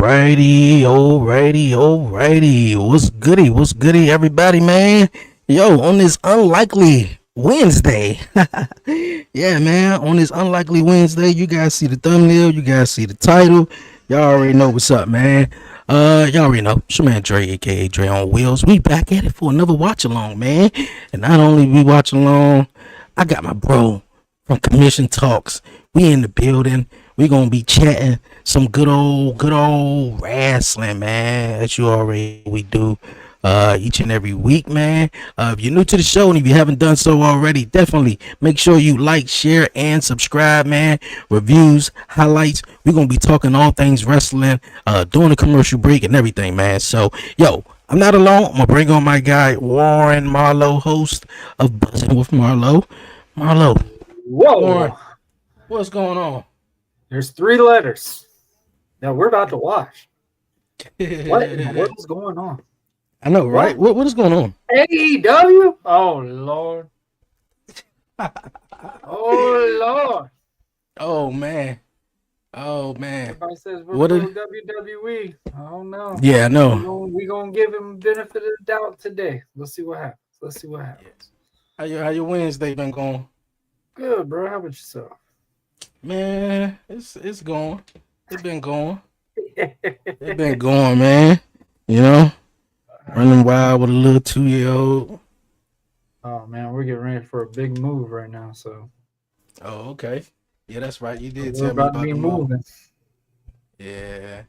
Alrighty. What's goody, everybody, man? Yo, on this unlikely Wednesday. Yeah, man, on this unlikely Wednesday, you guys see the thumbnail, you guys see the title. Y'all already know what's up, man. Y'all already know. It's your man Dre, aka Dre on Wheels. We back at it for another watch along, man. And not only we watch along, I got my bro from Commission Talks. We in the building. We gonna be chatting some good old wrestling, man. As you already we do each and every week, man. If you're new to the show and if you haven't done so already, definitely make sure you like, share, and subscribe, man. Reviews, highlights. We're gonna be talking all things wrestling, during the commercial break and everything, man. So, yo, I'm not alone. I'm gonna bring on my guy Warren Marlowe, host of Buzzing with Marlowe. Marlowe, Whoa! Warren, what's going on? There's 3 letters. Now we're about to watch. What in the world's going on? I know, right? What is going on? AEW? Oh Lord! Oh Lord! Oh man! Everybody says we're What pro did- WWE. I don't know. Yeah, I know. We're gonna give him benefit of the doubt today. Let's see what happens. How your Wednesday been going? Good, bro. How about yourself? Man, it's going. It's been going. It's been going, man. You know, running wild with a little 2-year-old. Oh man, we're getting ready for a big move right now. So. Oh, okay. Yeah, that's right. You did We're tell me about about to be the move. moving. Yeah.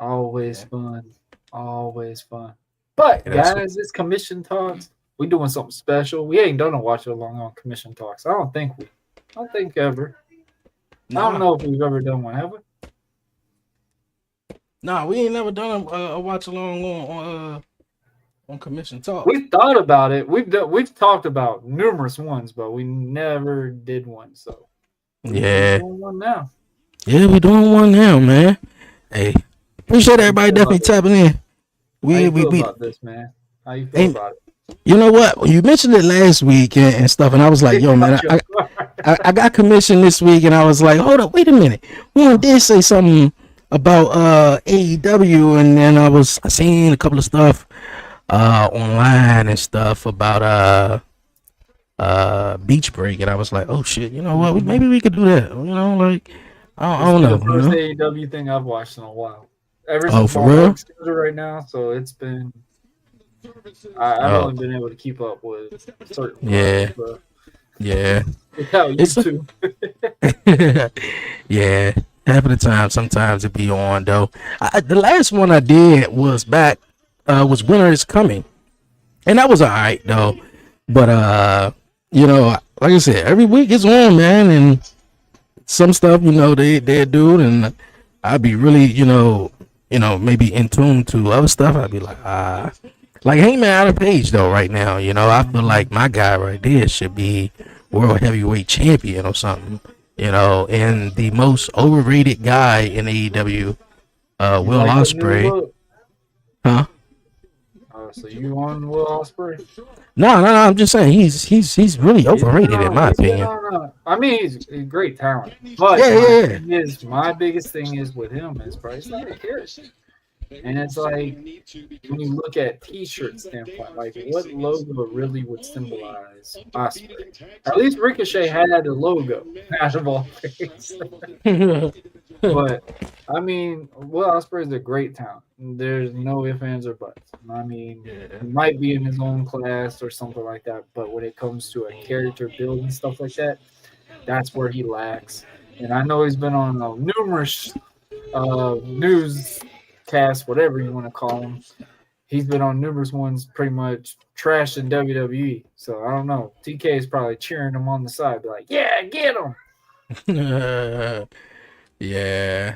Always fun. But Yeah, that's guys, it's Commission Talks. We doing something special. We ain't done a watch along on Commission Talks. I don't think ever. I don't know if we've ever done one, have we? Nah, we ain't never done a watch along on Commission Talk. We've thought about it. We've talked about numerous ones, but we never did one. So Yeah. we're doing one now. Yeah, we doing one now, man. Hey, appreciate everybody definitely tapping in. How you feel about this, man? How you feel about it? You know what? You mentioned it last week and stuff, and I was like, yo, man, I got commissioned this week, and I was like, hold up, wait a minute. One did say something about AEW, and then I seen a couple of stuff online and stuff about Beach Break, and I was like, oh shit, you know what? Maybe we could do that. You know, like I don't know. The first AEW thing I've watched in a while. For real? Right now, so it's been. I've only been able to keep up with certain. Yeah. Yeah. Without YouTube. Yeah. Half of the time, sometimes it be on though. The last one I did was was Winter is Coming, and that was alright though. But you know, like I said, every week it's on, man, and some stuff, you know, they do it, and I'd be really, you know, maybe in tune to other stuff. I'd be like Hangman Adam Page though. Right now, you know, I feel like my guy right there should be world heavyweight champion or something. You know, and the most overrated guy in AEW, Will Ospreay. Huh? So you on Will Ospreay? No. I'm just saying he's really overrated in my opinion. I mean, he's a great talent, but my biggest thing is with him is, bro, he's not a character. And it's like when you look at T-shirt standpoint, like what logo really would symbolize Ospreay? At least Ricochet had a logo out of all things. But I mean, Will Ospreay is a great talent. There's no ifs, ands, or buts. I mean, he might be in his own class or something like that, but when it comes to a character build and stuff like that, that's where he lacks. And I know he's been on numerous news cast, whatever you want to call him. He's been on numerous ones pretty much trashing WWE. So I don't know. TK is probably cheering him on the side, be like, yeah, get him. Yeah.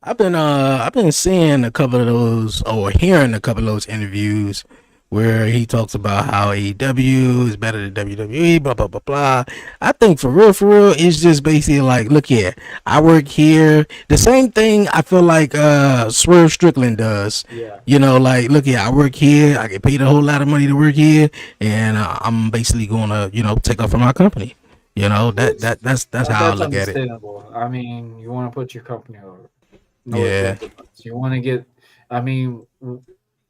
I've been seeing a couple of those or hearing a couple of those interviews where he talks about how AEW is better than WWE, blah blah blah blah. I think for real, it's just basically like, look here, I work here. The same thing I feel like Swerve Strickland does. Yeah. You know, like, look here, I work here, I get paid a whole lot of money to work here, and I'm basically gonna, you know, take off from my company. You know, that's how I look at it. I mean, you want to put your company over. Yeah. You want to get. I mean,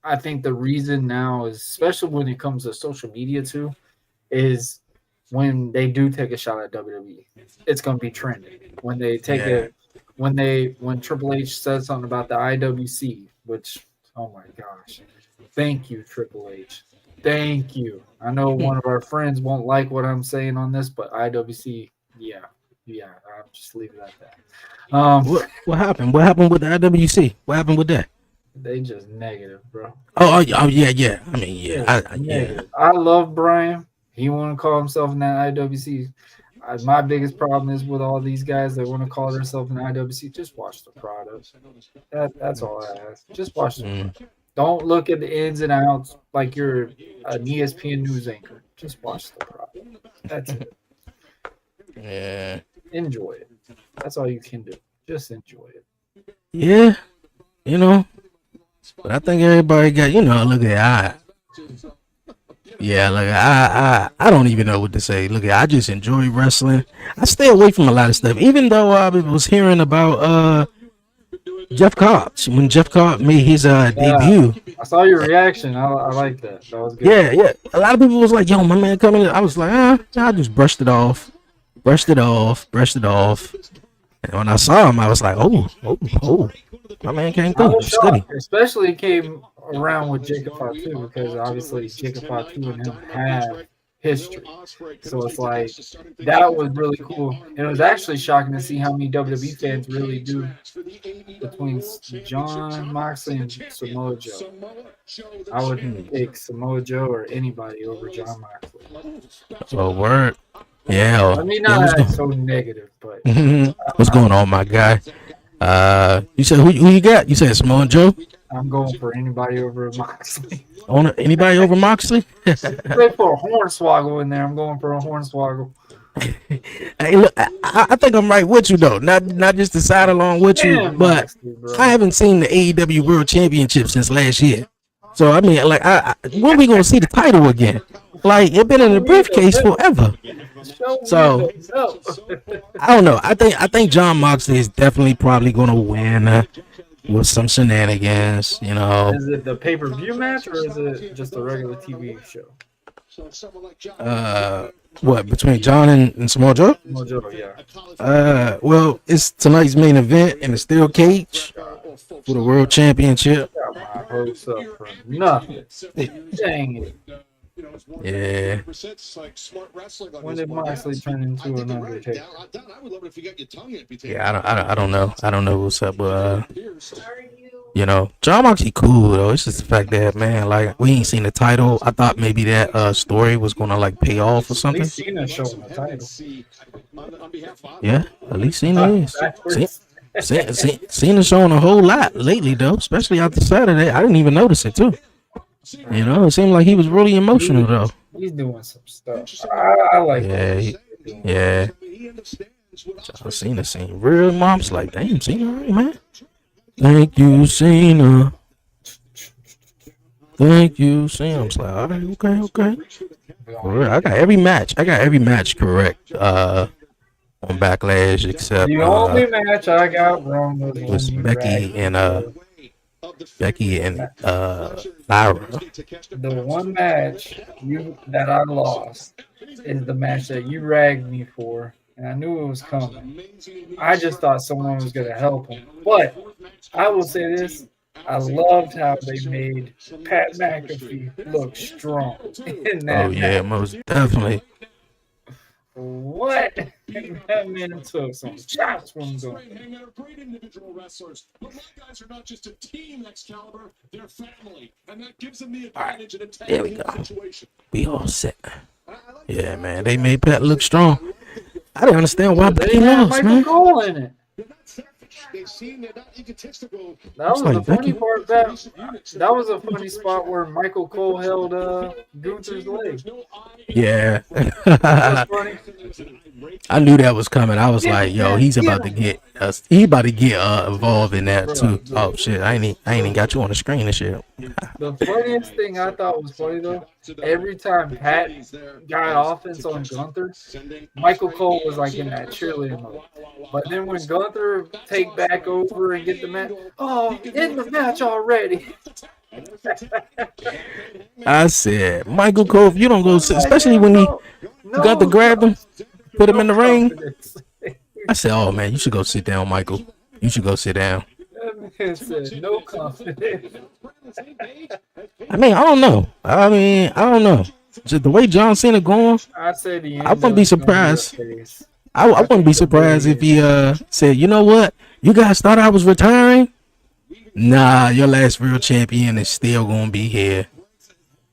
I think the reason now is, especially when it comes to social media too, is when they do take a shot at WWE, it's gonna be trending. When they take Yeah. when Triple H says something about the IWC, which, oh my gosh, thank you, Triple H, thank you. I know one of our friends won't like what I'm saying on this, but IWC, yeah, I'll just leave it at that. What happened? What happened with the IWC? What happened with that? They just negative, bro. Yeah. I mean, yeah. I love Brian. He want to call himself in that IWC. My biggest problem is with all these guys that want to call themselves in IWC. Just watch the product. That's all I ask. Just watch the product. Don't look at the ins and outs like you're an ESPN news anchor. Just watch the product. That's it. Yeah. Enjoy it. That's all you can do. Just enjoy it. Yeah. But I think everybody got, look at yeah, like I don't even know what to say. Look, I just enjoy wrestling. I stay away from a lot of stuff, even though I was hearing about Jeff Cobb when Jeff Cobb made his debut. I saw your reaction. I like that. That was good. Yeah. A lot of people was like, "Yo, my man coming." I was like, I just brushed it off. And when I saw him, I was like, oh, my man came through. Especially came around with Jacob Fatu, because obviously Jacob Fatu and him have history. So it's like, that was really cool. And it was actually shocking to see how many WWE fans really do between Jon Moxley and Samoa Joe. I would pick Samoa Joe or anybody over Jon Moxley. Oh, word. Yeah. I mean, not so negative, but what's going on, my guy? You said who you got? You said Samoa Joe? I'm going for anybody over Moxley. Anybody over Moxley? They put a Hornswoggle in there. I'm going for a Hornswoggle. Hey, look, I think I'm right with you though. Not just to side along with you, but Moxley, I haven't seen the AEW World Championship since last year. So I mean, like, when are we gonna see the title again? Like, it's been in the briefcase forever. So I don't know. I think Jon Moxley is definitely probably gonna win with some shenanigans. Is it the pay-per-view match or is it just a regular TV show? What, between John and Samoa Joe? Samoa Joe, yeah. Well, it's tonight's main event in the steel cage for the World Championship. Got my hopes up for nothing. Dang it. Yeah. When did Moxley turn into an Undertaker? Yeah, I don't know. I don't know what's up, but Jon Moxley cool though. It's just the fact that, man, like, we ain't seen the title. I thought maybe that story was gonna like pay off or something. At least Cena showing the title. Yeah, at least Cena is. Cena showing a whole lot lately though, especially after Saturday. I didn't even notice it too. It seemed like he was really emotional though. He's doing some stuff. I like that. Yeah. John Cena seemed real. Mom's like, damn, Cena, right, man. Thank you, Cena. Thank you, Cena. I'm like, all right, okay. I got every match correct. On Backlash, except the only match I got wrong was Becky and Lyra. The one match that I lost is the match that you ragged me for, and I knew it was coming. I just thought someone was going to help him. But I will say this. I loved how they made Pat McAfee look strong in that match. Most definitely. What? That man took some shots from them. Great individual wrestlers, but my guys are not just a team that's caliber, they're family, and that gives them the advantage in a tag situation. We all set. Yeah, man, they made Pat look strong. I didn't understand why Becky lost, man. Cole in it. That was the funny part. That was a funny spot where Michael Cole held Gunther's leg. Yeah. I knew that was coming. I was like, yo, he's about to get involved in that too. Oh shit, I ain't even got you on the screen and shit. The funniest thing I thought was funny though, every time Pat got offense on Gunther, Michael Cole was like in that cheerleading mode. But then when Gunther takes take back over and get the match. Oh, in the match already. I said, Michael Cole, if you don't go, especially when you got to grab him, put him in the ring. I said, oh man, you should go sit down, Michael. You should go sit down. That man said, no confidence. I mean, I don't know. Just the way John Cena going, I said I wouldn't be surprised. I wouldn't be surprised if he said, you know what? You guys thought I was retiring? Nah, your last real champion is still gonna be here.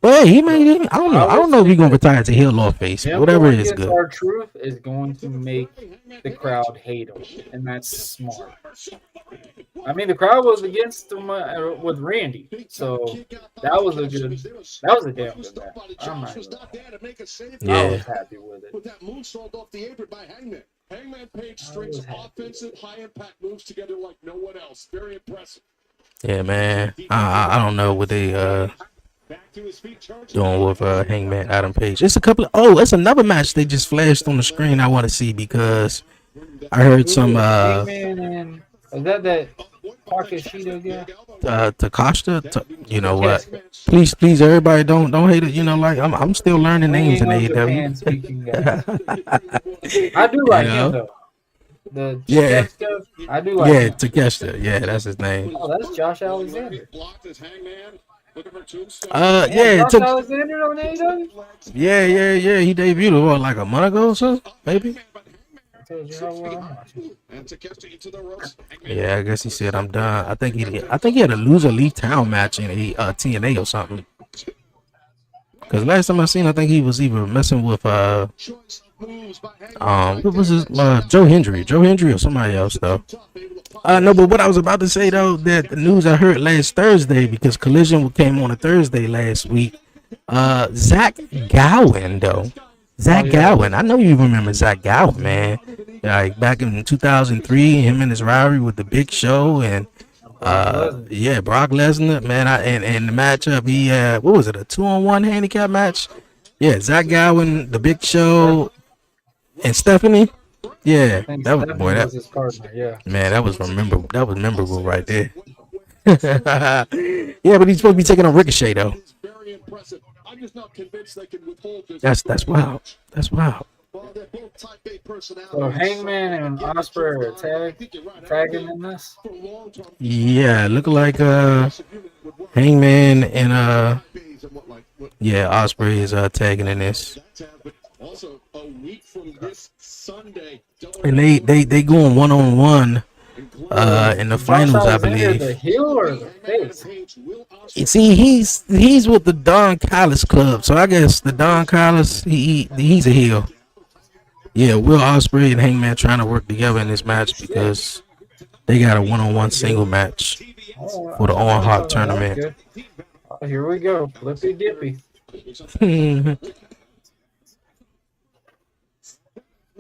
But hey, he made it. I don't know if he's gonna retire to heel or face. Whatever it is, good. Our truth is going to make the crowd hate him, and that's smart. I mean, the crowd was against him with Randy, so that was a damn good match. I'm not I was happy with it. With that moonsault off the apron by Hangman. Hangman Page strings offensive, high-impact moves together like no one else. Very impressive. Yeah, man. I don't know what they doing with Hangman Adam Page. It's a couple of it's another match they just flashed on the screen I want to see because I heard some Hangman and is that Takeshita guy? Takashita, you know what? Please, everybody don't hate it. You know, like I'm still learning names in AEW. I do like him though. I do like him. Takeshita. Yeah, that's his name. Oh, that's Josh Alexander. Josh Alexander on AEW? Yeah. He debuted like a month ago or so, maybe. Yeah, I guess he said I'm done. I think he had a loser leave town match in a TNA or something. Because last time I seen, I think he was either messing with what was his Joe Hendry or somebody else though. No, but what I was about to say though, that the news I heard last Thursday, because Collision came on a Thursday last week. Zach Gowen though. Gowen, I know you remember Zach Gowen, man. Like back in 2003, him and his rivalry with the Big Show and Brock Lesnar, man. And the matchup, he what was it, a 2-on-1 handicap match? Yeah, Zach Gowen, the Big Show, and Stephanie. Yeah, that was his partner. Yeah, man, that was memorable. That was memorable right there. Yeah, but he's supposed to be taking on Ricochet though. I'm just not convinced they can withhold this. That's wild. That's wild. So Hangman and Ospreay are tagging in this? Yeah, look like Hangman and Ospreay is tagging in this. And they going 1-on-1 in the finals, I believe. The heel or the face? You see, he's with the Don Callis Club, so I guess the Don Callis he's a heel. Yeah, Will Ospreay and Hangman trying to work together in this match because they got a 1-on-1 single match for the Owen Hart tournament. Oh, here we go, flippy dippy.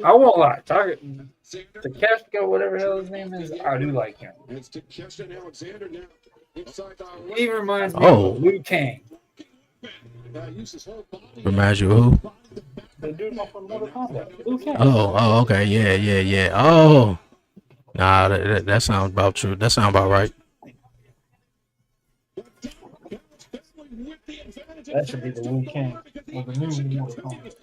I won't lie. Takeshita, whatever the hell his name is, I do like him. He reminds me of Liu Kang. Reminds you of who? The dude from Mortal Kombat. Liu Kang. Oh, okay, yeah. Oh, nah, that sounds about true. That sounds about right. That should be the Liu Kang or the new Mortal Kombat.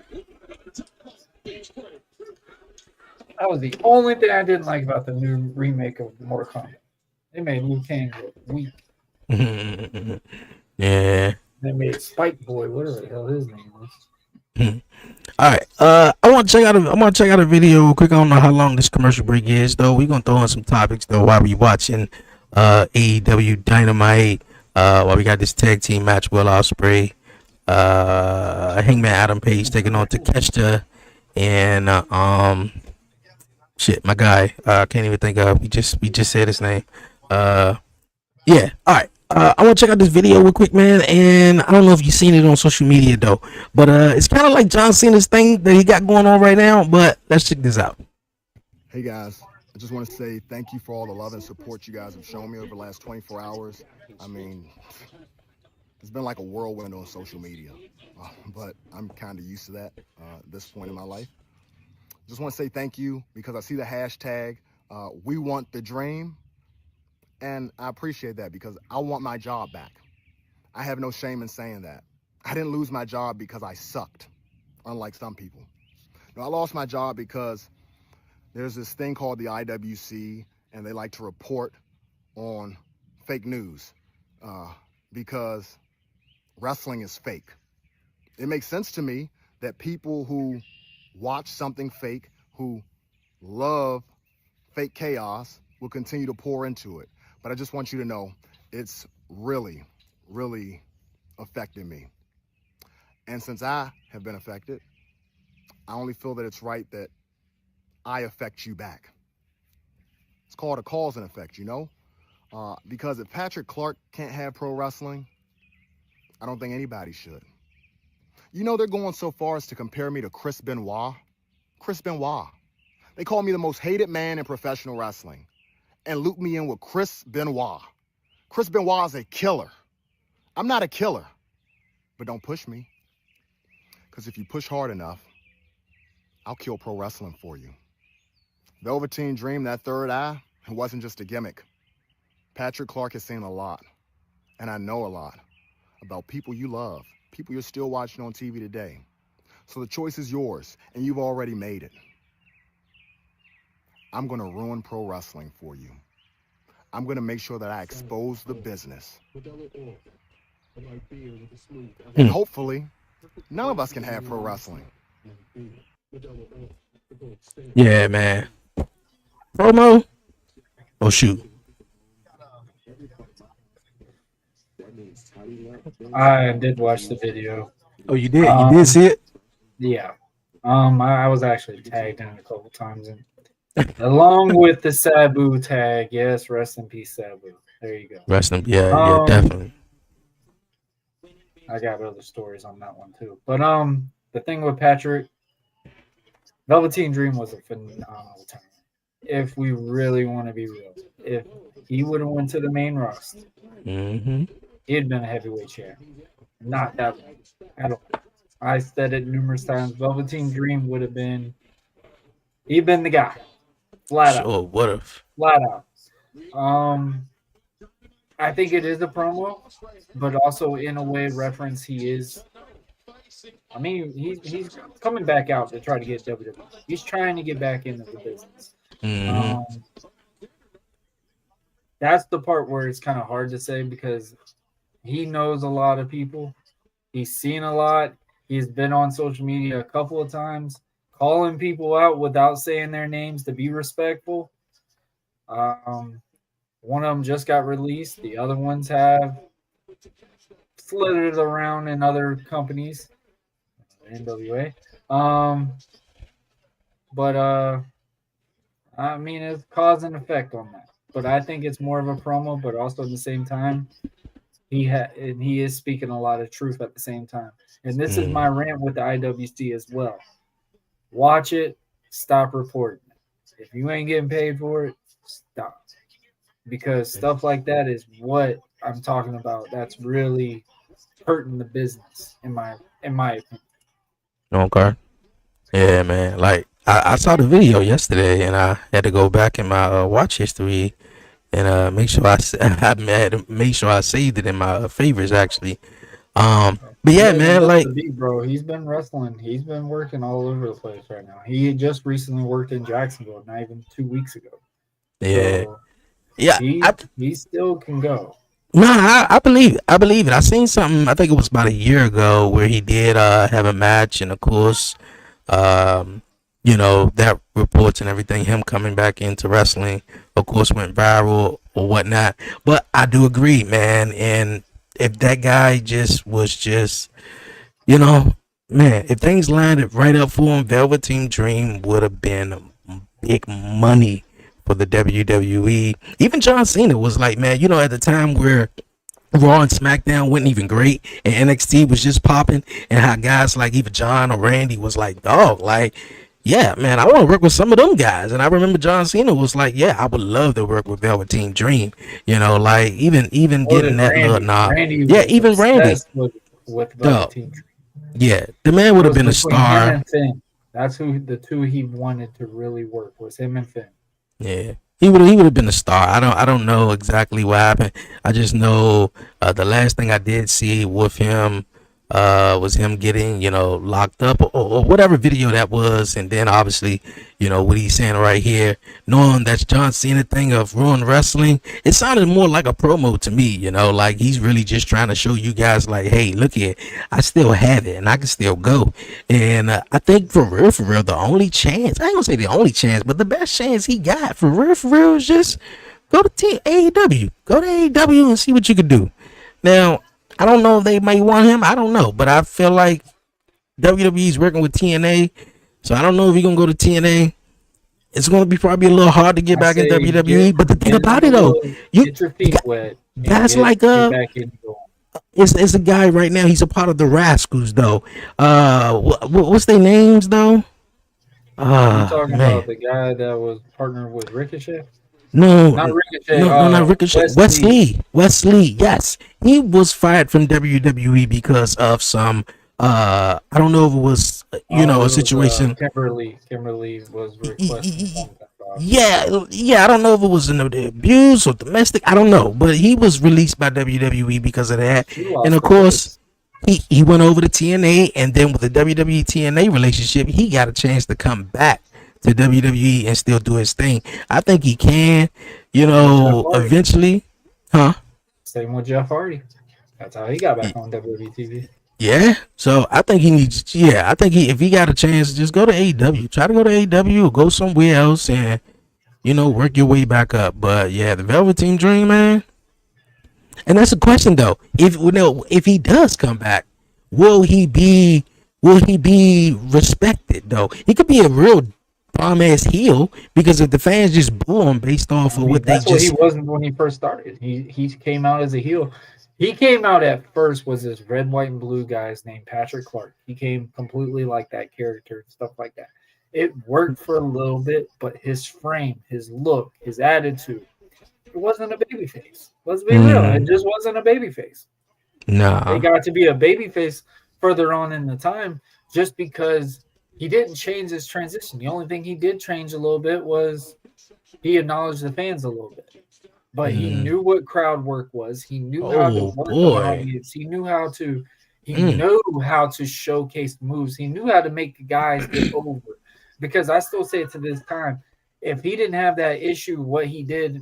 That was the only thing I didn't like about the new remake of Mortal Kombat. They made Liu Kang look weak. Yeah. They made Spike Boy, whatever the hell his name was. All right. I want to check out a video real quick. I don't know how long this commercial break is though. We're gonna throw in some topics though while we watching AEW Dynamite. While we got this tag team match, Will Ospreay, Hangman Adam Page taking on Takeshita, and my guy. I can't even think of. We just said his name. Yeah. All right. I want to check out this video real quick, man. And I don't know if you've seen it on social media though, but it's kind of like John Cena's thing that he got going on right now. But let's check this out. Hey guys, I just want to say thank you for all the love and support you guys have shown me over the last 24 hours. I mean, it's been like a whirlwind on social media, but I'm kind of used to that at this point in my life. Just want to say thank you because I see the hashtag We want the dream, and I appreciate that because I want my job back. I have no shame in saying that. I didn't lose my job because I sucked, unlike some people. No, I lost my job because there's this thing called the IWC, and they like to report on fake news because wrestling is fake. It makes sense to me that people who watch something fake, who love fake chaos, will continue to pour into it. But I just want you to know it's really, really affected me. And since I have been affected, I only feel that it's right that I affect you back. It's called a cause and effect, you know? Because if Patrick Clark can't have pro wrestling, I don't think anybody should. You know, they're going so far as to compare me to Chris Benoit. Chris Benoit. They call me the most hated man in professional wrestling and loop me in with Chris Benoit. Chris Benoit is a killer. I'm not a killer, but don't push me. Because if you push hard enough, I'll kill pro wrestling for you. Velveteen Dream, that third eye, it wasn't just a gimmick. Patrick Clark has seen a lot, and I know a lot about people you love, people you're still watching on TV today. So the choice is yours, and you've already made it. I'm going to ruin pro wrestling for you. I'm going to make sure that I expose the business. And hopefully, none of us can have pro wrestling. Yeah, man. Promo? Oh, shoot. I did watch the video. Oh, you did? You did see it? Yeah. I was actually tagged in a couple times, and along with the Sabu tag. Yes, rest in peace, Sabu. There you go. Rest in, yeah, definitely. I got other stories on that one too. But the thing with Patrick, Velveteen Dream was a phenomenal time. If we really want to be real, if he would have went to the main roster, he'd been a heavyweight champion. Not that one at all. I said it numerous times. Velveteen Dream would have been. He'd been the guy, flat out. Sure, what if? Flat out. I think it is a promo, but also in a way reference he is. I mean, he's coming back out to try to get WWE. He's trying to get back into the business. That's the part where it's kind of hard to say because he knows a lot of people. He's seen a lot. He's been on social media a couple of times, calling people out without saying their names to be respectful. One of them just got released. The other ones have flitted around in other companies. NWA. I mean, it's cause and effect on that. But I think it's more of a promo, but also at the same time, he is speaking a lot of truth at the same time. And this is my rant with the IWC as well. Watch it, stop reporting. If you ain't getting paid for it, stop. Because stuff like that is what I'm talking about. That's really hurting the business, in my opinion. Okay. Yeah, man. Like I saw the video yesterday, and I had to go back in my watch history and make sure I had to make sure I saved it in my favorites actually. But yeah, man, like bro, he's been wrestling. He's been working all over the place right now. He just recently worked in Jacksonville, not even 2 weeks ago. Yeah. So yeah, he still can go. No, I believe it. I believe it. I seen something. I think it was about a year ago where he did have a match, and of course, that reports and everything. Him coming back into wrestling, of course, went viral or whatnot. But I do agree, man. And if that guy man, if things landed right up for him, Velveteen Dream would have been big money for the WWE. Even John Cena was like, man, at the time where Raw and SmackDown wasn't even great and NXT was just popping, and how guys like even John or Randy was like, dog, like, yeah, man, I want to work with some of them guys. And I remember John Cena was like, yeah, I would love to work with Velveteen Dream, like even getting that little nod. Yeah, even Randy with Velveteen Dream. Yeah, the man would have been a star. That's who the two he wanted to really work was him and Finn. Yeah. He would have been a star. I don't know exactly what happened. I just know the last thing I did see with him was him getting, locked up, or whatever video that was, and then obviously, what he's saying right here, knowing that's John Cena thing of ruin wrestling, it sounded more like a promo to me, like he's really just trying to show you guys like, hey, look here, I still have it and I can still go. And I think for real, the only chance, I ain't gonna say the only chance, but the best chance he got for real is just go to AEW. Go to AEW and see what you can do. Now, I don't know if they may want him. I don't know. But I feel like WWE is working with TNA. So I don't know if he's going to go to TNA. It's going to be probably a little hard to get back in WWE. But the thing about it, though, get your feet wet. Guys like it's a guy right now. He's a part of the Rascals, though. What's their names, though? You talking about the guy that was partnered with Ricochet? No, not Ricochet. Not Ricochet. Wesley. Yes, he was fired from WWE because of some. I don't know if it was a situation. Kimberly was requesting something. Yeah. I don't know if it was an abuse or domestic. I don't know, but he was released by WWE because of that. And of course, he went over to TNA, and then with the WWE TNA relationship, he got a chance to come back to WWE and still do his thing. I think he can, eventually. Huh? Same with Jeff Hardy. That's how he got back on WWE TV. Yeah. So I think he needs. Yeah, I think if he got a chance, just go to AEW. Try to go to AEW or go somewhere else and work your way back up. But yeah, the Velveteen Dream, man. And that's a question though. If he does come back, will he be respected though? He could be a real bomb ass heel, because if the fans just boo him based off of what that's what he wasn't when he first started. He came out as a heel. He came out at first was this red, white, and blue guys named Patrick Clark. He came completely like that character and stuff like that. It worked for a little bit, but his frame, his look, his attitude, it wasn't a baby face. Let's be real. It just wasn't a baby face. No. It got to be a baby face further on in the time just because he didn't change his transition. The only thing he did change a little bit was he acknowledged the fans a little bit. But he knew what crowd work was. He knew how to work the audience. He knew how to showcase moves. He knew how to make the guys get over. Because I still say it to this time, if he didn't have that issue, what he did,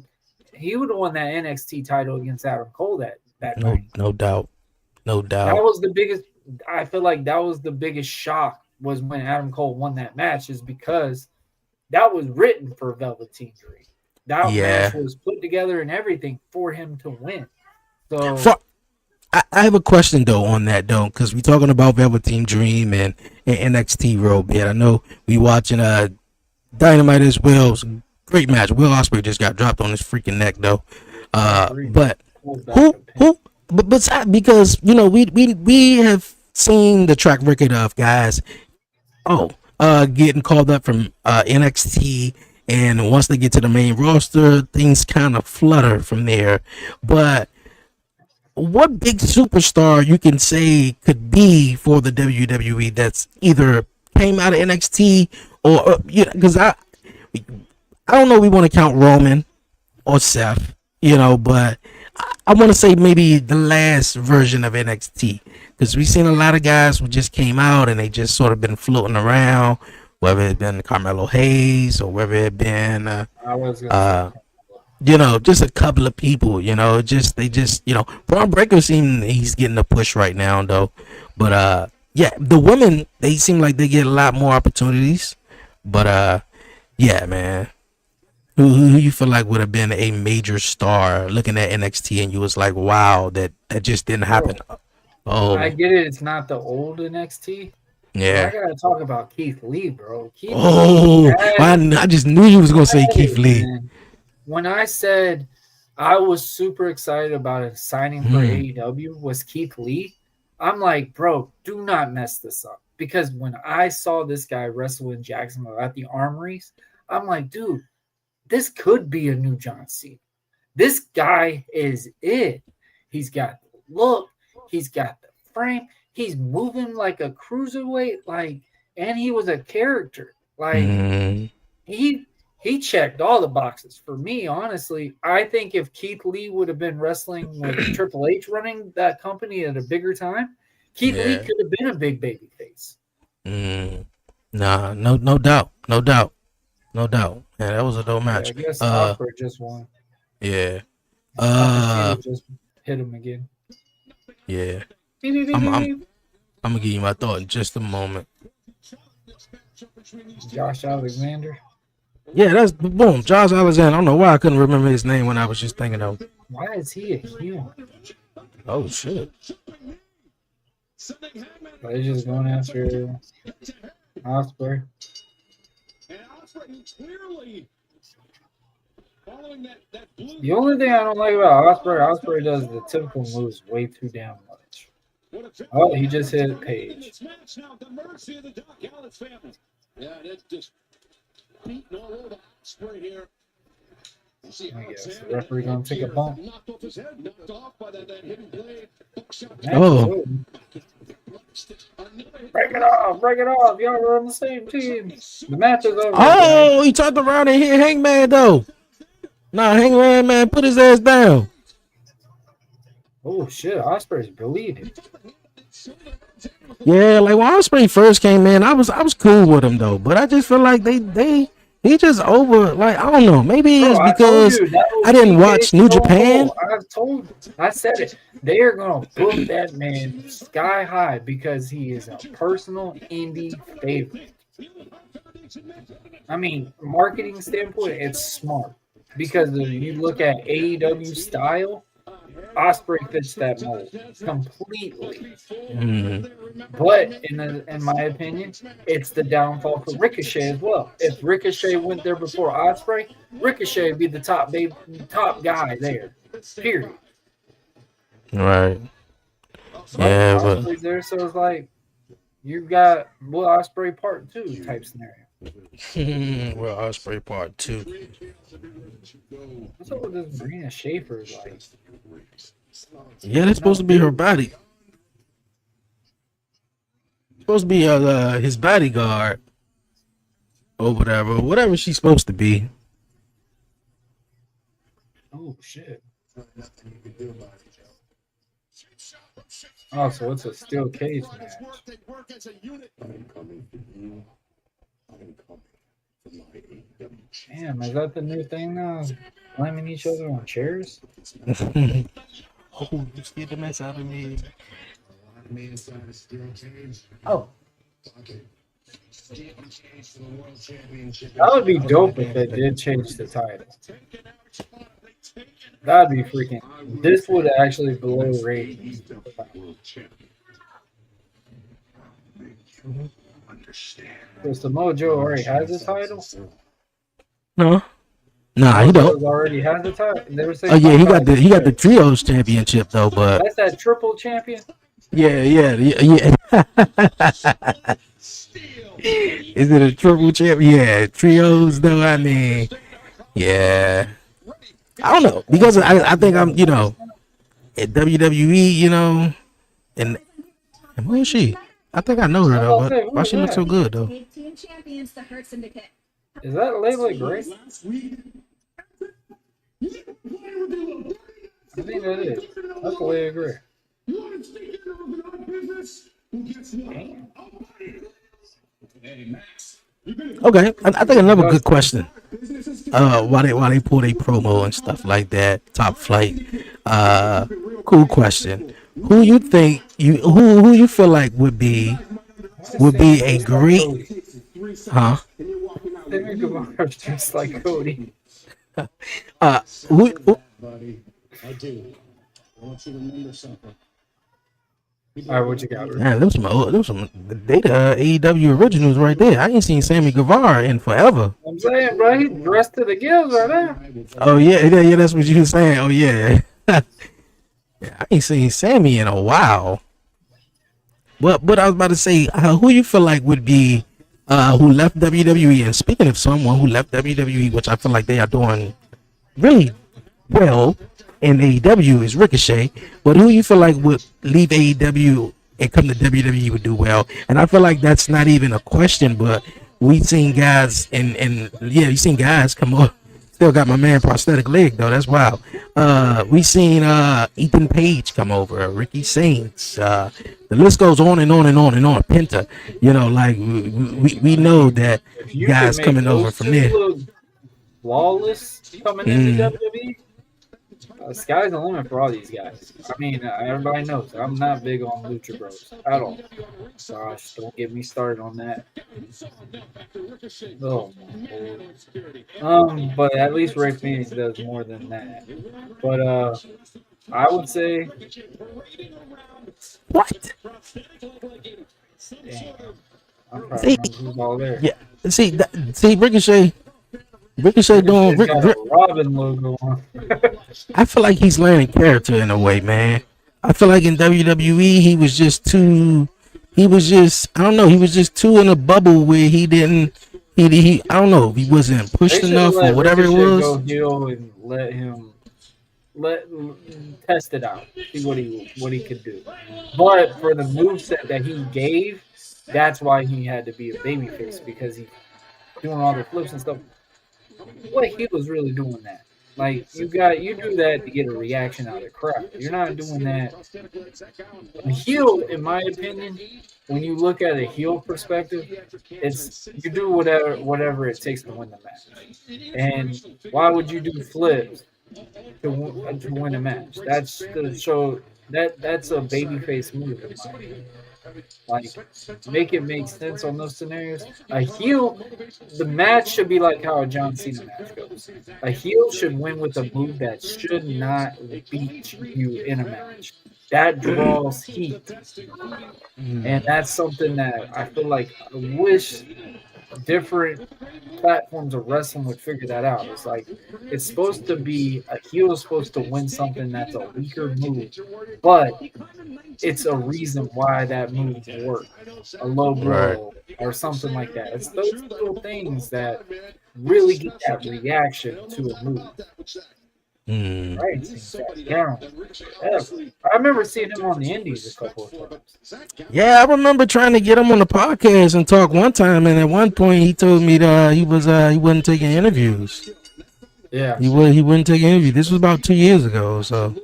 he would have won that NXT title against Adam Cole that night. No doubt. That was the biggest. I feel like that was the biggest shock was when Adam Cole won that match, is because that was written for Velveteen Dream. That match was put together and everything for him to win. So I have a question though on that though, because we're talking about Velveteen Dream and NXT real bit. I know we watching Dynamite as well. Great match. Will Ospreay just got dropped on his freaking neck though. But who? But because we have seen the track record of guys getting called up from NXT, and once they get to the main roster, things kind of flutter from there. But what big superstar you can say could be for the WWE that's either came out of NXT or because I don't know, we want to count Roman or Seth, but I want to say maybe the last version of NXT, because we've seen a lot of guys who just came out and they just sort of been floating around, whether it's been Carmelo Hayes or whether it been just a couple of people, Braun Breaker he's getting a push right now though. But the women, they seem like they get a lot more opportunities. But yeah, man. Who you feel like would have been a major star looking at NXT and you was like, wow, that just didn't happen? Oh, I get it. It's not the old NXT. Yeah. I gotta talk about Keith Lee, bro. I just knew you was gonna say Keith Lee. Man. When I said I was super excited about it signing for AEW was Keith Lee, I'm like, bro, do not mess this up. Because when I saw this guy wrestle in Jacksonville at the Armories, I'm like, dude, this could be a new John Cena. This guy is it. He's got the look. He's got the frame. He's moving like a cruiserweight. And he was a character. He he checked all the boxes. For me, honestly, I think if Keith Lee would have been wrestling with Triple H running that company at a bigger time, Keith Lee could have been a big baby face. Nah, no doubt. Yeah, that was a dope match. I guess Osprey just won. Yeah. Just hit him again. Yeah. I'm gonna give you my thought in just a moment. Josh Alexander. Yeah, that's boom. Josh Alexander. I don't know why I couldn't remember his name when I was just thinking of. Why is he a heel? Oh shit. They're just going after Osprey. The only thing I don't like about Osprey does the typical moves way too damn much. Oh, he just hit Paige. I guess the referee gonna take a bump. Oh. Break it off. Y'all are on the same team. The match is over. Oh, he turned around and hit Hangman though. Nah, Hangman, man, put his ass down. Oh shit, Osprey's bleeding. Yeah, like when Osprey first came in, I was cool with him though, but I just feel like he just over, like, I don't know, maybe it's because I didn't watch New Japan. I said it. They are gonna book that man sky high because he is a personal indie favorite. I mean, marketing standpoint, it's smart because if you look at AEW style, Osprey fits that mold completely. But in my opinion, it's the downfall for Ricochet as well. If Ricochet went there before Osprey, Ricochet would be the top guy there. Period. Right. Yeah, Osprey's but there, so it's like you've got Will Osprey Part 2 type scenario. well, Osprey Part 2. What's up with this Marina Schaefer? Like, yeah, that's supposed to be her body. Supposed to be his bodyguard or whatever she's supposed to be. oh shit. Oh, so it's a steel cage match. Damn, is that the new thing now? Slamming each other on chairs? Oh, you scared the mess out of me. Oh. That would be dope if they did change the title. That'd be freaking. This would actually blow ratings. So Samoa Joe already has the title? No. Nah, he don't. Already has the title. Oh yeah, he got the trios championship though, but that's that triple champion. Yeah. Is it a triple champ? Yeah, trios though. I mean, yeah. I don't know because I think I'm at WWE and where is she? I think I know her though. But why she look so good though? Is that Layla Gray? I think that is. That's Layla Gray. Okay, I think another good question. Why they pull their promo and stuff like that? Top Flight. Cool question. Who you think who you feel like would be a great, huh? Just like Cody. Who? I do. I want you to remember something. All right, what you got? Man, them some data AEW originals right there. I ain't seen Sammy Guevara in forever. I'm saying, bro, he's dressed to the gills right now. Oh yeah, that's what you were saying. Oh yeah. Yeah, I ain't seen Sammy in a while. But I was about to say, who you feel like would be who left WWE? And speaking of someone who left WWE, which I feel like they are doing really well in AEW, is Ricochet. But who you feel like would leave AEW and come to WWE would do well? And I feel like that's not even a question, but we seen guys and yeah, you seen guys come up. Still got my man prosthetic leg though. That's wild. We seen Ethan Page come over, Ricky Saints. The list goes on and on and on and on. Penta, you know, like we know that If you guys can make coming over those from two there. look flawless coming into WWE, sky's the limit for all these guys. I mean, everybody knows I'm not big on Lucha Bros at all. Gosh, don't get me started on that. Oh, but at least Ray Phoenix does more than that. But I would say, What? damn, I'm trying to See, remember who's all there. yeah. See, Ricochet doing. It's got a Robin logo on. I feel like he's learning character in a way, man. I feel like in WWE he was just too. He was just, I don't know. He was just too in a bubble where he didn't. He I don't know if he wasn't pushed They enough let or whatever it Ricochet was. Go heel and let him test it out, see what he could do. But for the moveset that he gave, that's why he had to be a babyface, because he doing all the flips and stuff. What heel was really doing that? Like you do that to get a reaction out of the crowd. You're not doing that. A heel, in my opinion, when you look at a heel perspective, it's you do whatever it takes to win the match. And why would you do flips to win a match? That's to show that's a babyface move, in my opinion. Like, make it make sense on those scenarios. A heel, the match should be like how a John Cena match goes. A heel should win with a move that should not beat you in a match. That draws heat. And that's something that I feel like I wish different platforms of wrestling would figure that out. It's like it's supposed to be a heel is supposed to win something that's a weaker move, but it's a reason why that move works. A low blow or something like that. It's those little things that really get that reaction to a move. Right? Yeah. I remember seeing him on the Indies a couple of times. Yeah, I remember trying to get him on the podcast and talk one time, and at one point he told me that he wasn't taking interviews. Yeah, he wouldn't take interviews. This was about 2 years ago, so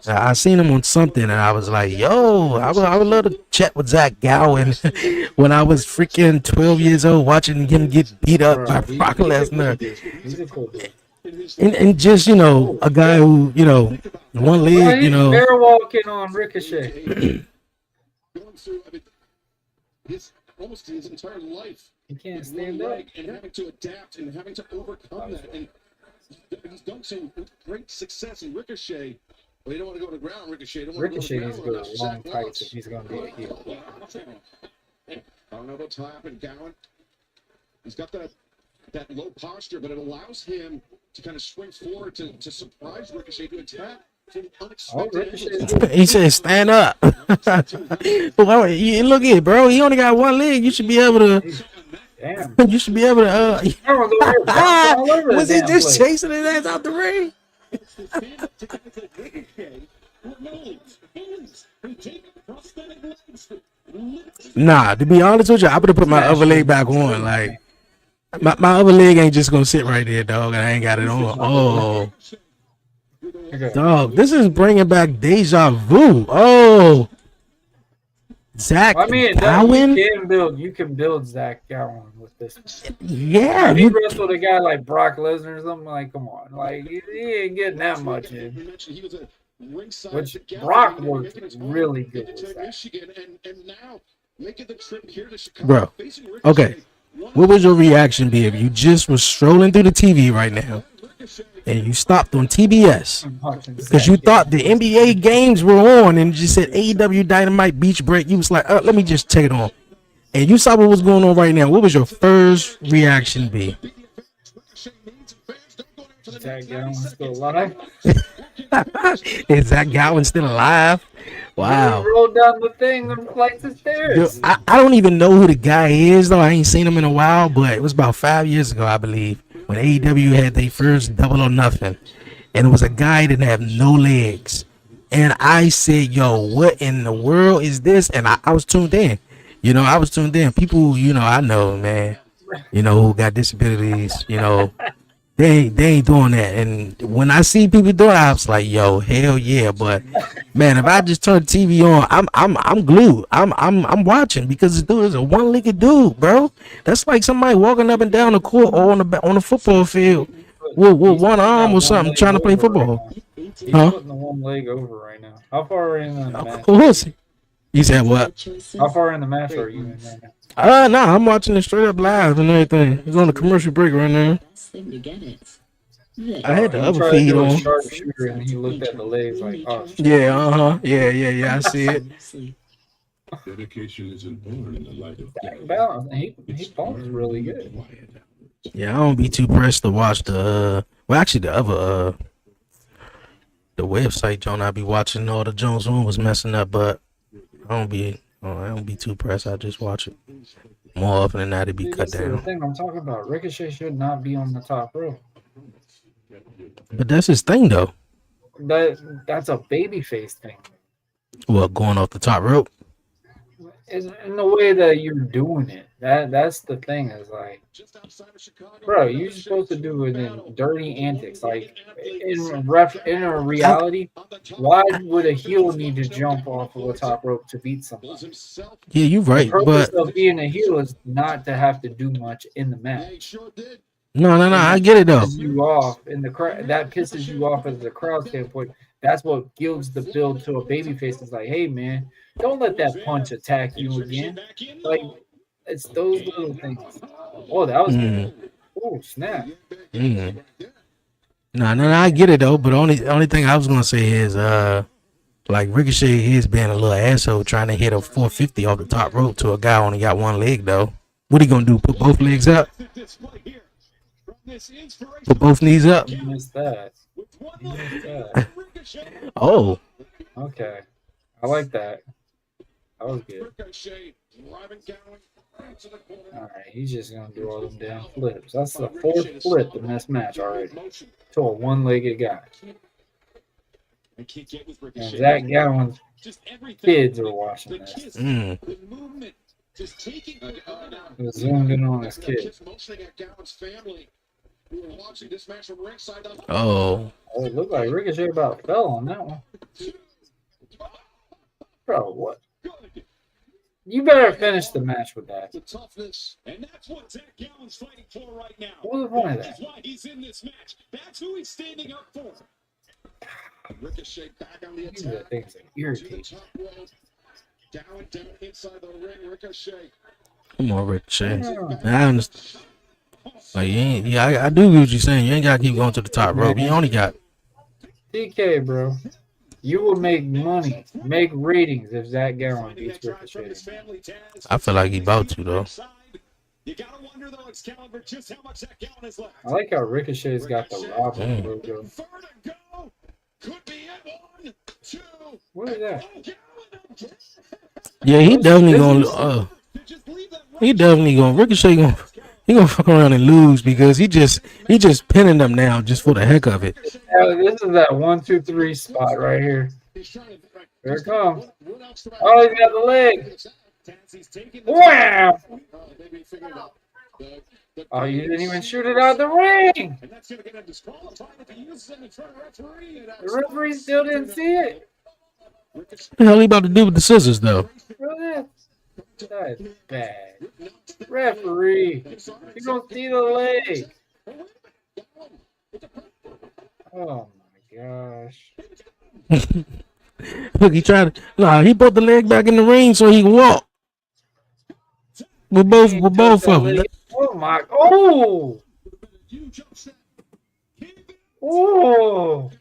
I seen him on something, and I was like, "Yo, I would love to chat with Zach Gowen." When I was freaking 12 years old, watching him get beat up by Brock Lesnar. He's a cool dude. And just, you know, a guy who, you know, one leg, you know. Bear walking on Ricochet. Almost his entire life. He can't stand up. And having to adapt and having to overcome that. And he's done some great success in Ricochet. Well, you don't want to go to the ground, Ricochet. Ricochet needs to go to long tights if he's going to be a heel. I don't know about Top and Gowen. He's got that low posture, but it allows him to kind of swing forward to surprise Ricochet, to attack from unexpected. He said, "Stand up." Well, look at it, bro. He only got one leg. You should be able to. Damn. You should be able to. Was he just chasing his ass out the ring? Nah, to be honest with you, I would have put my other leg back on. Like, my other leg ain't just gonna sit right there, dog. I ain't got it on. Oh, dog, this is bringing back deja vu. Oh, Zach Gowen. You can build Zach Gowen with this. Yeah, if he wrestled a guy like Brock Lesnar or something, like, come on, like he ain't getting that much in. Which Brock worked really good with that. Bro, okay. What would your reaction be if you just was strolling through the TV right now and you stopped on TBS because you thought the NBA games were on and you just said AEW Dynamite Beach Break? You was like, let me just check it on. And you saw what was going on right now. What would your first reaction be? Zach Gowen still alive? Is Zach Gowen still alive? Wow. He rolled down the thing and flights of stairs. Dude, I don't even know who the guy is, though. I ain't seen him in a while, but it was about 5 years ago, I believe, when AEW had their first Double or Nothing. And it was a guy that didn't have no legs. And I said, yo, what in the world is this? And I was tuned in. You know, I was tuned in. People, you know, I know, man. You know, who got disabilities. You know, they ain't doing that. And when I see people doing it, I was like, yo, hell yeah. But man, if I just turn the TV on, I'm glued. I'm watching because this dude is a one-legged dude, bro. That's like somebody walking up and down the court or on the football field with He's one putting arm that or one something leg trying to play over right football. now. He's Huh? putting the one leg over right now. How far are you in the match? Who is he? He said what? How far in the match are you in right now? Nah, I'm watching it straight up live and everything. It's on the commercial break right now. I had the He other tried to feed do a on. sharpshooter and he looked at the legs like, oh, shit. Yeah, yeah. I see it. Dedication isn't born in the light of day. Balance. He pumps really good. Yeah, I don't be too pressed to watch the well, actually the other the website John I be watching all the Jones Room was messing up, but I don't be too pressed. I just watch it. More often than not, it be See, cut this is the down. thing I'm talking about. Ricochet should not be on the top row. But that's his thing though. That's a babyface thing. Well, going off the top rope. It's in the way that you're doing it. That's the thing. Is like, bro, you're supposed to do it in dirty antics. Like in a reality, why would a heel need to jump off of a top rope to beat somebody? Yeah, you're The right, purpose but of being a heel is not to have to do much in the match. no, And I that get it though. pisses you off in the crowd. That pisses you off as a crowd standpoint. That's what gives the build to a babyface. It's like, hey man, don't let that punch attack you again. Like it's those little things. Oh, that was good. Oh snap! No, I get it though. But only thing I was gonna say is like Ricochet is being a little asshole trying to hit a 450 off the top rope to a guy who only got one leg though. What he gonna do? Put both legs up? Put both knees up? You missed that. You missed that. Oh, Okay, I like that. That was good. All right, he's just gonna do all them damn flips. That's the fourth flip in this match already to a one-legged guy. And Zach Gowen's kids are watching this. He zoomed in on his kids. oh. Oh, it looked like Ricochet about fell on that one. Bro, what? You better finish the match with that. And that's what Zach Gallen's fighting for right now. What was the point of that? That's why he's in this match. That's who he's standing up for. Ricochet back on the These are attack. things that irritate me. Down inside the ring, Ricochet. Come on, Ricochet. I understand. Like, I do get what you're saying. You ain't gotta keep going to the top rope. You only got. TK, bro. You will make money, make ratings if Zach Gowen beats Ricochet. I feel like he about to though. I like how Ricochet's got the Robin logo. What is that? Yeah, he definitely gonna. Ricochet gonna. He gonna fuck around and lose because he just pinning them now just for the heck of it. This is that 1, 2, 3 spot right here. Here it comes. Oh, he's got the leg. Wow! Oh, you didn't even shoot it out the ring. The referee still didn't see it. What the hell he about to do with the scissors though? That is bad. Referee, you don't see the leg. Oh my gosh. Look, he tried to. He put the leg back in the ring so he can walk. With both of them. Oh my! Oh! Oh!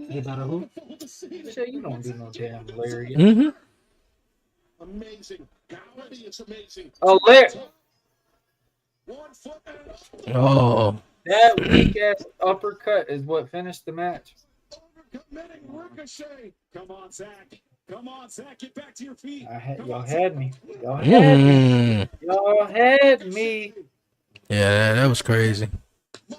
You don't do no damn lariat. Amazing. It's amazing. Oh, Larry! Oh. That weak ass uppercut is what finished the match. Come on, Zach. Come on, Zach. Get back to your feet. Y'all had me. Y'all had me. Y'all had me. Yeah, that was crazy.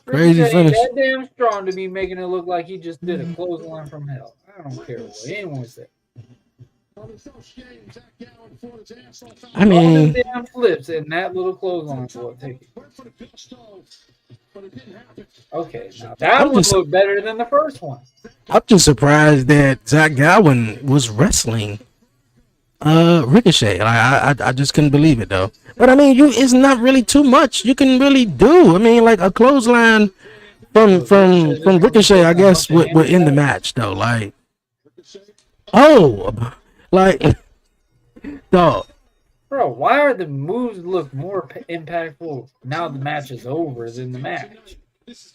Crazy Ricochet finish. that damn strong to be making it look like he just did a clothesline from hell. I don't care what anyone said. I All them mean, damn flips and that little clothesline is what take it. Okay, now that I'm one just looked better than the first one. I'm just surprised that Zach Gowen was wrestling Ricochet. I just couldn't believe it though. But I mean, it's not really too much you can really do. I mean, like a clothesline from Was Ricochet just gonna Ricochet, take I a guess bunch of would end the handicap? match though. Like, oh, like dog. Bro, why are the moves look more impactful now the match is over than the match? This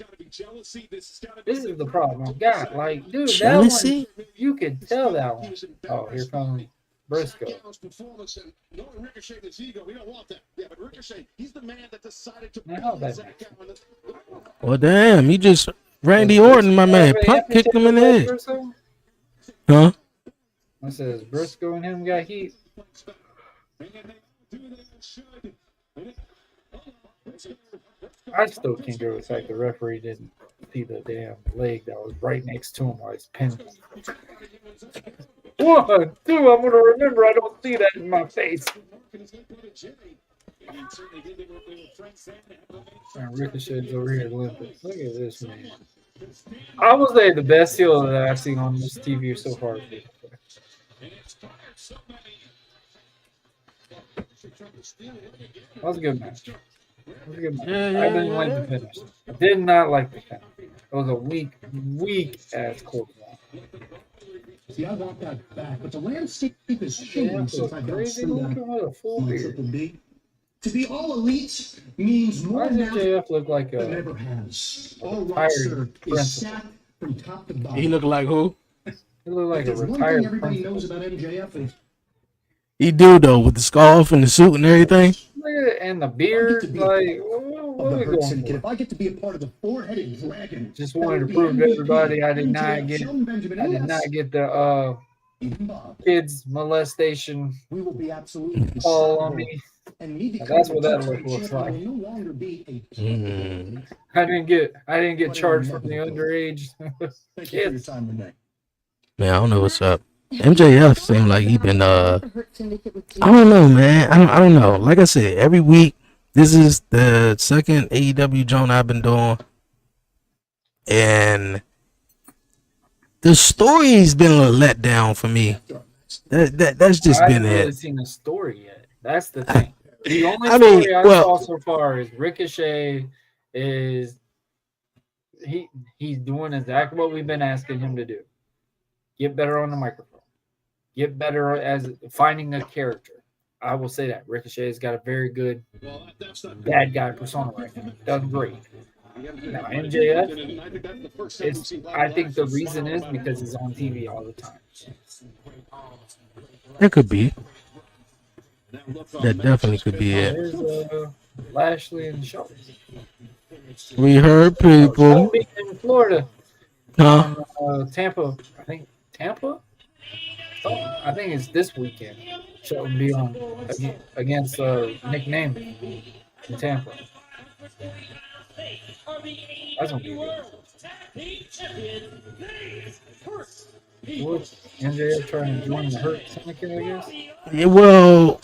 is the problem. God, like, dude, that one, Jealousy? you could tell that one. Oh, here comes Briscoe. Now that Well, damn, you just Randy Orton, my man, Punk kicked him in the head. Briscoe? Huh? I says Briscoe and him got heat. I still can't get over the fact the referee didn't see the damn leg that was right next to him while he's pinned. 1, 2, I'm gonna remember I don't see that in my face. And Ricochet's over here limping. Look at this man. I would say the best heel that I've seen on this TV so far. That was a good match. I didn't like the finish. I did not like the finish. It was a weak ass cold one. See, I want that back, but the landscape is changing since I got through. To be all elite means more Why does MJF look like than a ever has. All retired roster is principal? sacked from top to bottom. He look like who? He look like a There's one thing retired everybody principal. knows about MJF is He do though with the scarf and the suit and everything. Look at it, and the beard. Like, what are we going syndicate. for? If I get to be a part of the four-headed dragon, Just wanted to prove to everybody I did not get the kids molestation we will be absolutely call on me. And me That's what that looks like. will no longer be a I didn't get charged from the underage Thank you for your kids. time, Renee. Man, I don't know what's up. MJF seemed like he been I don't know, man. I don't know. Like I said, every week this is the second AEW joint I've been doing, and the story's been a letdown for me. That's just I been haven't really it. seen the story yet. That's the thing. The only I mean, story I saw so far is Ricochet is he's doing exactly what we've been asking him to do. Get better on the microphone. Get better as finding a character. I will say that Ricochet's got a very good bad guy persona right now. Done great. Now MJF, I think the reason is because he's on TV all the time. That could be. That definitely could be it. There's Lashley and Shelby. We heard people. Shelby in Florida. Huh? Tampa. I think Tampa. Oh, I think it's this weekend. Shelby be on against Nick Name in Tampa. That's gonna be good. What's MJF trying to join the Hurt Syndicate, I guess? Yeah, well,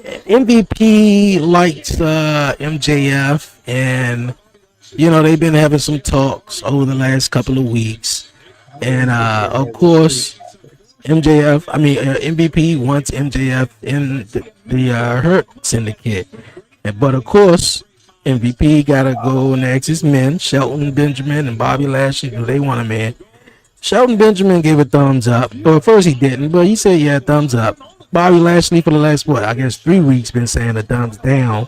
MVP likes MJF, and they've been having some talks over the last couple of weeks, and of course MVP wants MJF in the Hurt Syndicate, but of course MVP gotta go and ask his men, Shelton Benjamin and Bobby Lashley, do they want him in? Shelton Benjamin gave a thumbs up. Well, at first he didn't, but he said, yeah, thumbs up. Bobby Lashley for the last, 3 weeks been saying a thumbs down.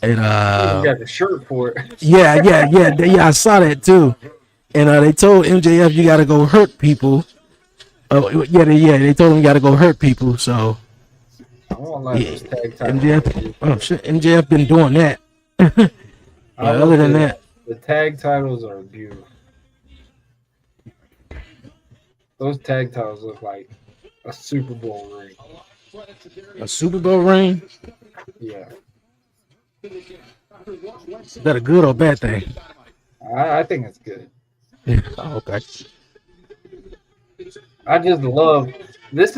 And You got the shirt for it. yeah, I saw that too. And they told MJF you gotta go hurt people. They told him you gotta go hurt people. So I won't let this tag title. MJF been doing that. Other than that, the tag titles are beautiful. Those tag titles look like a Super Bowl ring. a Super Bowl ring. Yeah, Is that a good or bad thing? I think it's good. Oh, okay. I just love this.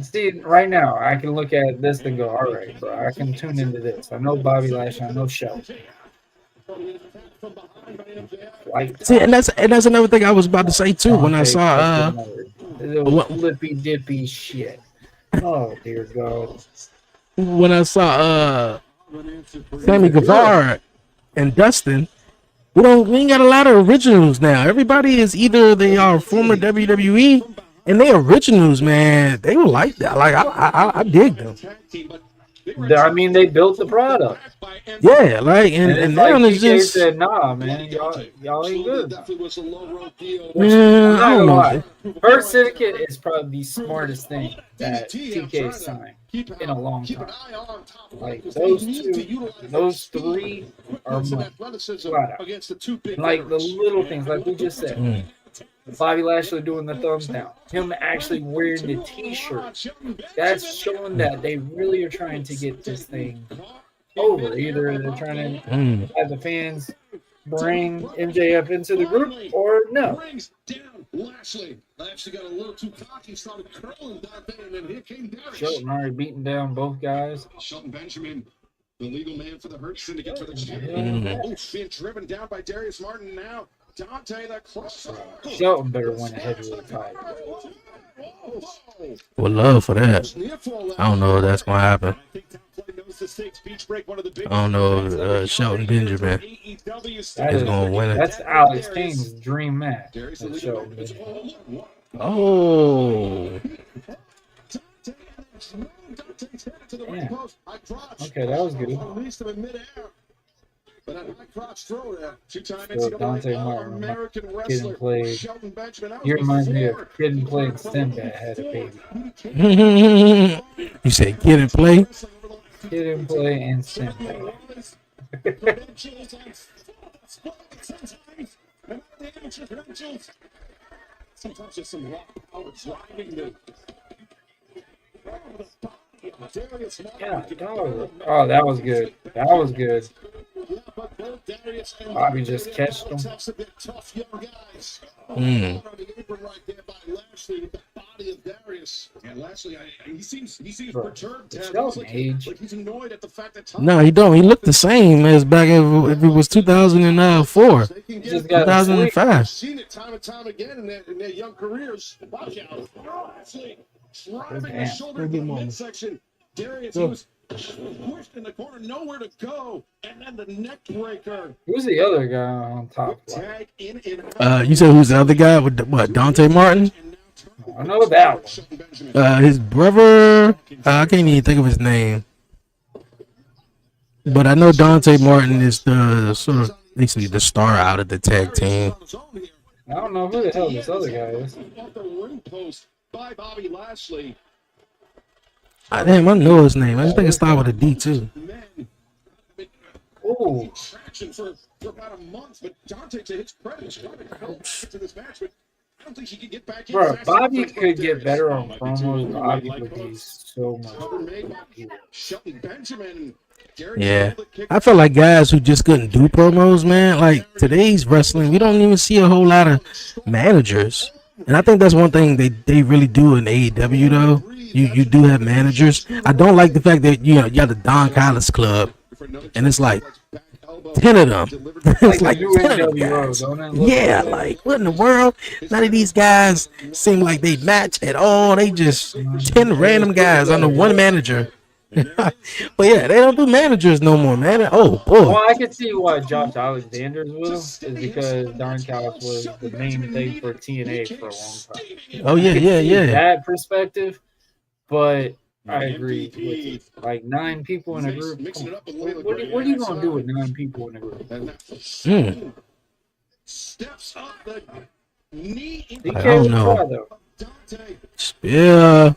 See, right now I can look at this and go, all right, bro. I can tune into this. I know Bobby Lashley. I know Shelton. See, and that's another thing I was about to say too. When I saw flippy dippy shit. Oh dear God. When I saw Sammy Guevara and Dustin, we ain't got a lot of originals now. Everybody is either they are former WWE and they originals, man. They were like that. Like I dig them. I mean, they built the product. Yeah, like and now like it's just said, nah, man, y'all ain't good. Man, I don't know. First Syndicate is probably the smartest thing that TK signed in a long time. Like those three are flat out. Like the little things, like we just said. Bobby Lashley doing the thumbs down. Him actually wearing the T-shirt. That's showing that they really are trying to get this thing over. Either they're trying to have the fans bring MJF into the group or no. Lashley got a little too cocky, started curling that thing, and then here came Darius. Shelton already beating down both guys. Shelton Benjamin, the legal man for the Hurt Syndicate for the champion. Being driven down by Darius Martin now. Dante, that cross. Shelton better win a heavyweight title. Would love for that. I don't know if that's gonna happen. I don't know Shelton Benjamin is gonna win it. That's Alex King's dream match. Oh. Yeah. Okay, that was good. But a high crotch throw there. Two-time Dante Martin, American Kid wrestler, and Play. Shelton Benjamin. He reminds me of Kid and Play and Sinbad had a baby. You said Kid and Play? Kid and Play and Sinbad. Sometimes there's some raw power driving the. Yeah, that was good. That was good. Bobby just catched him. No, he don't. He looked the same as back if it was 2004, 2005. Seen it time and time again in their young careers. Watch out. Driving the shoulder in the midsection. Darius, he was pushed in the corner, nowhere to go, and then the neck breaker. Who's the other guy on top? You said who's the other guy? With what? Dante Martin? I know that one. His brother. I can't even think of his name. But I know Dante Martin is the sort of basically the star out of the tag team. I don't know who the hell this other guy is. By Bobby Lashley. Damn, I know his name. I just think it started with a D too. Oh, traction for about a month, but Dante, to his credit, trying to help to this match, but I don't think he could get back in. Bro, Bobby could get better on promos. Bobby would be so much. Shelton Benjamin. Yeah, I feel like guys who just couldn't do promos, man. Like today's wrestling, we don't even see a whole lot of managers. And I think that's one thing they really do in AEW though. You do have managers. I don't like the fact that you got the Don Callis Club, and it's like 10 of them. It's like 10 of them guys. Yeah, like what in the world? None of these guys seem like they match at all. They just 10 random guys under one manager. But yeah, they don't do managers no more, man. Oh boy. Well, I can see why Josh Alexander's will is because Don Callis was the main thing for TNA for a long time. Oh yeah. That perspective, but I agree with you. Like 9 people in a group. What are you gonna do with 9 people in a group? Steps up the knee. I don't know. Yeah.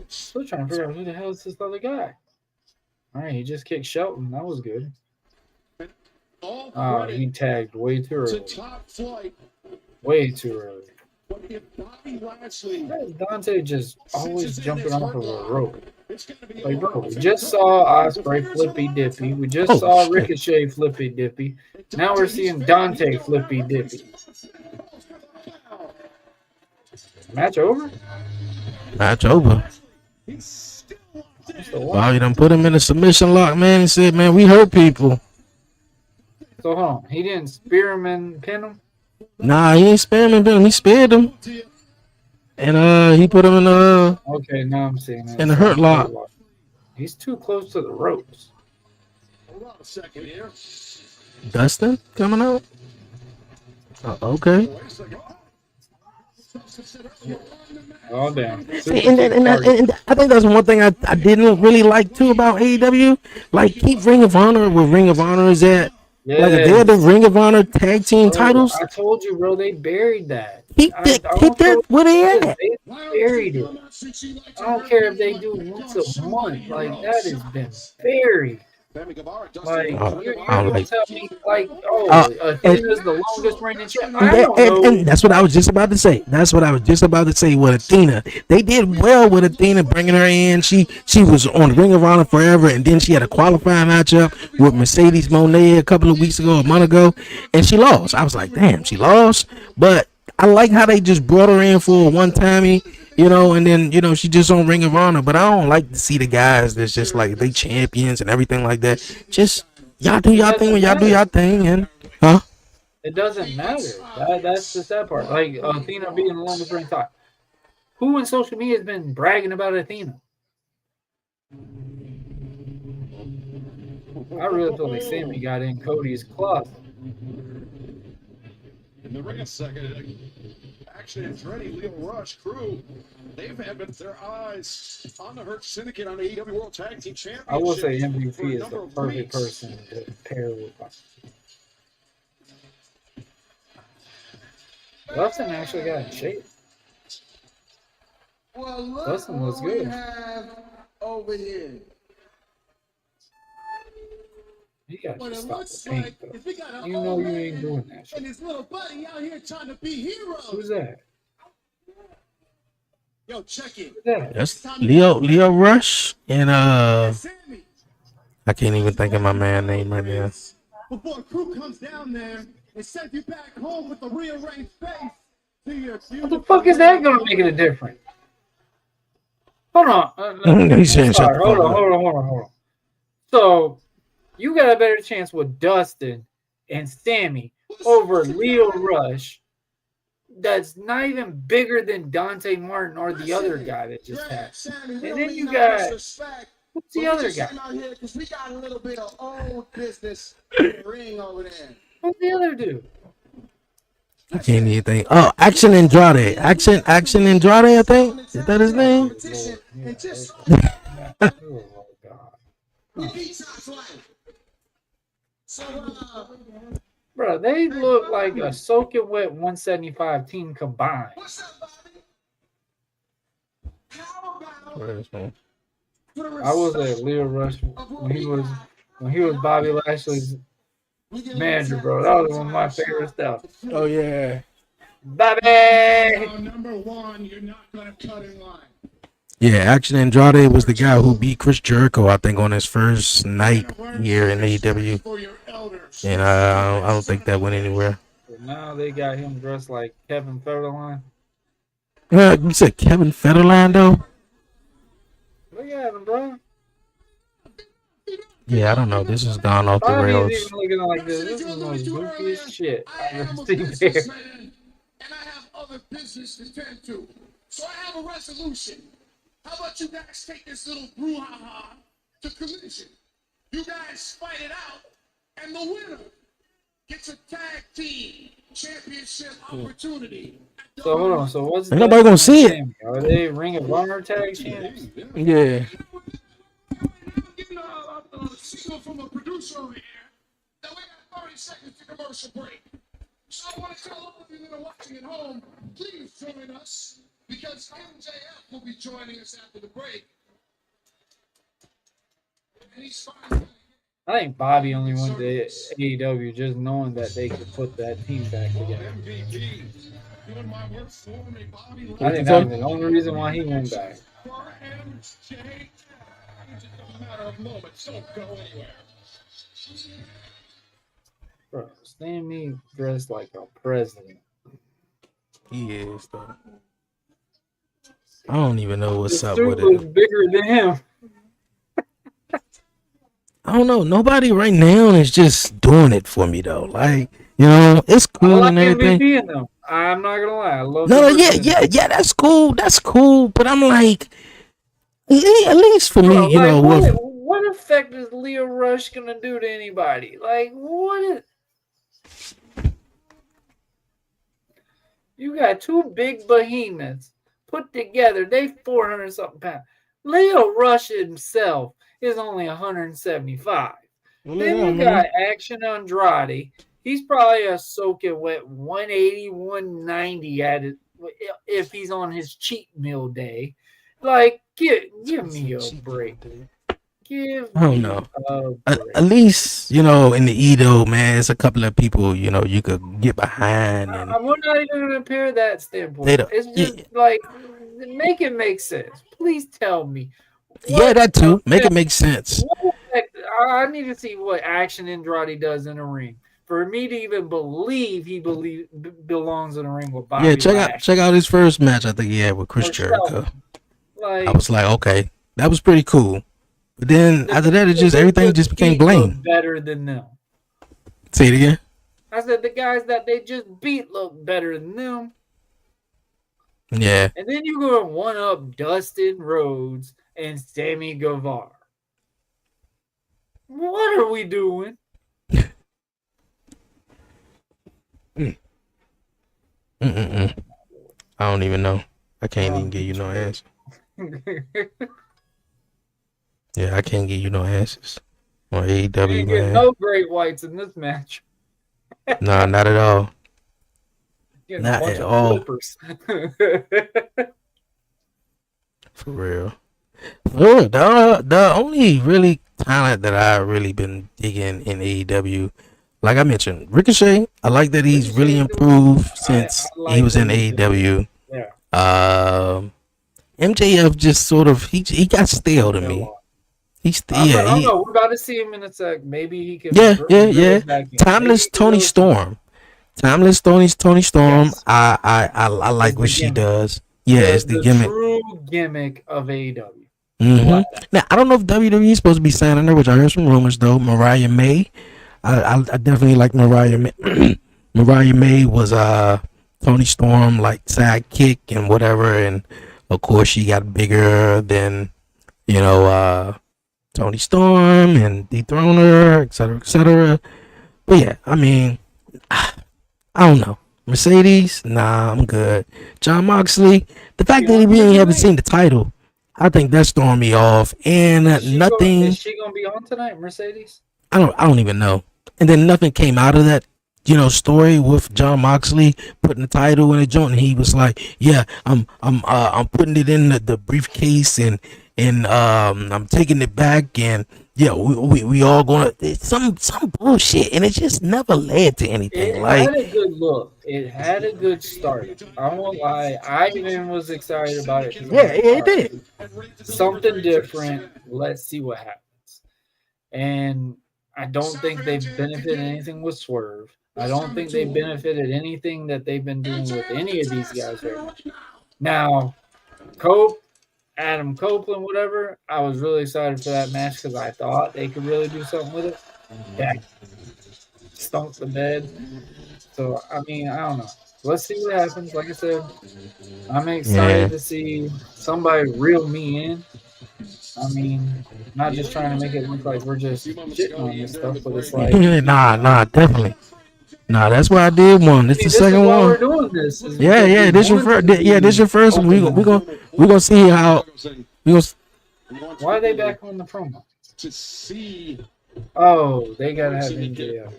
Still trying to figure out who the hell is this other guy. All right, he just kicked Shelton. That was good. He tagged way too early. Way too early. Dante just always jumping off of a rope. Like, bro, we just saw Ospreay flippy dippy. We just saw Ricochet flippy dippy. Now we're seeing Dante flippy dippy. Match over? Match over. Bobby done put him in a submission lock, man, and said, man, we hurt people. So hold on. He didn't spear him and pin him? Nah, he ain't sparing him. He spared him. And he put him in Okay, now I'm seeing it. in the hurt lock. He's too close to the ropes. Hold on a second here. Dustin coming out? Okay. Oh, damn. And I think that's one thing I didn't really like too about AEW. Like, keep Ring of Honor where Ring of Honor is at. Yeah. Like, if they're the Ring of Honor tag team titles, I told you, bro, they buried that. keep that where they at. They buried it. I don't care if they do once a month. Like, that has been buried. Like, you're gonna tell me, like, Athena's the longest reigning champ. I don't know. And that's what I was just about to say. That's what I was just about to say with Athena. They did well with Athena bringing her in. She was on Ring of Honor forever, and then she had a qualifying matchup with Mercedes Moné a couple of weeks ago, a month ago, and she lost. I was like, damn, she lost. But I like how they just brought her in for a one-timey, and then, she just on Ring of Honor. But I don't like to see the guys that's just like they champions and everything like that. Just y'all do y'all thing when y'all do y'all thing, and it doesn't matter. That's the sad part. Like, Athena being the longest reigning title. Who in social media has been bragging about Athena? I really feel like Sammy got in Cody's closet. In the ring a second, Action and Ready, Leo Rush crew, they've had their eyes on the Hurt Syndicate on the AEW World Tag Team Championship. I will say MVP is the perfect person to pair with. Dustin actually got in shape. Dustin looks good. Over here. You gotta just stop the paint, though. You know you ain't doing that shit. And his little buddy out here trying to be heroes. Who's that? Yo, check it. Who's that? that's Leo Rush and I can't even think of my man's name right now. Before crew comes down there and sends you back home with a rearranged face to your What the fuck is that gonna make it a difference? Hold on. He's saying Sorry, hold on. So you got a better chance with Dustin and Sammy over Leo Rush. That's not even bigger than Dante Martin or the other guy that just passed. And then you got who's the other guy? Because we got a little bit of old business in the ring over there. Who's the other dude? I can't even think. Oh, Action Andrade. Action Andrade, I think. Is that his name? Bro, they look like a soaking wet 175 team combined. What's up, Bobby? How about I was at Leo Rush when he was Bobby Lashley's manager, bro. That was one of my favorite stuff. Oh yeah, Bobby. number one, you're not gonna cut in line. Yeah, Action Andrade was the guy who beat Chris Jericho, I think, on his first night here in AEW. And I don't think that went anywhere. So now they got him dressed like Kevin Federline. You said Kevin Federline, though? Look at him, bro. Yeah, I don't know. This has gone off the Bobby's rails. even looking like this. This is the most goofiest shit I've ever seen there. And I have other business to tend to. So I have a resolution. How about you guys take this little brouhaha to collision? You guys fight it out, and the winner gets a tag team championship opportunity. So hold on. So what's Ain't nobody gonna see it. Are they Ring of Honor tag champs? Yeah. Getting a signal from a producer over here that we got 30 seconds to commercial break. So I want to tell all of you that are watching at home, please join us because MJF will be joining us after the break. And he's fine. I think Bobby only went to AEW just knowing that they could put that team back together. I think that was the only reason why he went back. Bro, Stan Me dressed like a president. He is, though. I don't even know The what's up suit with was it. bigger than him. I don't know. Nobody right now is just doing it for me though. Like, it's I cool like and everything. MVP in them. I'm not gonna lie. I love No, the no, yeah, version. yeah, yeah. That's cool. That's cool. But I'm like, at least for me, Bro, like with what effect is Leo Rush gonna do to anybody? Like what is you got two big behemoths put together, they 400 something pounds. Leo Rush himself is only 175. Then you got Action Andrade. He's probably a soaking wet 180, 190 at it if he's on his cheat meal day. Like, give me a break. Give I don't me know. a At break. least, in the Edo, man, it's a couple of people, you could get behind and We're not even going to compare that they standpoint. don't. It's Yeah, just like, make it make sense. Please tell me yeah, what that too. Make it effect, make sense. what effect, I need to see what Action Andrade does in a ring for me to even believe he belongs in a ring with Yeah, Bobby check out Lashley his first match. I think he had with Chris or Jericho. Shelton. I Like, was like, okay, that was pretty cool. But then the after that, it guys just that they everything just just became beat look blame. better than them. Say it again. I said the guys that they just beat look better than them. Yeah. And then you go and one up Dustin Rhodes and Sammy Guevara. What are we doing? I don't even know. I can't even give you no answer. Yeah, I can't give you no answers on You AEW, ain't getting man. no great whites in this match. Nah, not at all. Getting a Not bunch at of all. flippers. For real. The only really talent that I really been digging in AEW, like I mentioned, Ricochet. I like that he's really Ricochet's doing- improved I since he like was what in he's been doing. AEW. Yeah. MJF just sort of he got stale to me. He's I yeah don't he know. We're about to see him in a sec. Maybe he can. yeah grow yeah. back in. Timeless Maybe he can Tony really start. Storm. Timeless Tony Storm. Yes. I like It's what the she gimmick. does. Yeah, it's the The gimmick. true gimmick of AEW. Now I don't know if WWE is supposed to be signing her, which I heard some rumors though. Mariah May. I definitely like Mariah May. Mariah May was Tony Storm like sidekick and whatever, and of course she got bigger than Tony Storm and dethrone her, etc., etc. But yeah, I mean, I don't know. Mercedes, nah, I'm good. John Moxley, the fact that we haven't seen the title, I think that's throwing me off. And nothing. Is she gonna be on tonight, Mercedes? I don't even know. And then nothing came out of that, story with John Moxley putting the title in the joint. And he was like, "Yeah, I'm putting it in the briefcase and I'm taking it back and yeah, we all gonna some bullshit." And it just never led to anything. It Like, had a good look. It had a good start. I won't lie. I even was excited about it. yeah, it did. Something different. Let's see what happens. And I don't think they've benefited anything with Swerve. I don't think they benefited anything that they've been doing with any of these guys right now. Now, Adam Copeland, whatever, I was really excited for that match because I thought they could really do something with it. That stunk the bed. So, I mean, I don't know. Let's see what happens. Like I said, I'm excited to see somebody reel me in. I mean, not just trying to make it look like we're just shitting on this stuff, but it's like nah, definitely. Nah, that's why I did one. This is the second why one. we're doing this. Yeah. This your first. Yeah, this your first one. We gonna see how we gonna. Why are they back on the promo? To see. Oh, they gotta have MJF.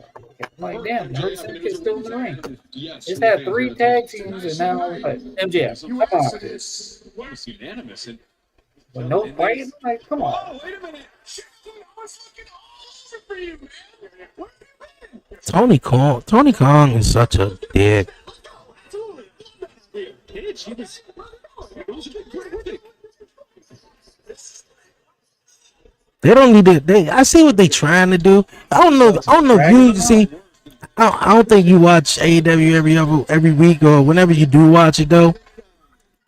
Like, damn, the Hurt Syndicate still in the ring. It's had 3 tag teams and now MJF. Come on. Was unanimous and But no fighting? Like, come on. Oh, wait a minute. Shit, I was fucking all over for you, man. Where you been? Tony Khan is such a dick. They don't need to. I see what they trying to do. I don't know if you see. I don't think you watch AEW every week or whenever you do watch it though.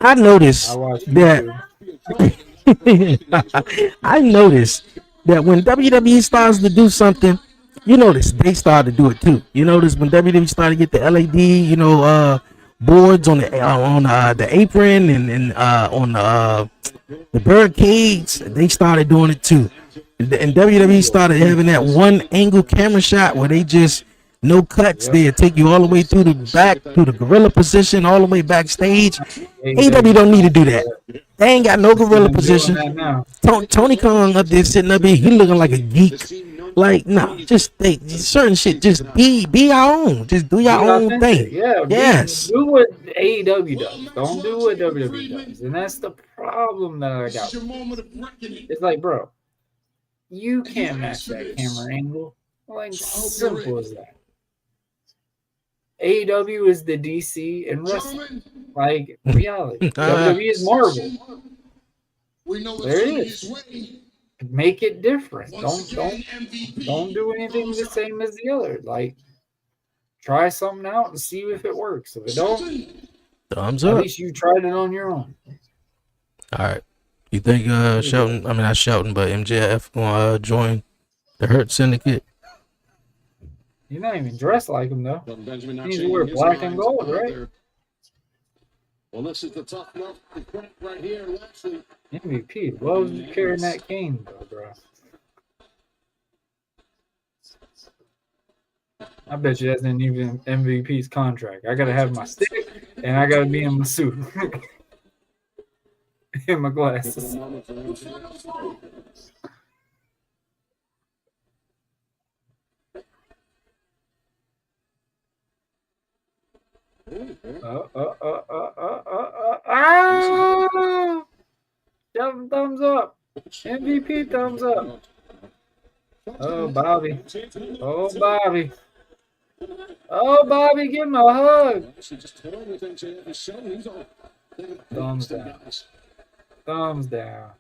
I I noticed watch that YouTube. I noticed that when WWE starts to do something, you notice they start to do it too. You notice when WWE started to get the LED, boards on the apron and on the barricades, they started doing it too. And WWE started having that one angle camera shot where they just no cuts. Yep. They take you all the way through the back, through the gorilla position, all the way backstage. AEW don't need to do that. They ain't got no gorilla position. Tony Khan up there sitting up here, he looking like a geek. Like, no, just certain shit. Just be our own. Just do your own thing. Yeah, yes. Do what AEW does. Don't do what WWE does, and that's the problem that I got. It's like, bro, you can't match that camera angle. Like, simple as that. AEW is the DC and wrestling. Like, reality. WWE is Marvel. There it is. Make it different. Don't do anything the same as the other. Like, try something out and see if it works. If it don't, thumbs up. At least you tried it on your own. All right. You think Shelton? I mean, not Shelton, but MJF gonna join the Hurt Syndicate? You're not even dressed like him though. He's wear black and gold, right? Well, this is the tough enough right here. Lashley. MVP. What was you carrying that cane, bro? I bet you that's not even MVP's contract. I gotta have my stick and I gotta be in my suit. And my glasses. Thumbs up. MVP thumbs up. Oh, Bobby. Oh, Bobby. Oh, Bobby, give him a hug. Thumbs down. Thumbs down.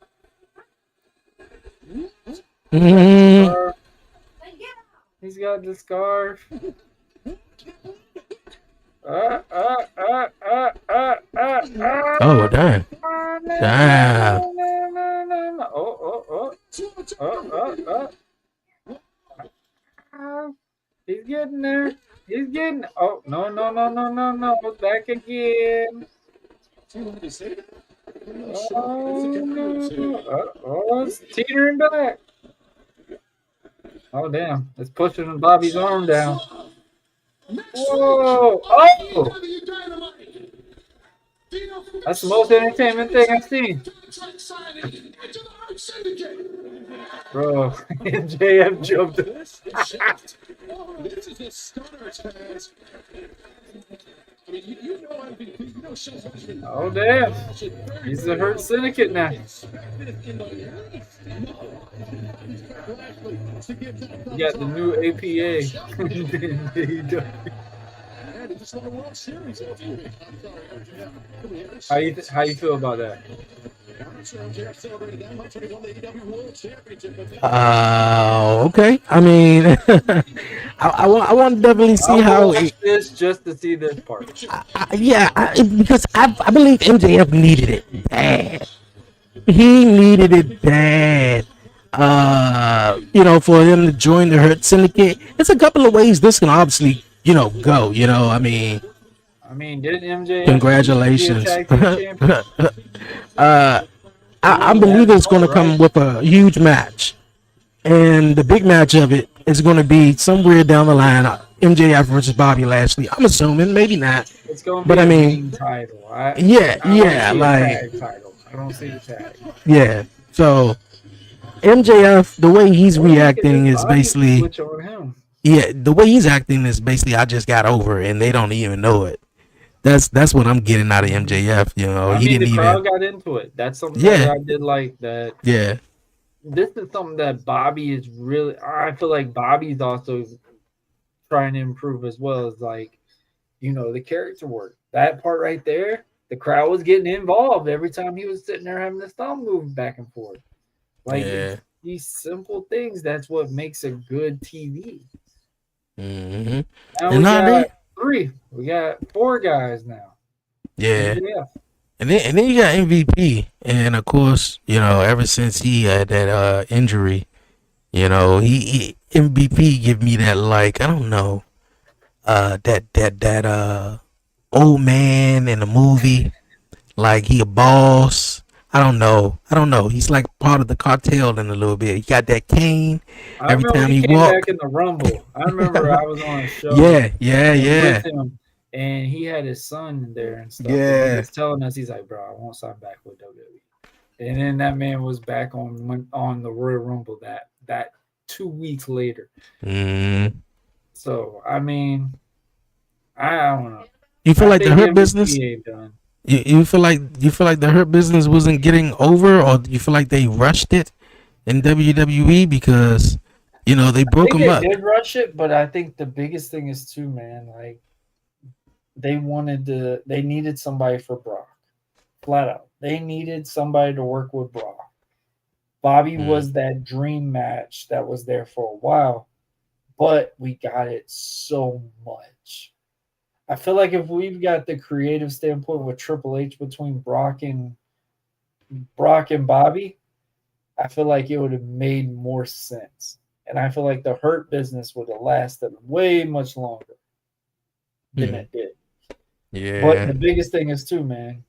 Mm-hmm. He's got the scarf. Oh, damn. Damn. He's getting there. He's getting. Oh, no. Back again. Oh, it's teetering back. Oh, damn. It's pushing Bobby's arm down. Whoa! Oh! That's the most entertainment thing I've seen. Bro, JF jumped. This is a stunner, Taz. I mean, you know MVP, you know Shelton. Oh, damn. He's the Hurt Syndicate now. You got the new APA. How you feel about that? Okay. I mean, I want to definitely see how this just to see this part. Because I believe MJF needed it bad. He needed it bad. For him to join the Hurt Syndicate. There's a couple of ways this can obviously, go. I mean, did MJF? Congratulations. I believe it's going to come with a huge match, and the big match of it is going to be somewhere down the line. MJF versus Bobby Lashley. I'm assuming, maybe not. It's going to be but I mean, title. I don't see the tag. Yeah. So MJF, the way he's reacting is basically. Yeah, the way he's acting is basically I just got over it, and they don't even know it. That's what I'm getting out of MJF. He didn't even. The crowd got into it. That's something that I did like. That. Yeah. This is something that Bobby is really. I feel like Bobby's also trying to improve as well. As like, the character work. That part right there, the crowd was getting involved every time he was sitting there having his thumb moving back and forth. Like these simple things. That's what makes a good TV. Mm-hmm. Now we got 3. We got 4 guys now. Yeah. And then you got MVP, and of course, ever since he had that injury, he MVP give me that, like, I don't know, that old man in the movie, like he a boss. I don't know. He's like part of the cartel in a little bit. He got that cane I every remember time when he he came back walk. in the Rumble. I remember I was on a show Yeah, yeah, and with yeah, him, and he had his son in there and stuff, and he yeah. was telling us, he's like, "Bro, I won't sign back with WWE." And then that man was back on the Royal Rumble that 2 weeks later. Mm. So I mean, I don't know. You feel I like the think hurt business? MVP ain't done. You feel like the hurt business wasn't getting over, or you feel like they rushed it in WWE because they I broke think him they up. did rush it, but I think the biggest thing is too, man. Like they needed somebody for Brock, flat out. They needed somebody to work with Brock. Bobby Mm. was that dream match that was there for a while, but we got it so much. I feel like if we've got the creative standpoint with Triple H between Brock and Bobby, I feel like it would have made more sense. And I feel like the Hurt business would have lasted way much longer than Mm. it did. But Yeah. the biggest thing is too, man.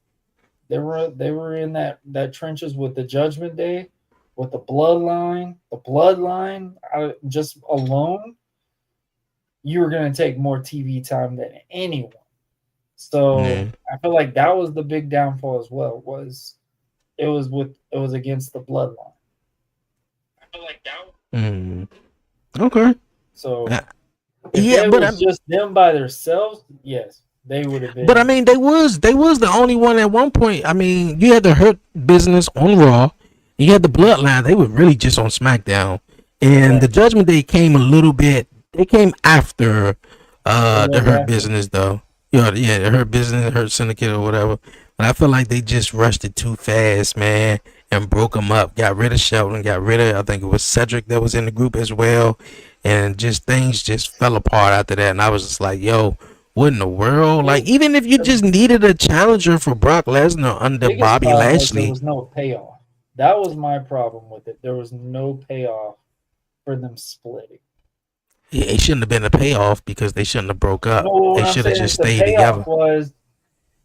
They were in that trenches with the Judgment Day, with the Bloodline. The Bloodline, just alone, you were going to take more TV time than anyone. So Mm. I feel like that was the big downfall as well. It was against the Bloodline. I feel like that. Mm. Okay. So Uh, if yeah, it but was just them by themselves, yes, they would have I been. mean, they was the only one at one point. I mean, you had the Hurt business on Raw, you had the Bloodline. They were really just on SmackDown, and the Right. Judgment Day came a little bit. They came after It the was Hurt after. business, though. Yeah, the Hurt business, Hurt Syndicate, or whatever. But I feel like they just rushed it too fast, man, and broke them up. Got rid of Shelton, got rid of, I think it was Cedric that was in the group as well, and just things just fell apart after that. And I was just like, yo, what in the world? Like, Well, even if you the just needed a challenger for Brock Lesnar under biggest Bobby problem was there Lashley, was no payoff. That was my problem with it. There was no payoff for them splitting. it shouldn't have been a payoff because they shouldn't have broke up. No, They what I'm should have saying just is the stayed payoff together. was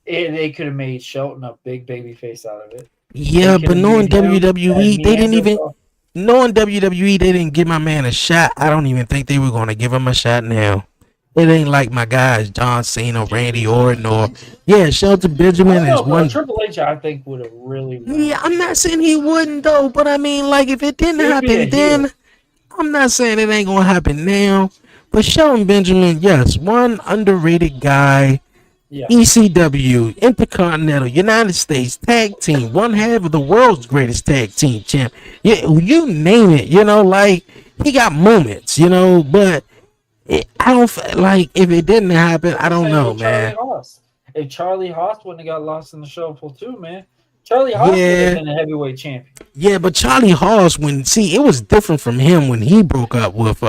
they could have made Shelton a big baby face out of it. They Yeah, could but have knowing made him that WWE, they didn't even Neanderthal. knowing WWE, they didn't give my man a shot. I don't even think they were going to give him a shot now. It ain't like my guys, John Cena, Randy Orton, or yeah, Shelton I Benjamin don't is know, bro. one. Triple H, I think, would have really ran Yeah, the I'm not show. saying he wouldn't though, but I mean, like if it didn't He would be a happen heel. then, I'm not saying it ain't gonna happen now. But Shelton Benjamin, yes, one underrated guy. Yeah. ECW, Intercontinental, United States Tag Team, one half of the world's greatest tag team champ. Yeah, you name it, like he got moments, but I don't like if it didn't happen. I don't Same know, with Charlie man. Haas. If Charlie Haas wouldn't have got lost in the shuffle too, man, Charlie Haas would have Yeah, been a heavyweight champion. yeah, but Charlie Haas, it was different from him when he broke up with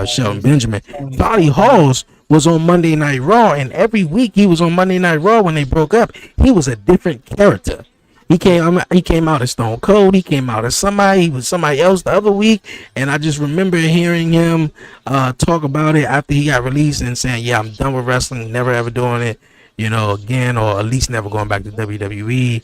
Shelton He's Benjamin. Charlie 2021. Haas was on Monday Night Raw, and every week he was on Monday Night Raw when they broke up. He was a different character. He came out as Stone Cold. He came out as somebody. He was somebody else the other week, and I just remember hearing him talk about it after he got released and saying, "Yeah, I'm done with wrestling. Never ever doing it, again, or at least never going back to WWE."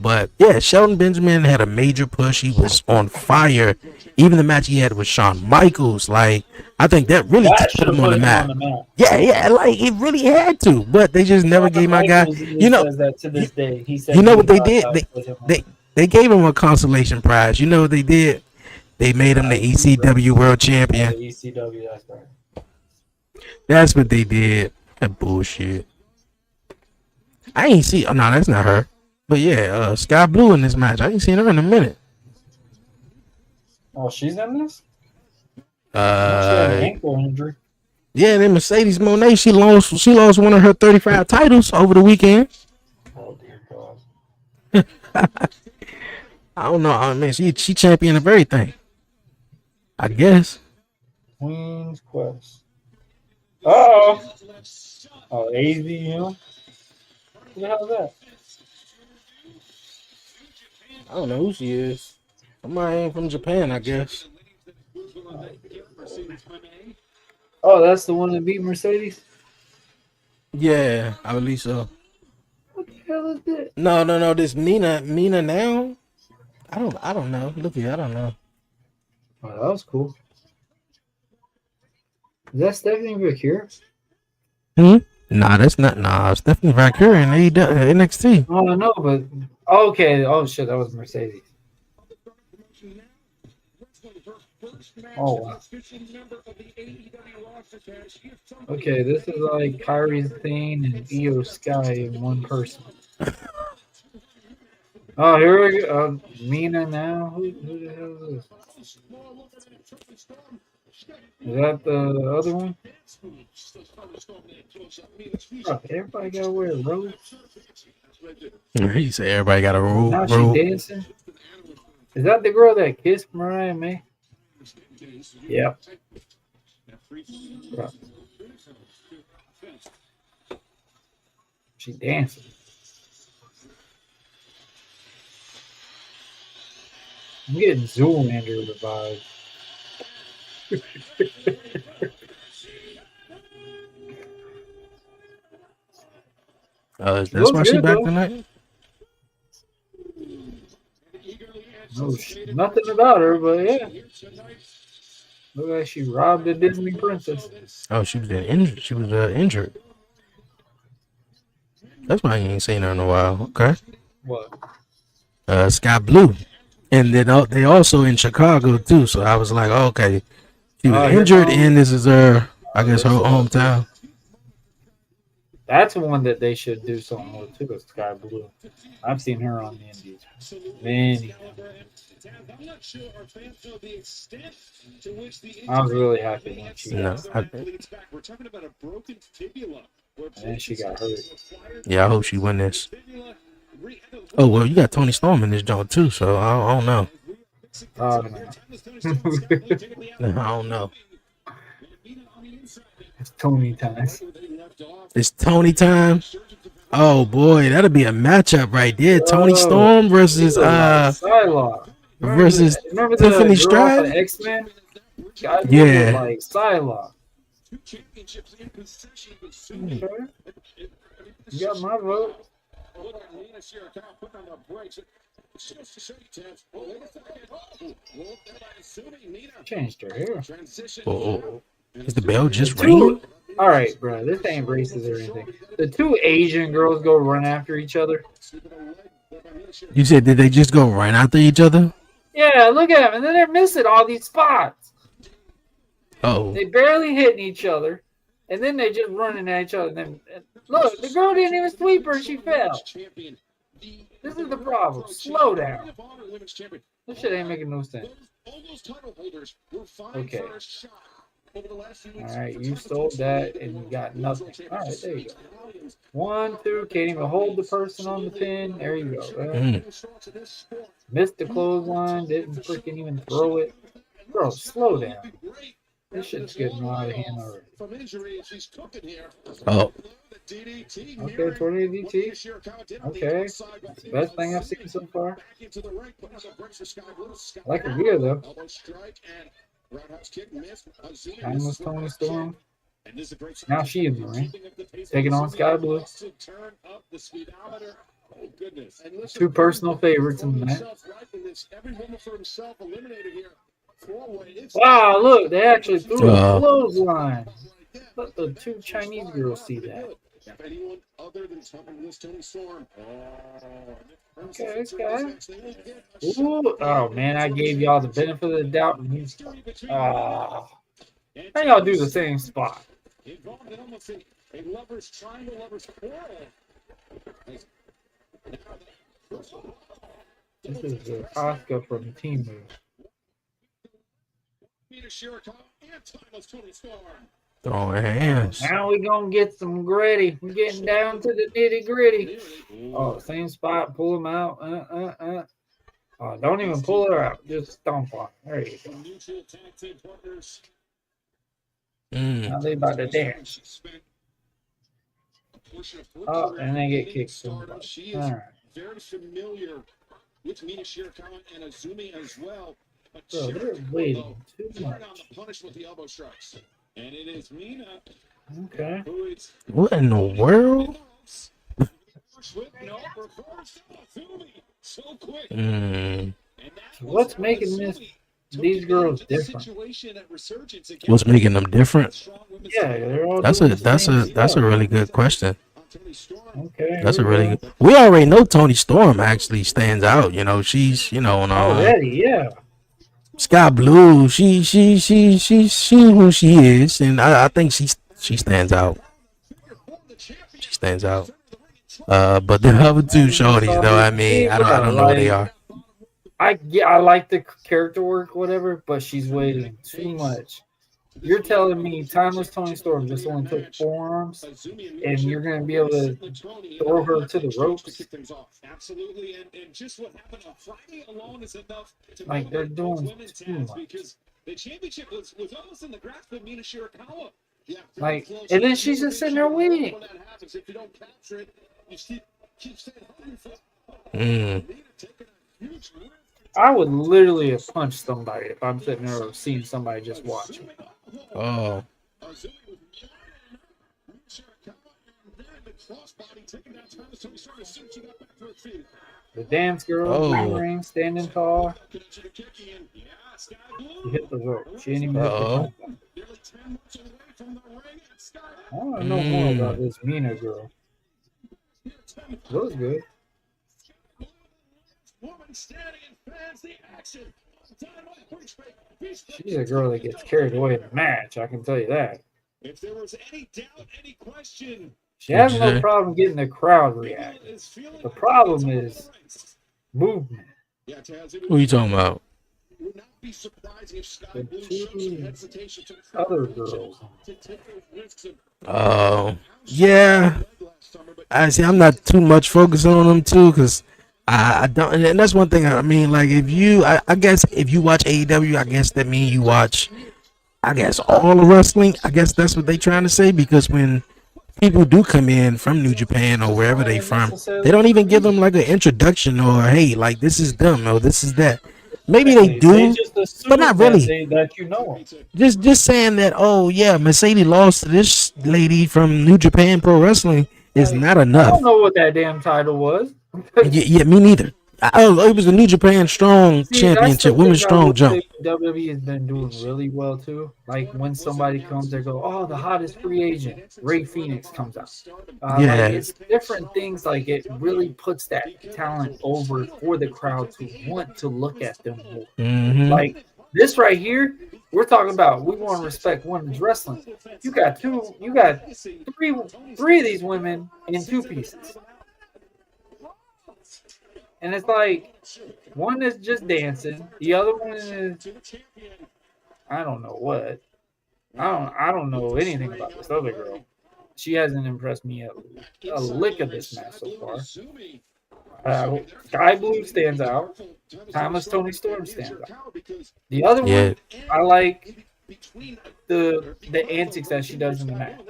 But yeah, Shelton Benjamin had a major push. He was on fire. Even the match he had with Shawn Michaels, like I think that really That put should have him on put the him on map. the map. Yeah, yeah, like it really had to, but they just never Shawn gave my guy. Michaels even You know, says that to you, this day. He said you know he what they thought did? that They put him on they they gave him a consolation prize. You know what they did? They made him the ECW World Champion. the ECW. That's right. That's what they did. That bullshit. I ain't see. Oh no, that's not her. But yeah, Sky Blue in this match. I ain't seen her in a minute. Oh, she's in this? No, she had an Uh, ankle injury. yeah, then Mercedes Monet. She lost one of her 35 titles over the weekend. Oh dear God. I don't know. I mean, she champion of everything. I guess. Queen's Quest. Oh. Oh, AZM. Who the hell is that? I don't know who she is. Somebody from Japan, I guess. Oh, that's the one that beat Mercedes? Yeah, I believe so. What the hell is that? No. This Mina now. I don't know. Look here, I don't know. Oh, that was cool. Is that Stephanie Bakir? Nah, that's not. Nah, Stephanie Valkyrie in AEW, NXT. Oh, no, but okay. Oh shit, that was Mercedes. Oh wow. Okay, this is like Kyrie Sane and Io Sky in one person. Oh, here we go. Mina now. Who the hell is this? Is that the other one? Oh, everybody gotta wear robes. He said everybody got a rule. Now she dancing. Is that the girl that kissed Mariah May? Yep. Right. She dancing. I'm getting Zoolander vibes. That's Looks why she good, back though. tonight. No, nothing about her, but yeah. Look like she robbed a Disney princess. Oh, she was injured. She was injured. That's why you ain't seen her in a while. Okay. What? Sky Blue, and then they also in Chicago too. So I was like, oh, okay, she was injured, and this is her, I guess, her hometown. That's one that they should do something with too. Is Sky Blue. I've seen her on the Indies. Many. I was really happy when she got and then she got hurt. Yeah, I hope she win this. Oh well, you got Tony Storm in this joint too, so I don't know. I don't know. It's Tony time. It's Tony time. Oh boy, that'll be a matchup right there. Tony Storm versus Psylocke. Remember Tiffany the girl off of Stratton? X-Men? Yeah. Like Psylocke. Okay. You got my vote. Changed her hair. Oh. Is the bell just ringing? All right, bro. This ain't racist or anything. The two Asian girls go run after each other. You said did they just go right after each other? Yeah, look at them, and then they're missing all these spots. Oh. They barely hitting each other, and then they just running at each other. And then look, the girl didn't even sweep her; she fell. This is the problem. Slow down. This shit ain't making no sense. Okay. All right, you sold that and you got nothing. All right, there you go. 1, 2, can't even hold the person on the pin. There you go. Missed the clothesline, didn't freaking even throw it. Bro, slow down. This shit's getting out of hand already. Oh. Okay, tornado DT. Okay, it's the best thing I've seen so far. I like her gear though. Timeless Tony Storm. Now she in the ring, taking on Sky Blue. Two personal favorites in the match. Wow, look, they actually threw a clothesline. Let the two Chinese girls see that. Okay, this guy. Ooh, oh man, I gave y'all the benefit of the doubt. How y'all do the same spot? This is Oscar from Team Move. Throwing hands. Now we gonna get some gritty. We're getting down to the nitty gritty. Oh, same spot. Pull them out. Oh, don't even pull her out. Just stomp on. There you go. Now they about to dance. Oh, and they get kicked. All right. very familiar with Mina Shirakawa and Azumi as well. But Bro, they're Shirakawa, waiting though, too turn on much. the punish with the elbow strikes. And it is Mina Okay. who is What in the world? no reverse Azumi so quick. Mm. What's making these girls different? What's making them different? Yeah, they're all That's doing a the same that's a stuff. really good question. Okay, That's a here we really go. good. We already know Toni Storm actually stands out. You know, she's on Already, yeah. Sky Blue. She who she is, and I think she stands out. She stands out. But the other two shorties, though, I mean, I don't know what they are. I like the character work, whatever, but she's waiting too much. You're telling me Timeless Tony Storm just only took 4 arms, and you're going to be able to throw her to the ropes? Absolutely, and just what happened on Friday alone is enough to Like, they're doing too much. because the championship was almost in the grasp of Mina Shirakawa. Yeah, Like, and then she's just sitting there waiting. when that happens, if you don't capture it, you keep staying hungry for it. Mm. Mina taking a huge risk. I would literally have punched somebody if I'm sitting there or seeing somebody just watching. Oh, The dance girl, Oh. green ring, standing tall. She hit the rope. She ain't even hit the Uh-oh. rope. I want to know more about this Mina girl. That was good. She's a girl that gets carried away in the match. I can tell you that. If there was any doubt, any question, She has What'd you no say? problem getting the crowd reacting. The problem is movement. Who are you talking about? would not be surprised if Sky The Blue showed some two hesitation to other girls. to take those risks of Oh, yeah. I see. I'm not too much focusing on them too, cause I don't. And that's one thing. I mean, like if you, I guess if you watch AEW, I guess that means you watch, I guess all the wrestling. I guess that's what they trying to say, because when people do come in from New Japan or wherever they from, they don't even give them like an introduction or hey, like this is them or this is that. Maybe they do, just assume but not that really. that you know them. Just saying that. Oh yeah, Mercedes lost to this lady from New Japan Pro Wrestling is not I enough. don't know what that damn title was. Yeah, me neither. Oh, it was the New Japan Strong Championship, Women's Strong Jump. WWE has been doing really well too. Like when somebody comes, they go, "Oh, the hottest free agent, Ray Phoenix comes out." Yeah. Like, it's different things. Like it really puts that talent over for the crowd to want to look at them more. Mm-hmm. Like this right here, we're talking about. We want to respect women's wrestling. You got three of these women in two pieces. And it's like one is just dancing, the other one is I don't know what. I don't know anything about this other girl. She hasn't impressed me a lick of this match so far. Sky Blue stands out. Timeless Tony Storm stands out. The other one, I like the antics that she does in the match.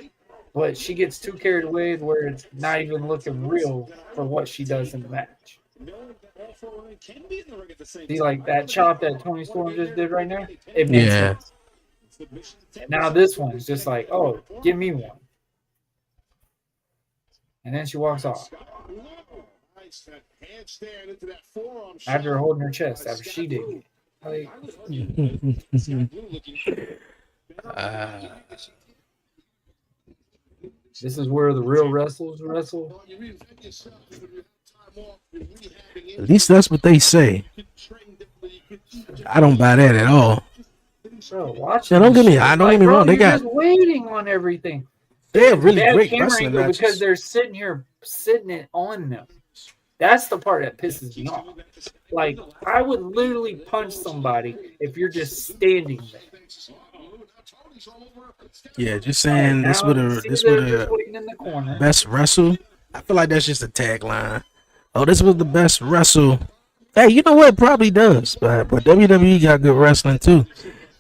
But she gets too carried away where it's not even looking real for what she does in the match. See, like that chop that Tony Storm just did right now? It makes sense. Now this one's just like, oh, give me one. And then she walks off. After holding her chest, after she did. Like, this is where the real wrestlers wrestle. At least that's what they say. I don't buy that at all. Bro, watch. Now, don't get me wrong. They got just waiting on everything. they have really Bad great camera wrestling angle matches. because they're sitting it on them. That's the part that pisses me off. Like I would literally punch somebody if you're just standing there. Yeah, just saying this would have waiting in the corner. best wrestle. I feel like that's just a tagline. Oh, this was the best wrestle. Hey, you know what? It probably does, but WWE got good wrestling too,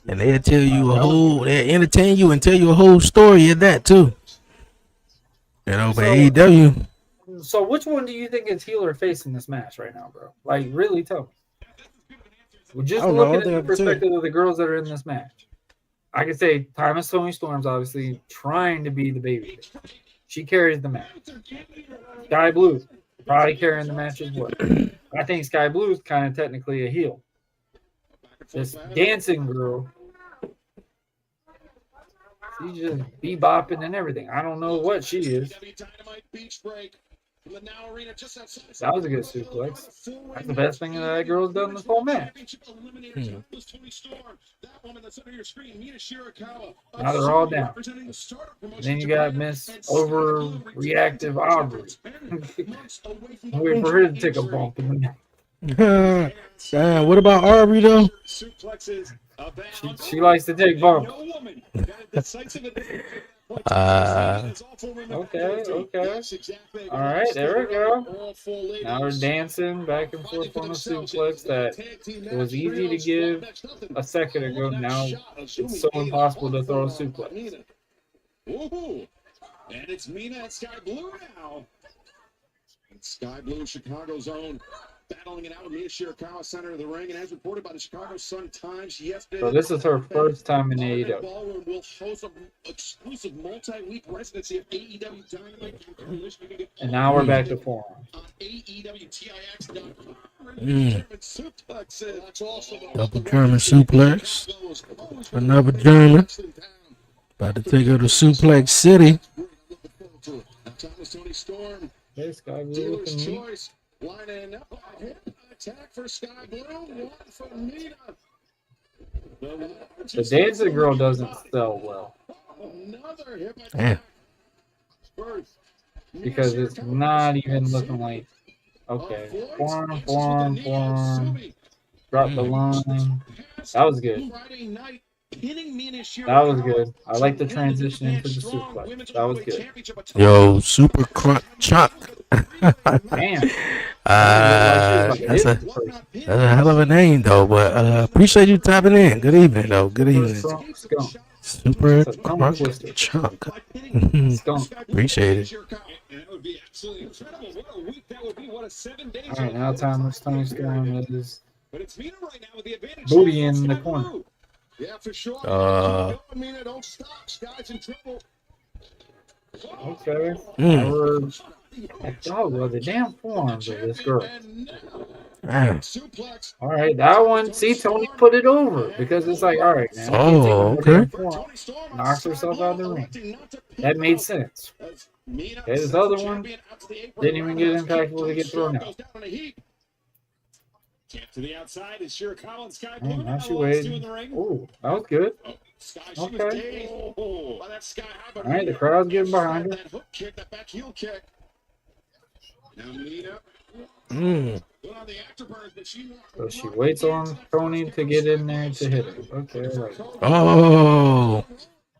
and they'll tell you they'll entertain you and tell you a whole story of that too. You know, but AEW, So which one do you think is heel or face in this match right now, bro? Like, really tell me. We're just I don't know. I looking don't at think the I can tell. perspective of the girls that are in this match. I can say Thomas Tony Storm's obviously trying to be the baby. She carries the match. Sky Blue probably carrying the match as well. I think Sky Blue is kind of technically a heel. This dancing girl, she's just bebopping and everything. I don't know what she is. That was a good suplex. That's the best thing that girl's done this whole match. Now they're all down. Then you got Miss Overreactive Aubrey. I'm waiting for her to take a bump in the neck. Damn, what about Aubrey though? She likes to take bumps. Okay. All right, there we go. Now we're dancing back and forth on a suplex that it was easy to give a second ago. Now it's so impossible to throw a suplex. And it's Mina and Sky Blue now. And Sky Blue, Chicago's own, battling it out with Mia Shirakawa, center of the ring, and as reported by the Chicago Sun-Times yesterday. So this is her first time in AEW. Ballroom will host an exclusive multi-week residency of AEW Dynamite. And now we're back to forearm. On AEWTIX.com. Double German suplex. Another German. About to take her to Suplex City. Thomas Tony Storm. Hey, Sky Blue looking neat. Choice. Lining up attack for Sky Blue. One for Mina. The dancing girl doesn't sell well. Another hip Yeah. attack. Because it's not even looking like, okay, forearm. Drop the line. That was good. That was good. I like the transition into the suplex. That was good. Yo, Super Crunch Chuck. Damn. That's a hell of a name though, but appreciate you tapping in. Good evening though. Good evening. Skunk. Super Crunch Chuck. Skunk. Appreciate it. All right, now Thomas Tony Storm is booty in the corner. Yeah, for sure. Mina, don't stop. Sky's in trouble. Okay. Oh, the damn forearms of this girl. Damn. All right, that one. See, Tony put it over because it's like, all right, man. Oh, okay. Knocks herself out of the ring. That made sense. Okay, this other one didn't even get impactful to get thrown out. To the outside is Shirakawa and Sky Oh, Blue. now she waited. Oh, that was good. Okay. All All right, the crowd's getting behind her. That hook kick, that back heel kick. Now Mina. So she waits on Tony to get in there to hit her. Okay, right. Oh.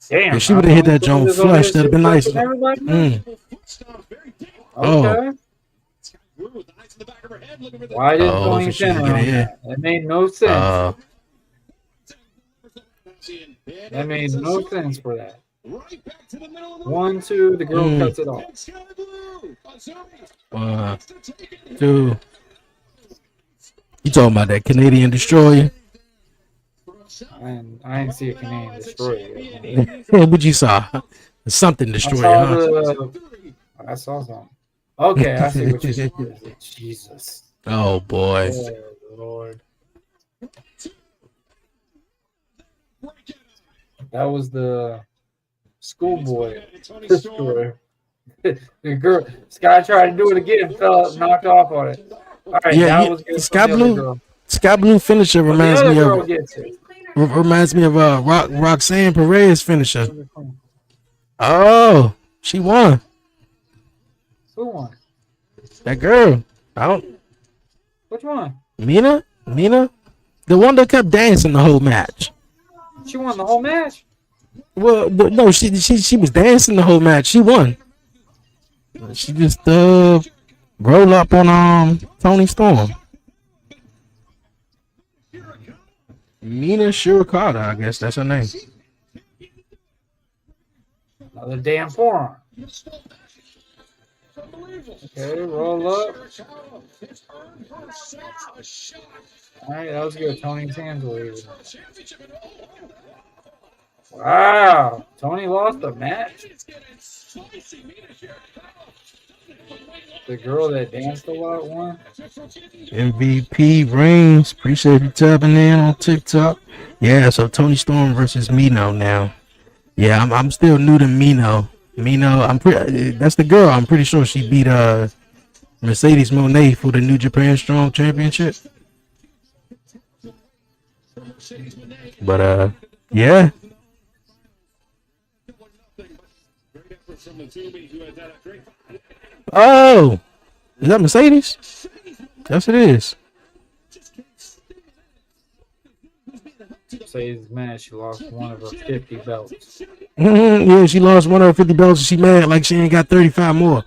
Damn. If she would have hit that Joan flush, that'd have been nice. Okay. Why didn't Tony she pin her didn't on get it. that? That made no sense. That made no sense for that. 1, 2, the girl cuts it off. 2. You talking about that Canadian Destroyer? I didn't see a Canadian Destroyer yet. What you saw? Something Destroyer, I saw something. Okay, I see what you said. Jesus. Oh boy. Oh, Lord. That was the schoolboy destroyer. The girl, Sky tried to do it again, knocked off on it. All right, that was good. Sky Blue finisher reminds me of Roxanne Perez finisher. Oh, she won. Who won? That girl. Which one? Mina, the one that kept dancing the whole match. She won the whole match. Well, no, she was dancing the whole match. She won. She just roll up on Tony Storm. Mina Shirakawa, I guess that's her name. Another damn forearm. Okay, roll up. All right, that was good. Tony's hands waving. Wow, Tony lost the match. The girl that danced a lot won. MVP Reigns. Appreciate you tapping in on TikTok. Yeah, so Tony Storm versus Mino now. Yeah, I'm still new to Mino. Mino, that's the girl. I'm pretty sure she beat Mercedes Moné for the New Japan Strong Championship. But yeah. Oh, is that Mercedes? Yes, it is. Mercedes mad she lost one of her 50 belts. Yeah, she lost one of her 50 belts. She mad like she ain't got 35 more.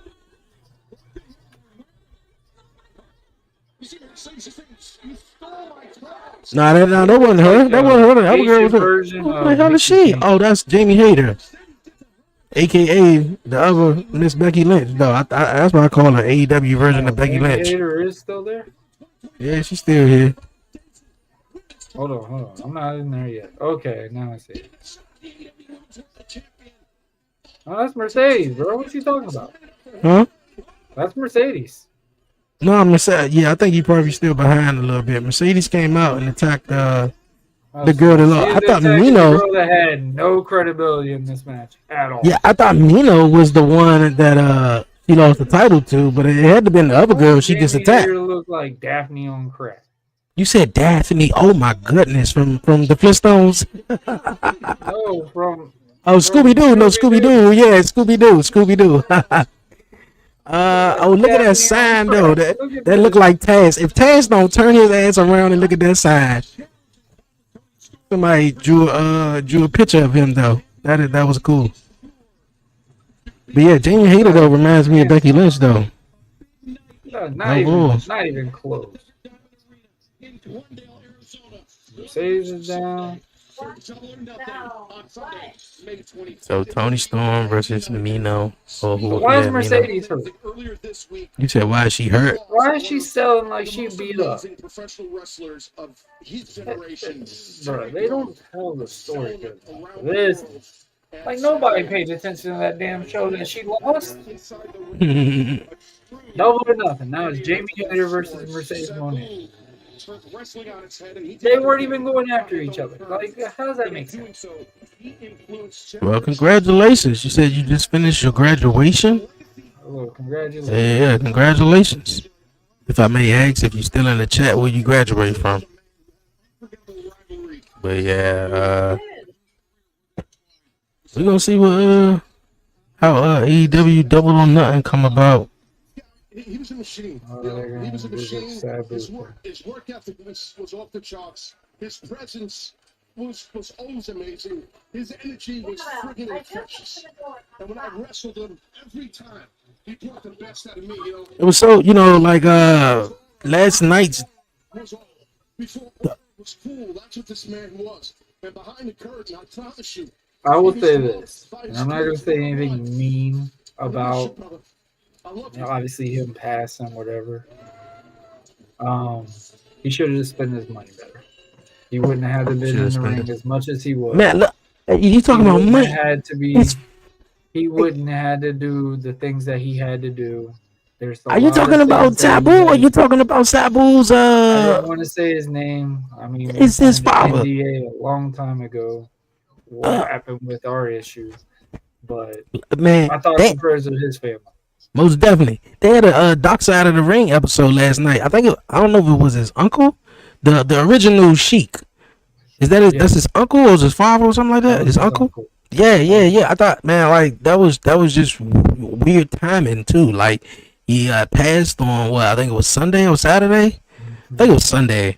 Nah, that wasn't her. That wasn't her. That girl was her. Who the hell is she? Oh, that's Jamie Hayter, aka the other Miss Becky Lynch. No, that's why I call her AEW version of Becky Lynch. Jamie Hayter is still there? Yeah, she's still here. Hold on. I'm not in there yet. Okay, now I see it. Oh, that's Mercedes, bro. What you talking about? Huh? That's Mercedes. No, Mercedes. Yeah, I think he probably still behind a little bit. Mercedes came out and attacked the girl that lost. I thought Mino. The girl that had no credibility in this match at all. Yeah, I thought Mino was the one that he lost the title to, but it had to been the other girl she just attacked. Jamie looked like Daphne on crack. You said Daphne? Oh my goodness! From the Flintstones? No, from. Oh, Scooby Doo! No, Scooby Doo! Yeah, Scooby Doo! Oh, look at that sign though. That look like Taz. If Taz don't turn his ass around and look at that sign, somebody drew a picture of him though. That was cool. But yeah, Jamie Hayter though reminds me of Becky Lynch though. No, not even close. Mercedes is down. So Tony Storm versus Mino. Why is Mercedes hurt? You said why is she hurt? Why is she selling like she beat up? Bro, they don't tell the story good. This, like nobody paid attention to that damn show that she lost. Double or nothing. Now it's Jamie Hayter versus Mercedes Moné. They weren't even going after each other. Like, how does that make sense? Well, congratulations. You said you just finished your graduation? Hello, congratulations. Yeah, congratulations. If I may ask, if you're still in the chat, where you graduate from? But yeah, we're gonna see what how AEW Double or Nothing come about. He was a machine. He was a machine. His work ethic was off the charts. His presence was always amazing. His energy was friggin' infectious. And when I wrestled him, every time he brought the best out of me. It was so, like last night's. Before it was cool. That's what this man was. And behind the curtain, I promise you. I will say this, and I'm not gonna say anything mean about. Obviously him passing, whatever. He should have just spent his money better. He wouldn't have had to been in the ring as much as he was. Man, look, you talking about money? He wouldn't have had to do the things that he had to do. Are you talking about Sabu? Or are you talking about Sabu's? I don't want to say his name. I mean, it's his father. NDA a long time ago. What happened with our issue? But man, I thought the prayers of his family. Most definitely. They had a Dark Side of the Ring episode last night. I don't know if it was his uncle, the original Sheik. Is that that's his uncle or his father or something like that? His uncle? Yeah. I thought, man, like that was just weird timing too. Like he passed on what I think it was Sunday or Saturday. I think it was Sunday,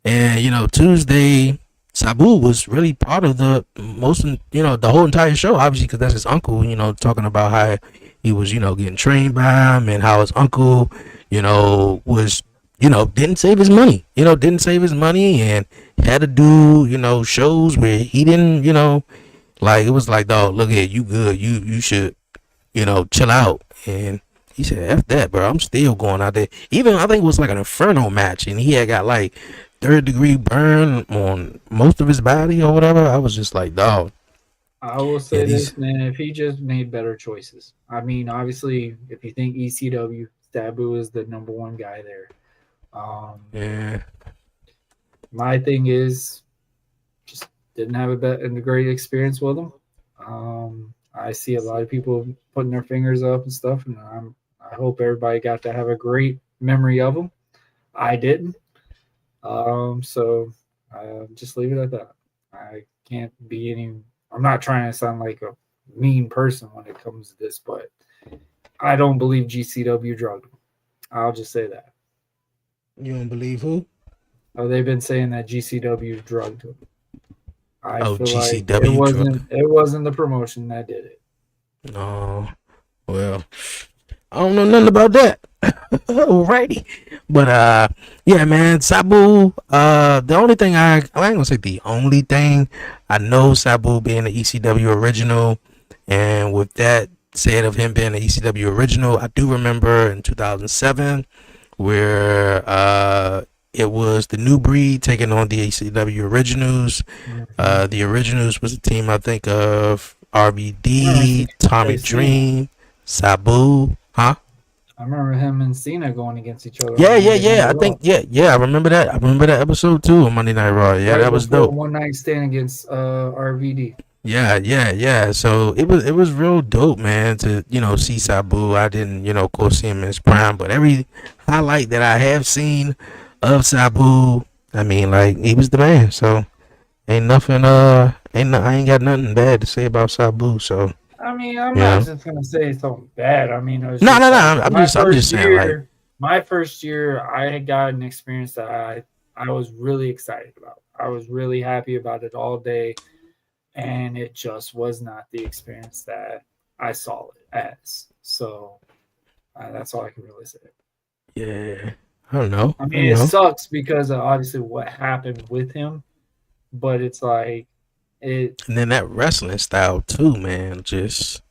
and Tuesday. Sabu was really part of the the whole entire show, obviously, because that's his uncle, talking about how he was, getting trained by him and how his uncle, was, didn't save his money, and had to do, shows where he didn't, like, it was like, dog, look at you good. You should, chill out. And He said, "F that, bro. I'm still going out there." Even I think it was like an Inferno match, and he had got like 3rd-degree burn on most of his body or whatever. I was just like, dog. I will Yeah, say this, man. If he just made better choices, I mean, obviously, if you think ECW, Sabu is the number one guy there. Yeah. My thing is, just didn't have a great experience with him. I see a lot of people putting their fingers up and stuff, and I hope everybody got to have a great memory of him. I didn't. So just leave it at that. I can't be any. I'm not trying to sound like a mean person when it comes to this, but I don't believe GCW drugged him. I'll just say that. You don't believe who? Oh, they've been saying that GCW drugged him. I feel GCW like it wasn't the promotion that did it. No. Well, I don't know nothing about that. Alrighty. But yeah, man, Sabu, the only thing I ain't gonna say the only thing. I know Sabu being the ECW original, and with that said of him being the ECW original, I do remember in 2007 where it was the New Breed taking on the ECW originals. The originals was a team I think of RVD, Tommy Dream, Sabu, huh? I remember him and Cena going against each other. Yeah. I think, I remember that. I remember that episode too on Monday Night Raw. Yeah, right, that was dope. One night stand against RVD. Yeah. So it was real dope, man, to see Sabu. I didn't, of course, see him in his prime, but every highlight that I have seen of Sabu, I mean, like, he was the man. So I ain't got nothing bad to say about Sabu. So I mean, I'm not just gonna say something bad. I mean, no. I'm just saying, like, my first year, I had got an experience that I was really excited about. I was really happy about it all day, and it just was not the experience that I saw it as. So that's all I can really say. Yeah, I don't know. I mean, it sucks because of obviously what happened with him, but it's like it. And then that wrestling style too, man. Just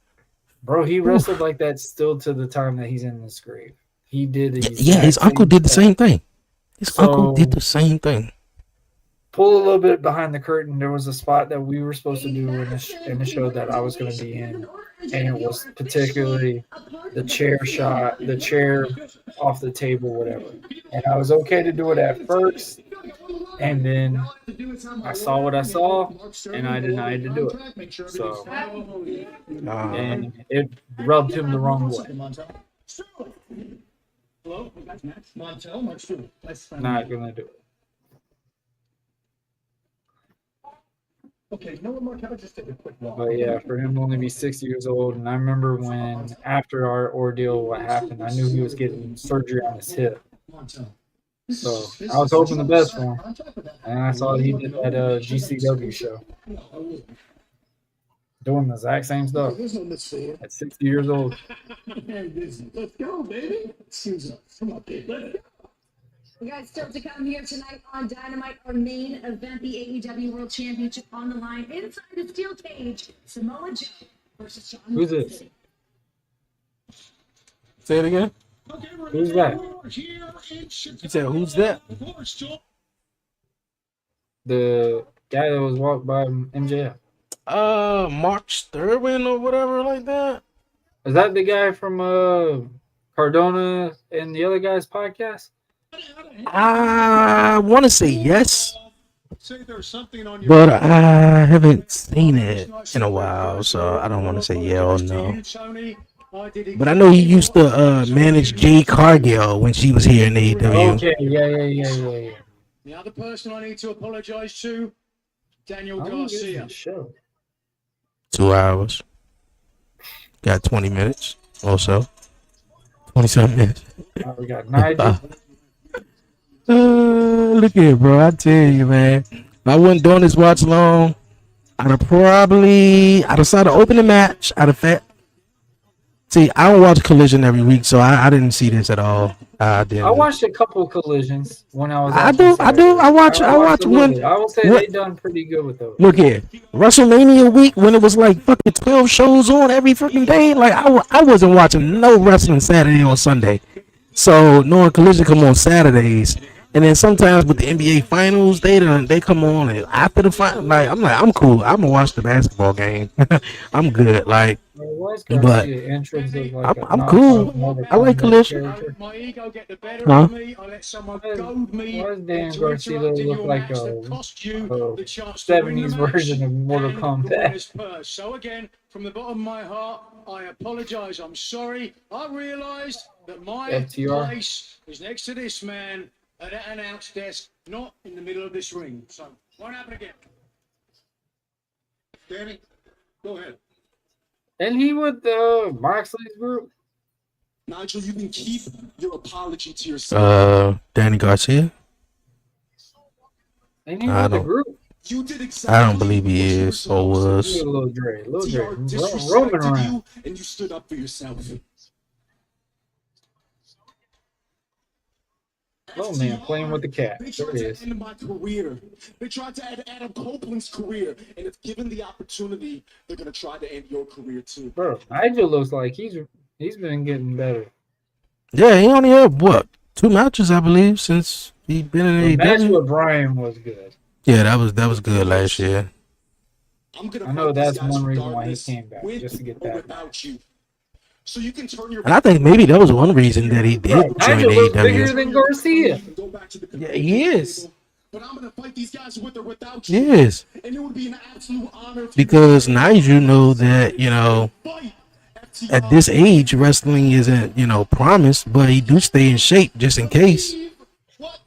bro, he wrestled like that still to the time that he's in this grave. He did. His uncle did the same thing. His uncle did the same thing. Pull a little bit behind the curtain. There was a spot that we were supposed to do in the show that I was going to be in, and it was particularly the chair shot, the chair off the table, whatever. And I was okay to do it at first, and then I saw what I saw, and I denied to do it. So, and it rubbed him the wrong way. Not gonna do it. Okay, no one more. Can I just take a quick walk? But yeah, for him to only be 6 years old, and I remember when after our ordeal, what happened, I knew he was getting surgery on his hip. So I was hoping the best for him, and I saw he did that GCW show, doing the exact same stuff at 60 years old. Let's go, baby. Excuse us. Come on, baby. Let's go. You guys still to come here tonight on Dynamite, our main event, the AEW World Championship on the line. Inside the steel cage, Samoa Joe versus John. Who's this? Say it again. Who's that? You said, who's that? The guy that was walked by MJF. Mark Sterwin or whatever like that. Is that the guy from Cardona and the other guy's podcast? I want to say yes, but I haven't seen it in a while, so I don't want to say yeah or no. But I know he used to manage Jade Cargill when she was here in AEW. Okay, yeah. The other person I need to apologize to, Daniel Garcia. 2 hours. Got 20 minutes or so. 27 minutes. We got Nigel. Look here, bro. I tell you, man. If I wasn't doing this watch long, I'd have saw the opening match. I'd have See, I don't watch Collision every week, so I didn't see this at all. I I didn't. watched a couple of collisions when I was I off on do. I do. Saturday. I I watched watch a little when. bit. I will say What? they done pretty good with those. Look here, WrestleMania week when it was like fucking 12 shows on every fucking day. Like I wasn't watching no wrestling Saturday or Sunday. So knowing Collision come on Saturdays, and then sometimes with the NBA finals, they come on after the final. Like I'm cool. I'm gonna watch the basketball game. I'm good. Like, Why is but Garcia entrance look like a I'm knockoff cool. Mortal I like Kombat Collision. character? My ego get the better Huh? of me. I let someone goad me Why does Dan into Garcia interrupting look your like match that cost you a the chance to win the 70s match version of Mortal and the Kombat? winner's purse. So again, from the bottom of my heart, I apologise. I'm sorry. I realised that my FTR. place is next to this man at an announce desk, not in the middle of this ring. So won't happen again. Danny, go ahead. And he with Moxley's group. Nigel, you can keep your apology to yourself. Danny Garcia. And he I with the don't. group. You did exactly I don't believe he what you were is or supposed to was. He with Lil Dre. do. Lil Dre. TR Roaming disrespected around. you, and you stood up for yourself. Oh man, playing with the cat. They There tried it to is. end my career. They tried to end Adam Copeland's career. And if given the opportunity, they're going to try to end your career too. Bro, Nigel looks like he's been getting better. Yeah, he only had what 2 matches, I believe, since he been in The match AEW. with Brian was good. Yeah, that was good last year. I'm gonna I know fight these that's guys one reason why he regardless, came back, with just to get or that. without you. So you can turn your And I think maybe that was one reason that he Bro, did join Nigel looks bigger AEW. than Garcia. Go back to the Yeah, he is. table, but I'm gonna fight these guys with or without you. Yes, And it would be an absolute honor to because Nigel know that fight at this age wrestling isn't promised, but he do stay in shape just in case, What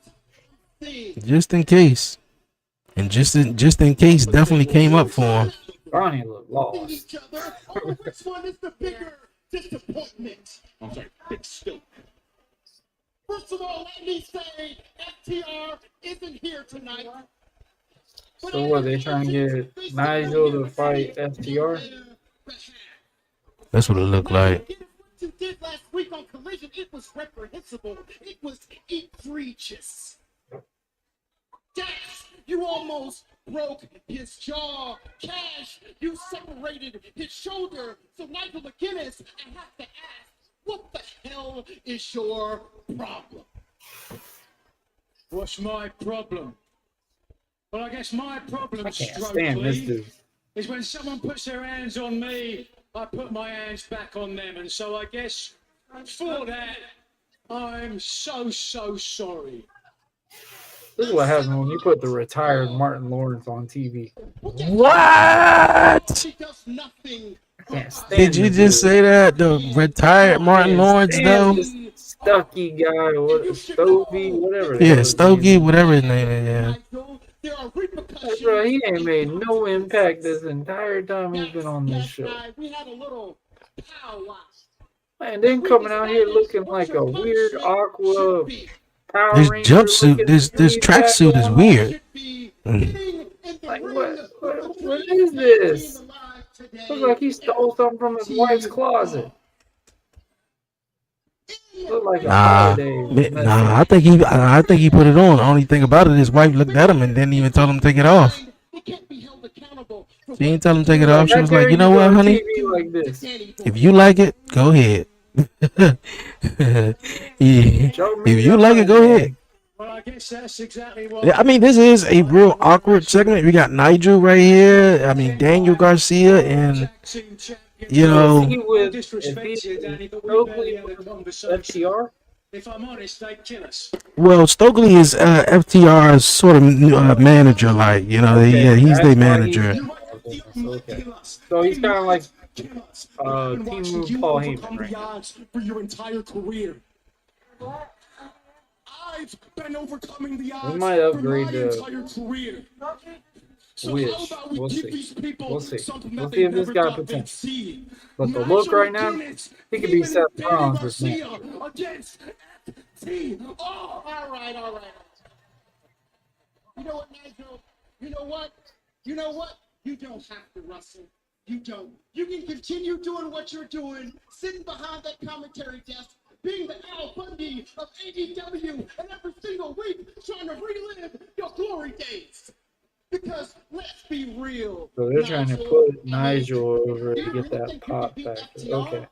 thing? just in case, and just in case definitely came up for him. Ronnie looked lost. Each other. Oh, which one is the bigger disappointment? I'm sorry, big still. First of all, let me say FTR isn't here tonight. So what, they trying to get Nigel to fight FTR? That's what it looked like. What you did last week on Collision, it was reprehensible. It was egregious. Dax, you almost broke his jaw. Cash, you separated his shoulder. So Nigel McGuinness, I have to ask, what the hell is your problem? What's my problem? Well, I guess my problem, I can't Stroke stand this Lee, dude. is when someone puts their hands on me, I put my hands back on them. And so I guess for that, I'm so sorry. This is what happens when you put the retired Martin Lawrence on TV. What? He does nothing. I can't stand Did you this just dude. say that the retired Martin Can't Lawrence stand though? this Stucky guy, what Stovey, whatever. the Yeah, hell his Stogie, name is. whatever his name is. Yeah. Nigel, there are repercussions. Bro, he ain't made no impact this entire time he's been on this show. We had a little powwow. Man, then coming out here looking like a weird Aqua Power This Ranger jumpsuit, looking this dude tracksuit is back weird. Should be Mm. getting in the Like, ring what between is this? being alive today. Looks like he stole something from his wife's closet. Look like a holiday. Nah. I think he put it on. The only thing about it, his wife looked at him and didn't even tell him to take it off. He can't be held accountable for She didn't tell him to take it off. She How was dare like, you know go what, on honey? TV like this? If you like it, go ahead. Yeah. Show me If you your like it, go money. ahead. Well, I guess that's exactly what. Yeah, I mean, this is a real awkward segment. We got Nigel right here. I mean, Daniel Garcia, and you know, He with disrespect you, Danny, but we Stokely barely had a with conversation. FTR. If I'm honest, they'd kill us. well, Stokely is FTR's sort of manager, like he's that's their why manager. Okay. So he's kind of like Team Paul Heyman right now. For your entire career. I've been overcoming the odds might upgrade for my the entire career. So Wish. how about we We'll give see. these people We'll see. something We'll that see they if this never guy got potential. to see. But the look right now, McGuinness, he could be even Seth Danny Rollins this man. Garcia against FT. Oh, all right. You know what, Nigel? You know what? You don't have to wrestle. You don't. You can continue doing what you're doing, sitting behind that commentary desk, being the Al Bundy of AEW, and every single week trying to relive your glory days. Because let's be real. So they're trying to put Nigel over to get that pop back. Okay.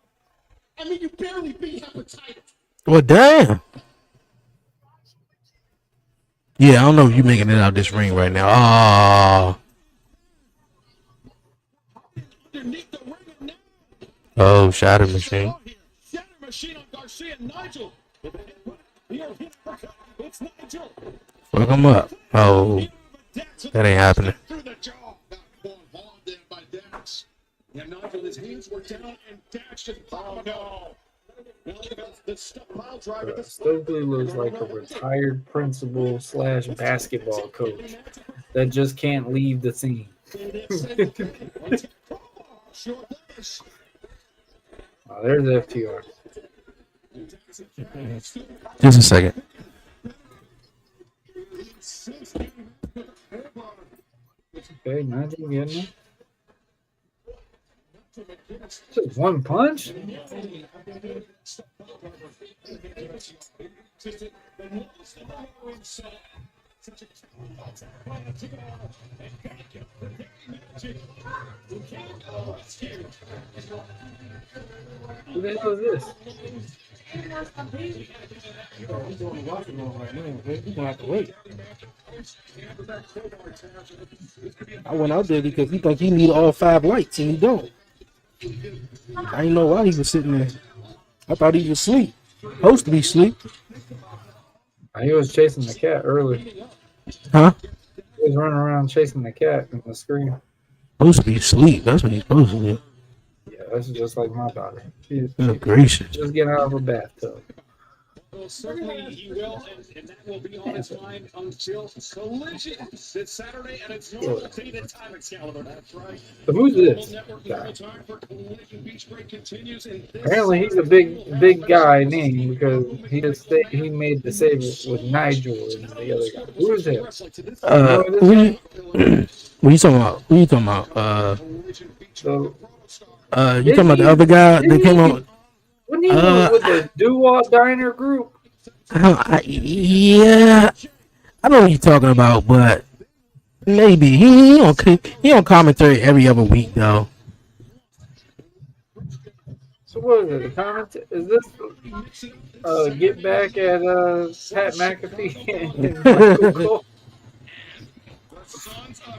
I mean, you barely beat hepatitis. Well, damn. Yeah, I don't know if you're making it out this ring right now. Oh, shatter machine. Shatter machine on Garcia and Nigel. It's Nigel. Fuck him up. Oh, that ain't happening. Through the jaw. Not going hard there by Dax. And Nigel, his hands were down, and Dax just popped no. Stokely looks like a retired principal / basketball coach that just can't leave the scene. Oh, there's FTR. Just a second. Okay, Nigel getting it. Just one punch? Who the hell is this? I went out there because he think he need all 5 lights and he don't. I didn't know why he was sitting there. I thought he was asleep. Supposed to be asleep. He was chasing the cat earlier. Huh? He was running around chasing the cat in the screen. Supposed to be asleep. That's what he's supposed to do. Yeah, that's just like my daughter. She's Gracious. just getting out of a bathtub. Well, certainly he will, and that will be on his mind until Collision this Saturday, and it's normal updated time Excalibur. That's right. So who's this guy? Apparently, he's a big guy name because he made the save with Nigel and the other guy. Who is him? What you talking about? Who you talking about? So, you talking about the other guy that came on? Wasn't he with the Doo-Wop Diner group? Yeah, I know what you're talking about, but maybe he don't commentary every other week though. So what is it? The comment is this? Get back at Pat McAfee and Michael Cole.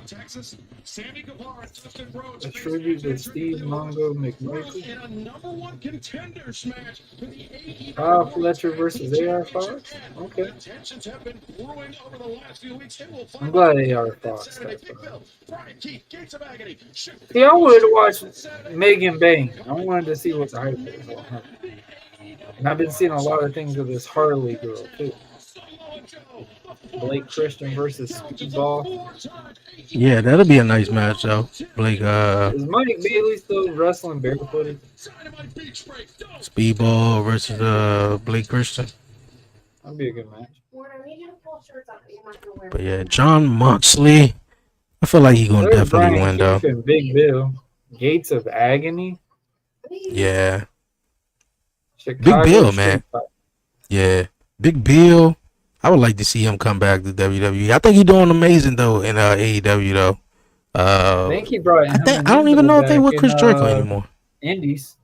Texas, Sammy Guevara and Dustin Rhodes. A tribute to Steve Mongo McMichael. In a number 1 contenders match for the AEW Fletcher versus AR Fox. Okay. Tensions have been brewing over the last few weeks. I'm glad AR Fox. Brian Keith, Gates of Agony. See, I wanted to watch Megan Bain. I wanted to see what the hype is on her. And I've been seeing a lot of things with this Harley girl too. Blake Christian versus Speedball. Yeah, that'll be a nice match though. Blake, is Mike Bailey still wrestling barefooted? Speedball versus Blake Christian. That'd be a good match. But yeah, John Moxley. I feel like he's gonna definitely win though. Big Bill, Gates of Agony. Yeah. Chicago Big Bill, man. Yeah, Big Bill. I would like to see him come back to WWE. I think he's doing amazing though in AEW though. I think he brought. I don't even know if they with Chris Jericho anymore. Indies.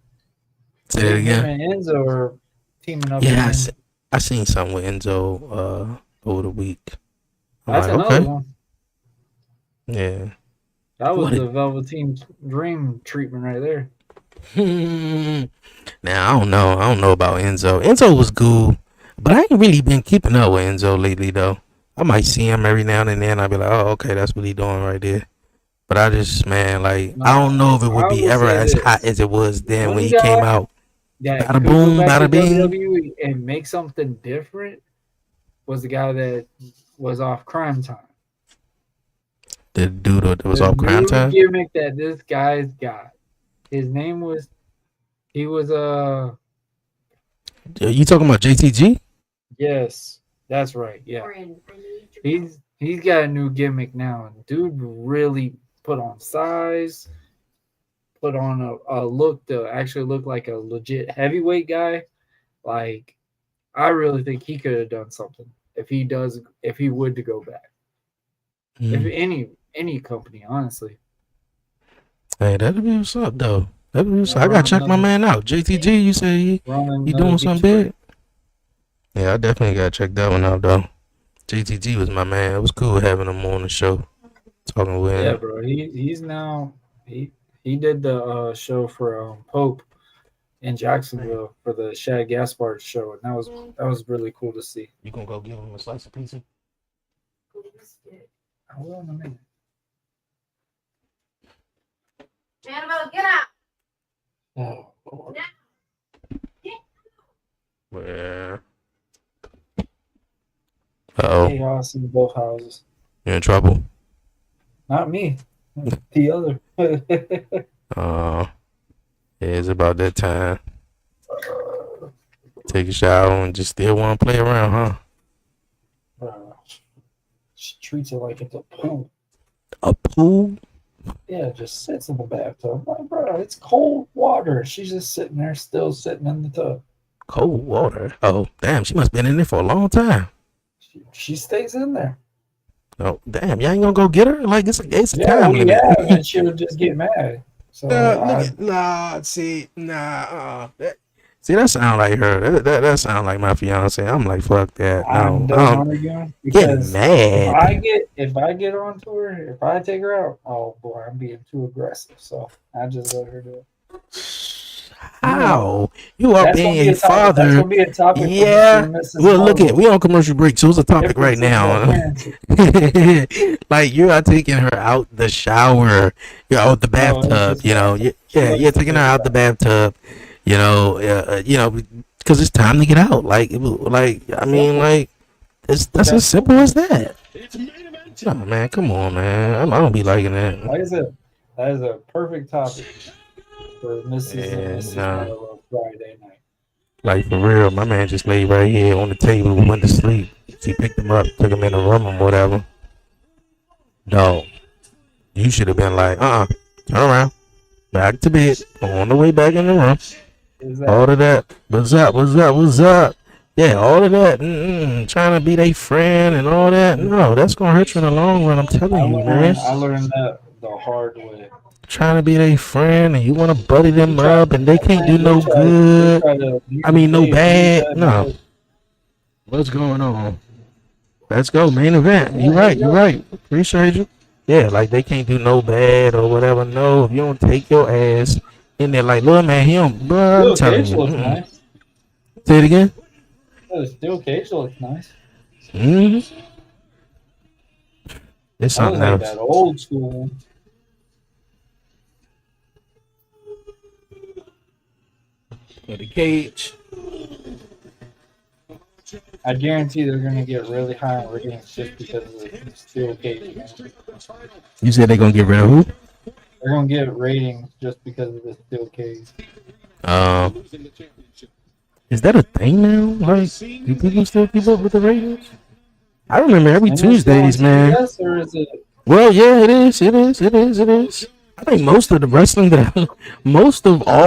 Say that again. And Enzo are teaming up. Yeah, I seen something with Enzo over the week. That's another one. Yeah. That was the Velveteen Dream treatment right there. Now I don't know about Enzo. Enzo was cool. But I ain't really been keeping up with Enzo lately, though. I might see him every now and then. I'll be like, oh, okay, that's what he doing right there. But I just, man, like, I don't know if it would be ever as hot as it was then when he came out. Bada boom, bada bing. WWE and make something different was the guy that was off Crime Time. The dude that was off Crime Time? The gimmick that this guy's got. His name was, you talking about JTG? Yes, that's right. Yeah, he's got a new gimmick now, and dude really put on size. put on a look to actually look like a legit heavyweight guy, like I really think he could have done something if he would to go back. If any company, honestly. Hey, that'd be what's up though. That'd be what's up. I Run gotta check my another, man out. JTG, you say he run doing another something Detroit. big? Yeah, I definitely gotta check that one out though. JTG was my man. It was cool having him on the show, talking with Yeah, him. bro. He's now he did the show for Pope in Jacksonville for the Shad Gaspard show, and that was really cool to see. You gonna go give him a slice of pizza? Hold on a minute. Annabelle, get out. Oh, Lord. Where? Uh-oh. Chaos in both houses. You in trouble? Not me. The other. It's about that time. Take a shower and just still want to play around, huh? She treats it like it's a pool. A pool? Yeah, just sits in the bathtub. Like, bro, it's cold water. She's just sitting there, still sitting in the tub. Cold water? Oh, damn. She must have been in there for a long time. She stays in there. Oh, damn. Y'all ain't gonna go get her? Like, it's a Yeah, time we limit. have, and she would just get mad. So See, that sound like her. That sound like my fiance. I'm like, fuck that. I'm No, done arguing get because mad. if I get onto her, if I take her out, oh boy, I'm being too aggressive. So I just let her do it. How? You are That's being gonna be a a topic. That's father. gonna be a topic. Yeah. For Mrs. Well, look Marvel. at we on commercial break, so it's a topic right Differences now. in parenting. Like you are taking her out the shower, you're out the bathtub. just You know, bad. you're taking her out the bathtub. You know, because it's time to get out. Like, I mean, like, that's as simple as that. Oh man, come on, man. I don't be liking that. Like I said, that is a perfect topic for Mrs. and Mrs. Marlowe Friday night. Like for real, my man just laid right here on the table, went to sleep. She picked him up, took him in the room or whatever. No, you should have been like, turn around, back to bed, on the way back in the room. All of that, what's up? Yeah, all of that, trying to be their friend and all that. No, that's gonna hurt you in the long run. I'm telling you, man. I learned that the hard way. Trying to be their friend and you want to buddy them up and they can't do no good. No bad. No. What's going on? Let's go, main event. You're right. Appreciate you. Yeah, like they can't do no bad or whatever. No, if you don't take your ass in there, like, look, man, he don't. Bro, I'm telling you. Nice. Say it again. The steel cage looks nice. It's something else. That old school one. For the cage. I guarantee they're gonna get really high on ratings just because of the steel cage. You said they're gonna get rid of who? They're gonna get ratings just because of the steel cage. Is that a thing now? Like, do people still keep up with the ratings? I remember every Tuesdays, man. Yes, or is it? Well, yeah, it is. I think most of all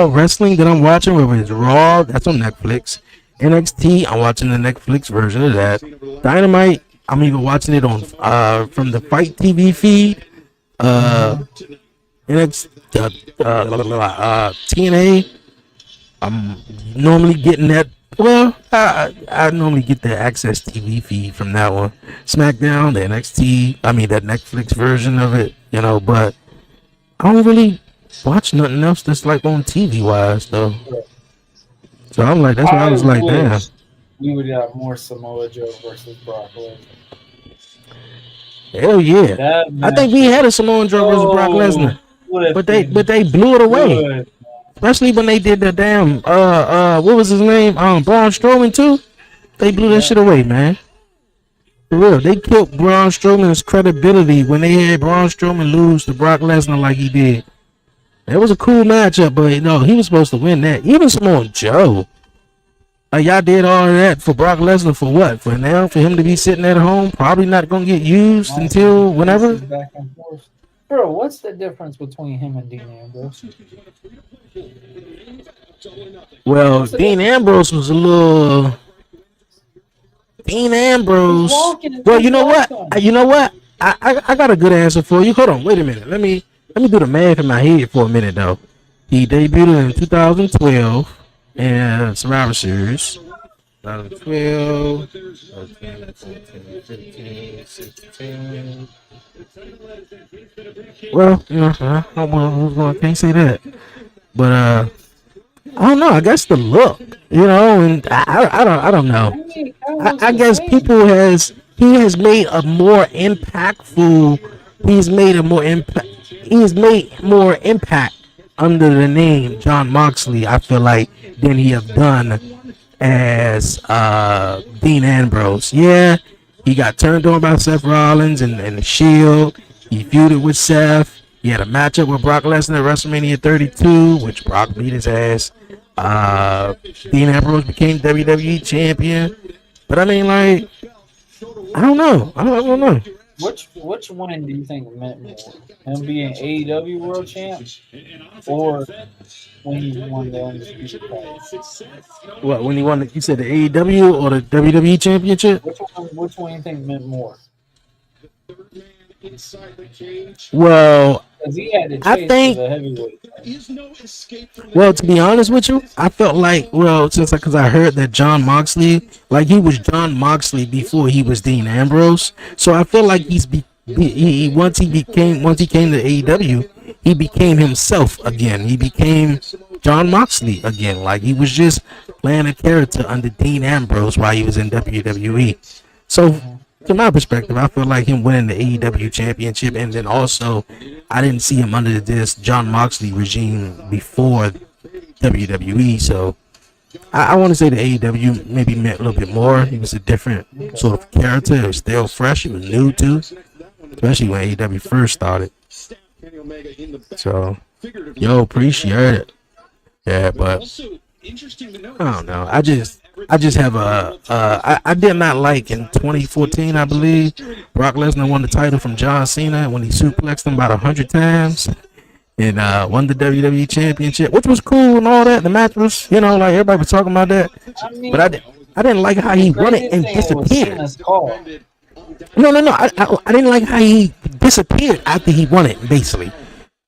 wrestling that I'm watching, whether it's Raw, that's on Netflix. NXT, I'm watching the Netflix version of that. Dynamite, I'm even watching it on from the Fight TV feed. TNA, I'm normally getting that. Well, I normally get the Access TV feed from that one. SmackDown, the NXT, that Netflix version of it, but I don't really watch nothing else that's like on TV wise though. So I'm like, that's why I was like, damn. We would have more Samoa Joe versus Brock Lesnar. Hell yeah! I think we had a Samoa Joe versus Brock Lesnar, but they blew it away. Good. Especially when they did the damn what was his name? Braun Strowman too. They blew that shit away, man. For real, they killed Braun Strowman's credibility when they had Braun Strowman lose to Brock Lesnar like he did. It was a cool matchup, but no, he was supposed to win that. Even Samoa Joe. Like y'all did all of that for Brock Lesnar for what? For now, for him to be sitting at home, probably not gonna get used until whenever. Bro, what's the difference between him and Dean Ambrose? Well, What's the Dean difference? Ambrose was a little. Dean He's Ambrose. walking and Well, two you know walks what? on him. You know what? I got a good answer for you. Hold on, wait a minute. Let me do the math in my head for a minute though. He debuted in 2012 in Survivor Series. 2012, 13, 14, 15, 16. Well, you know, I can't say that. But I don't know. I guess the look, you know, and I don't know. I mean, it kind of looks I the guess same. he has made a more impactful. He's made a more impact. He's made more impact under the name John Moxley. I feel like than he have done as Dean Ambrose. Yeah, he got turned on by Seth Rollins and the Shield. He feuded with Seth. He had a matchup with Brock Lesnar at WrestleMania 32, which Brock beat his ass. Uh, Dean Ambrose became WWE champion. But I mean, like, I don't know. I don't know. Which one do you think meant more? Him being AEW World Champ, or when he won the undisputed title? What, when he won? You said the AEW or the WWE Championship? Which one do you think meant more? Well, Because he had to I chase for think. the heavyweight title. Well, to be honest with you, I felt like, well, because I heard that John Moxley, like he was John Moxley before he was Dean Ambrose, so I feel like once he came to AEW, he became himself again. He became John Moxley again. Like he was just playing a character under Dean Ambrose while he was in WWE. So, from my perspective, I feel like him winning the AEW championship, and then also, I didn't see him under this John Moxley regime before WWE. So, I want to say the AEW maybe meant a little bit more. He was a different sort of character. It was still fresh. It was new too, especially when AEW first started. So, yo, appreciate it. Yeah, but I don't know. I just have I did not like in 2014, I believe, Brock Lesnar won the title from John Cena when he suplexed him about 100 times and won the WWE Championship, which was cool and all that. The match was, you know, like everybody was talking about that, I mean, but I didn't like how he won it and disappeared. No. I didn't like how he disappeared after he won it. Basically,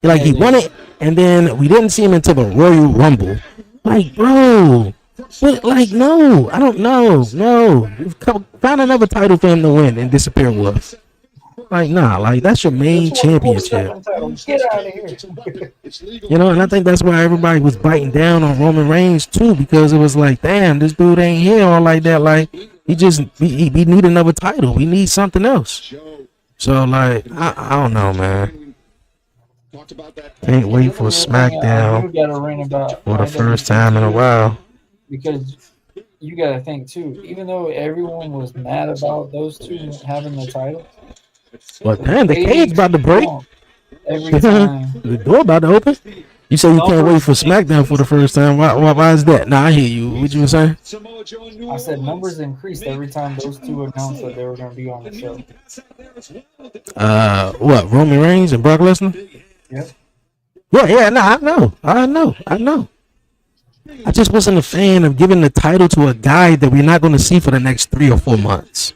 like he won it and then we didn't see him until the Royal Rumble. Like, bro. But like, no, I don't know. No, find another title for him to win and disappear with. Like, nah, like that's your main championship. Get out of here. You know, and I think that's why everybody was biting down on Roman Reigns too, because it was like, damn, this dude ain't here or like that. Like, he need another title. We need something else. So like, I don't know, man. Can't wait for SmackDown for the first time in a while. Because you got to think too, even though everyone was mad about those two having the title, but damn, the cage about to break. Every time the door about to open. You say you can't wait for SmackDown for the first time. Why is that? Nah, I hear you. What you were saying? I said numbers increased every time those two announced that they were going to be on the show. What? Roman Reigns and Brock Lesnar? Yep. Yeah. No, I know. I just wasn't a fan of giving the title to a guy that we're not going to see for the next 3 or 4 months.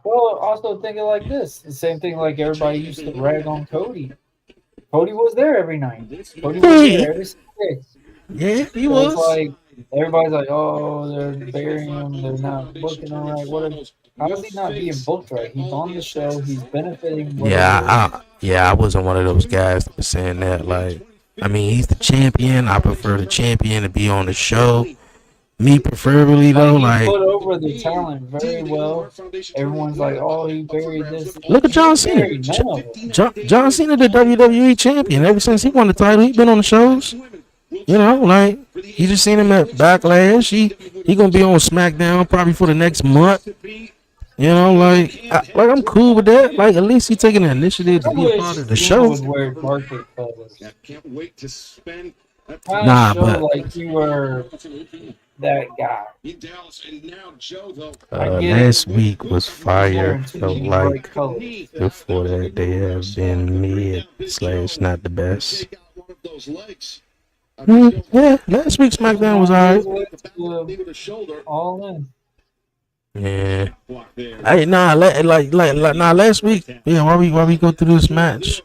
Well, also thinking like this, the same thing like everybody used to rag on Cody. Cody was there every night. Cody was there every single day. Yeah, he so was. It's like everybody's like, oh, they're burying him. They're not booking him right. Whatever. How is he not being booked right? He's on the show. He's benefiting. I wasn't one of those guys that was saying that. Like, I mean, he's the champion. I prefer the champion to be on the show. Me preferably though, he put over the talent very well. Everyone's like, "Oh, he buried this." Look at John Cena. John Cena, the WWE champion. Ever since he won the title, he's been on the shows. You know, like you just seen him at Backlash. He gonna be on SmackDown probably for the next month. You know, like I'm cool with that. Like at least he's taking the initiative to be a part of the show. Can't wait to spend. Nah, but like you were that guy. In Dallas, and now Joe, though, I get Last it. week was fire. Wearing too Felt many bright like colors. before that they have been mid slash not the best. take out one of those legs. Yeah, last week's SmackDown was alright. Leaving the shoulder. All in. Yeah. Block there. Hey, nah, last week. Yeah, why we go through this match?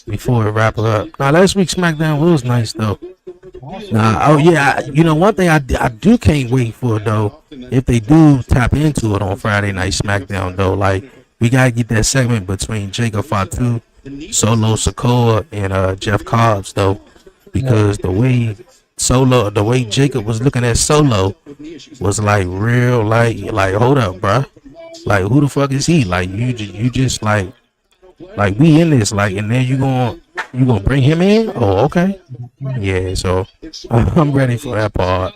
Before we wrap it up. Nah, last week's SmackDown was nice though. Nah, oh yeah, one thing I do can't wait for though, if they do tap into it on Friday Night SmackDown though, like we gotta get that segment between Jacob Fatu, Solo Sikoa, and Jeff Cobbs though, because the way Jacob was looking at Solo was like real, like hold up, bruh, like who the fuck is he? Like you just like we in this, like, and then you gonna bring him in? Oh, okay. Yeah, so I'm ready for that part.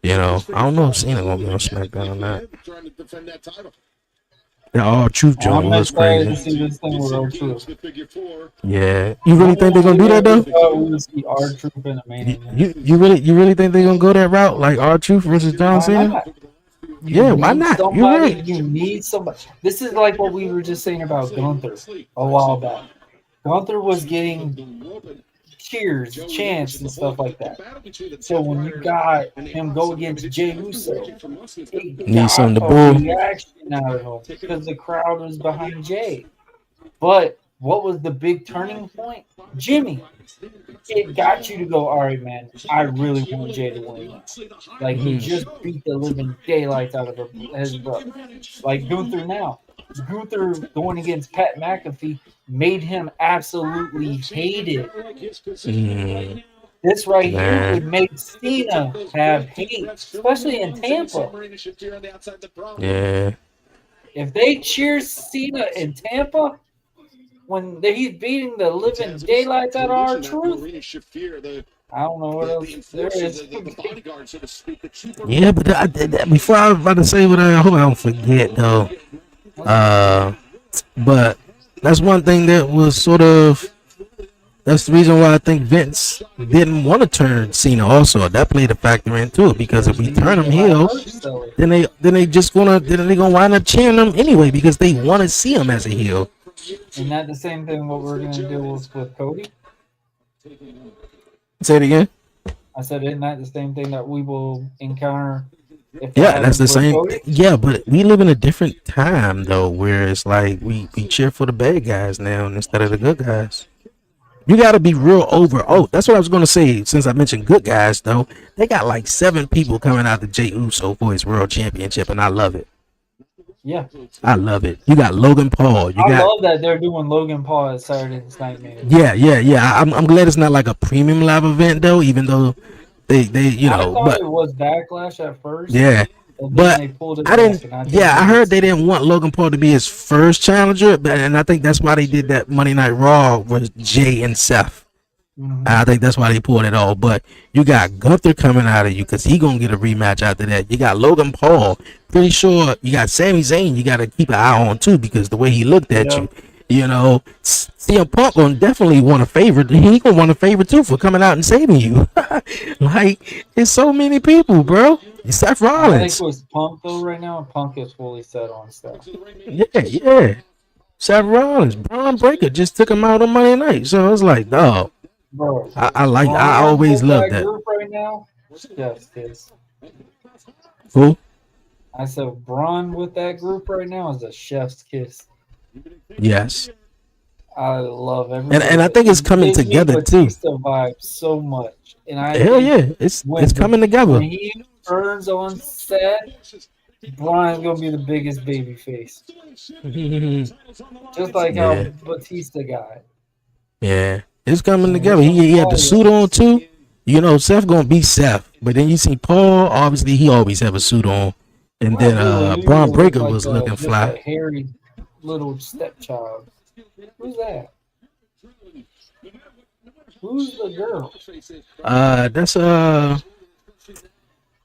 I don't know if Cena gonna be on SmackDown or not. The R-Truth joint I'm was excited to crazy. see this thing with R-Truth. Yeah, you really think they're gonna do that though? We will see R-Truth in a main event. You really think they're gonna go that route, like R-Truth versus John Why Cena? not? Yeah, why need not? You're Somebody, right. You need somebody. This is like what we were just saying about Gunther a while back. Gunther was getting cheers, chants, and stuff like that. So when you got him go against Jey Uso, it Need something to got boo. a reaction out of him because the crowd was behind Jey. But what was the big turning point? Jimmy. It got you to go, all right, man, I really want Jey to win. Like, he just beat the living daylights out of his brother. Like Gunther now. Gunther going against Pat McAfee made him absolutely hated. This right here would make Cena have hate, especially in Tampa. Yeah. If they cheer Cena in Tampa when he's beating the living daylights out of R-Truth, I don't know what else there is. Yeah, but before I was about to say what I hope I don't forget though. But that's one thing that was that's the reason why I think Vince didn't want to turn Cena also. That played a factor into it, because if we turn him heel, then they gonna wind up cheering him anyway, because they want to see him as a heel. Isn't that the same thing what we're gonna do with Cody? Say it again. I said, isn't that the same thing that we will encounter? Yeah, that's the with same. Cody? Yeah, but we live in a different time though, where it's like we cheer for the bad guys now instead of the good guys. You got to be real over. Oh, that's what I was going to say. Since I mentioned good guys, though, they got like 7 people coming out to Jey Uso for his world championship, and I love it. Yeah, I love it. You got Logan Paul. I love that they're doing Logan Paul at Saturday Night Main. Yeah. I'm glad it's not like a premium live event though, even though they I thought it was Backlash at first. Yeah. And then But they pulled it I back, didn't. and I heard they didn't want Logan Paul to be his first challenger, and I think that's why they did that Monday Night Raw with Jay and Seth. Mm-hmm. I think that's why they pulled it off. But you got Gunther coming out of you, because he gonna get a rematch after that. You got Logan Paul. Pretty sure you got Sami Zayn. You got to keep an eye on too, because the way he looked at you. CM Punk gonna definitely want a favor. He gonna want a favor too for coming out and saving you. Like, it's so many people, bro. Seth I Rollins. think it was Punk though right now, and Punk is fully set on stuff. Yeah. Seth Rollins, Braun Breaker just took him out on Monday night. So it's like, dog. Bro, I always loved that. Group right now, yes, kiss. Who? I said Braun with that group right now is a chef's kiss. Yes. I love everything. And I think it's coming together too. Batista vibe so much, and Hell yeah, it's coming together. When he turns on set, Brian's gonna be the biggest baby face, just like how Batista got. Yeah, it's coming together. He had the suit on too. Seth gonna be Seth, but then you see Paul. Obviously, he always have a suit on, and then Braun Breaker was looking fly. A hairy little stepchild. Who's that? Who's the girl? That's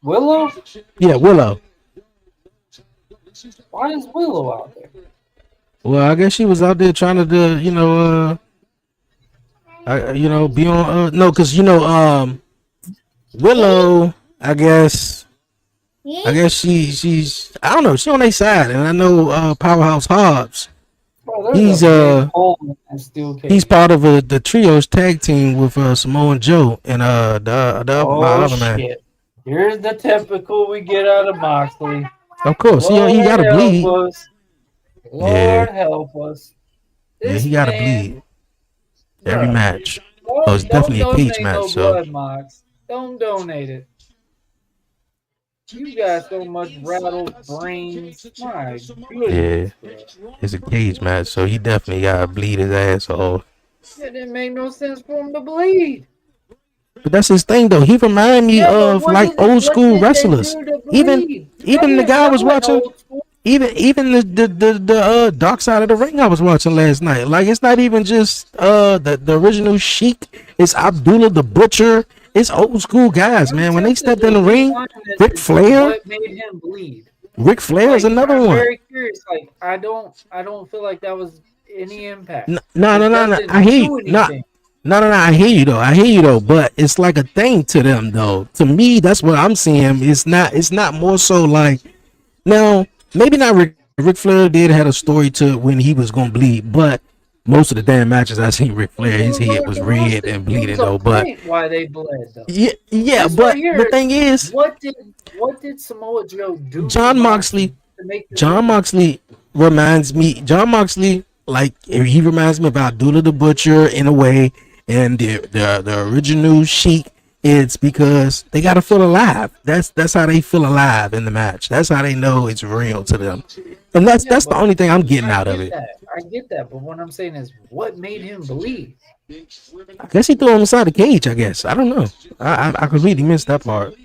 Willow? Yeah, Willow. Why is Willow out there? Well, I guess she was out there trying to do, be on no, because Willow, I guess she's I don't know, she on their side, and I know Powerhouse Hobbs. Bro, there's He's a big hole in that steel he's cage. part of the trios tag team with Samoa Joe and my Oh other man. shit! Here's the typical we get out of Moxley. Of course, he Lord gotta help bleed. us. Yeah, Lord help us. yeah, This he gotta man, bleed every bro. match. Oh, it's Don't definitely a cage donate match. no So blood, Mox. Don't donate it. You got so much rattled brains. My yeah, goodness, bro. it's a cage match. So he definitely gotta bleed his ass off. It didn't make no sense for him to bleed. But that's his thing though. He remind me Yeah, but of like old what school did they wrestlers. do to Even bleed? even the guy I That was wasn't watching. old school. Even the Dark Side of the Ring I was watching last night. Like it's not even just the original Sheik. It's Abdullah the Butcher. It's old school guys, I'm man. When they tempted stepped to in the ring, rewind this Ric and see Flair. what made him bleed. Ric Flair is Like, another I'm one. very curious. Like, I don't feel like that was any impact. No. It I doesn't hear you. do anything. No. I hear you though. But it's like a thing to them though. To me, that's what I'm seeing. It's not. It's not more so like now. Maybe not. Ric Flair did had a story to when he was gonna bleed, but most of the damn matches I seen Ric Flair, his head was red and There was bleeding a though. But point why they bled though. yeah. This right But the here. thing is, What did Samoa Joe do to John Moxley. to make them John bleed? Moxley reminds me. John Moxley, like he reminds me of Abdullah the Butcher in a way, and the original Sheik. It's because they gotta feel alive. That's how they feel alive in the match. That's how they know it's real to them, and that's Yeah, the but only thing I'm getting I out of get it. that. I get that. But what I'm saying is, what made him bleed? I guess he threw him inside the cage. I guess I don't know. I completely missed that part.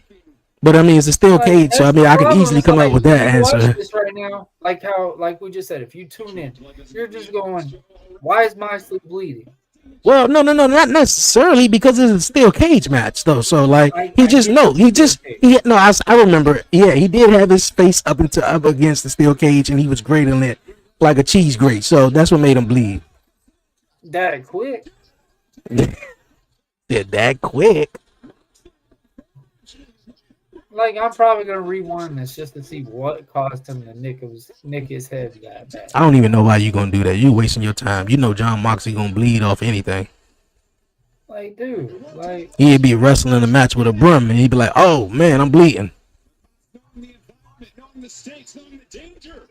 But I mean, it's a steel Like, cage, so I that's mean, the I can problem. easily It's come up like with when that you watch answer. this right now, like we just said, if you tune in, you're just going, "Why is Moxley bleeding?" Well, no, not necessarily because it's a steel cage match though. So like he I just get no, the he steel just cage. he no. I remember. Yeah, he did have his face up against the steel cage, and he was grating it like a cheese grate. So that's what made him bleed. That quick. Did that quick. Like, I'm probably gonna rewind this just to see what caused him to nick his head that bad. I don't even know why you gonna do that. You wasting your time. You know John Moxley gonna bleed off anything. Like, dude, like, He'd be wrestling a match with a broom, and he'd be like, "Oh man, I'm bleeding." Knowing the stakes, knowing the danger.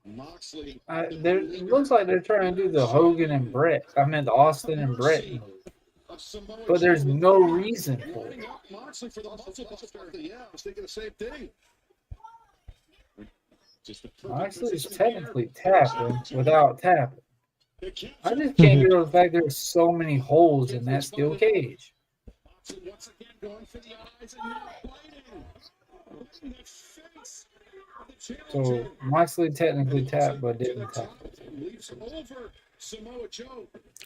Moxley. it looks like they're trying to do the Hogan and Brett. I meant the Austin and Brett move. But there's no reason for it. Moxley for the muscle buster. Yeah, I was thinking the same thing. Moxley's technically tapping without tapping. I just can't get over the fact there's so many holes in that steel cage. Once again going for the eyes and not biting. So Moxley technically tapped but didn't tap.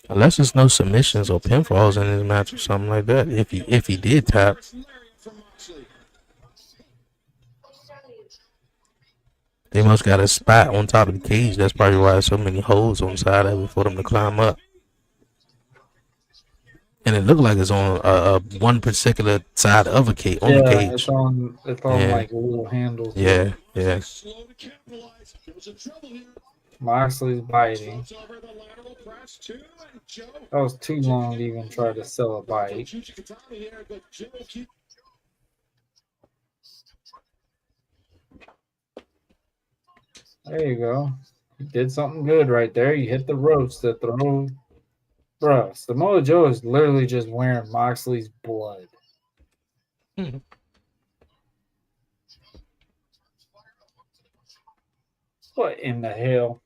Unless there's no submissions or pinfalls in his match or something like that. If he did tap. They must got a spot on top of the cage. That's probably why there's so many holes on the side of it for them to climb up. And it looked like it's on one particular side of the cage. On the cage. It's on like little handles. Yeah. Moxley's biting. That was too long to even try to sell a bite. There you go. You did something good right there. You hit the ropes to throw. Bruh, Samoa Joe is literally just wearing Moxley's blood. What in the hell?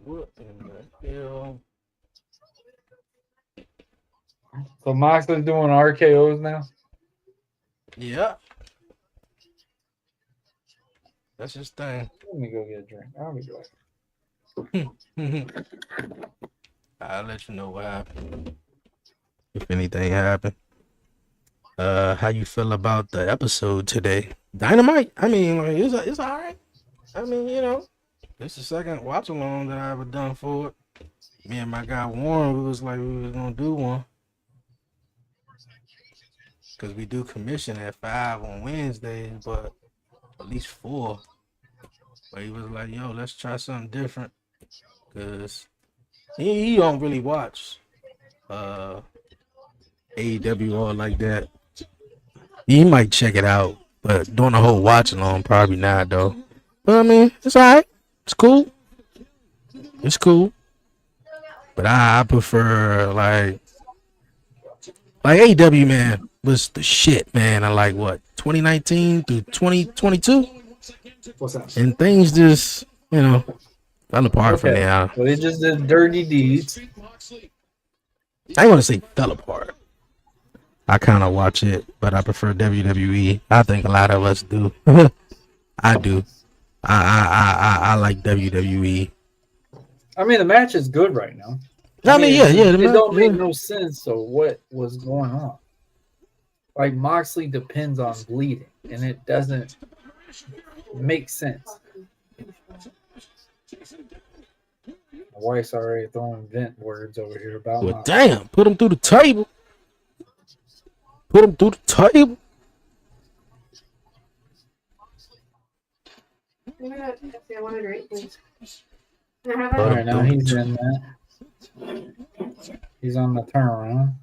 What in the hell? So Moxley's doing RKO's now? Yeah. That's his thing. Let me go get a drink. I'll be back. I'll let you know what happened. If anything happened. How you feel about the episode today? Dynamite? I mean, like, it's all right. I mean, you know, it's the second watch along that I ever done for it. Me and my guy Warren, we was like, we was gonna do one. because we do commission at 5 on Wednesdays, but at least 4. But he was like, yo, let's try something different. Because he don't really watch AEW or like that. He might check it out, but doing the whole watch along, probably not though. But I mean, it's alright. It's cool. It's cool. But I prefer like AEW, man, was the shit, man. I like what 2019 through 2022, What's that? and things just fell apart from Okay. there. So they just did dirty deeds. I ain't want to say fell apart. I kind of watch it, but I prefer WWE. I think a lot of us do. I do. I like WWE. I mean, the match is good right now. I mean, yeah. It don't make no sense. So what was going on? Like Moxley depends on bleeding, and it doesn't make sense. My wife's already throwing vent words over here about. Well, damn! Put him through the table. Put him through the table. I want a drink, please. All right, now he's in that. He's on the turnaround.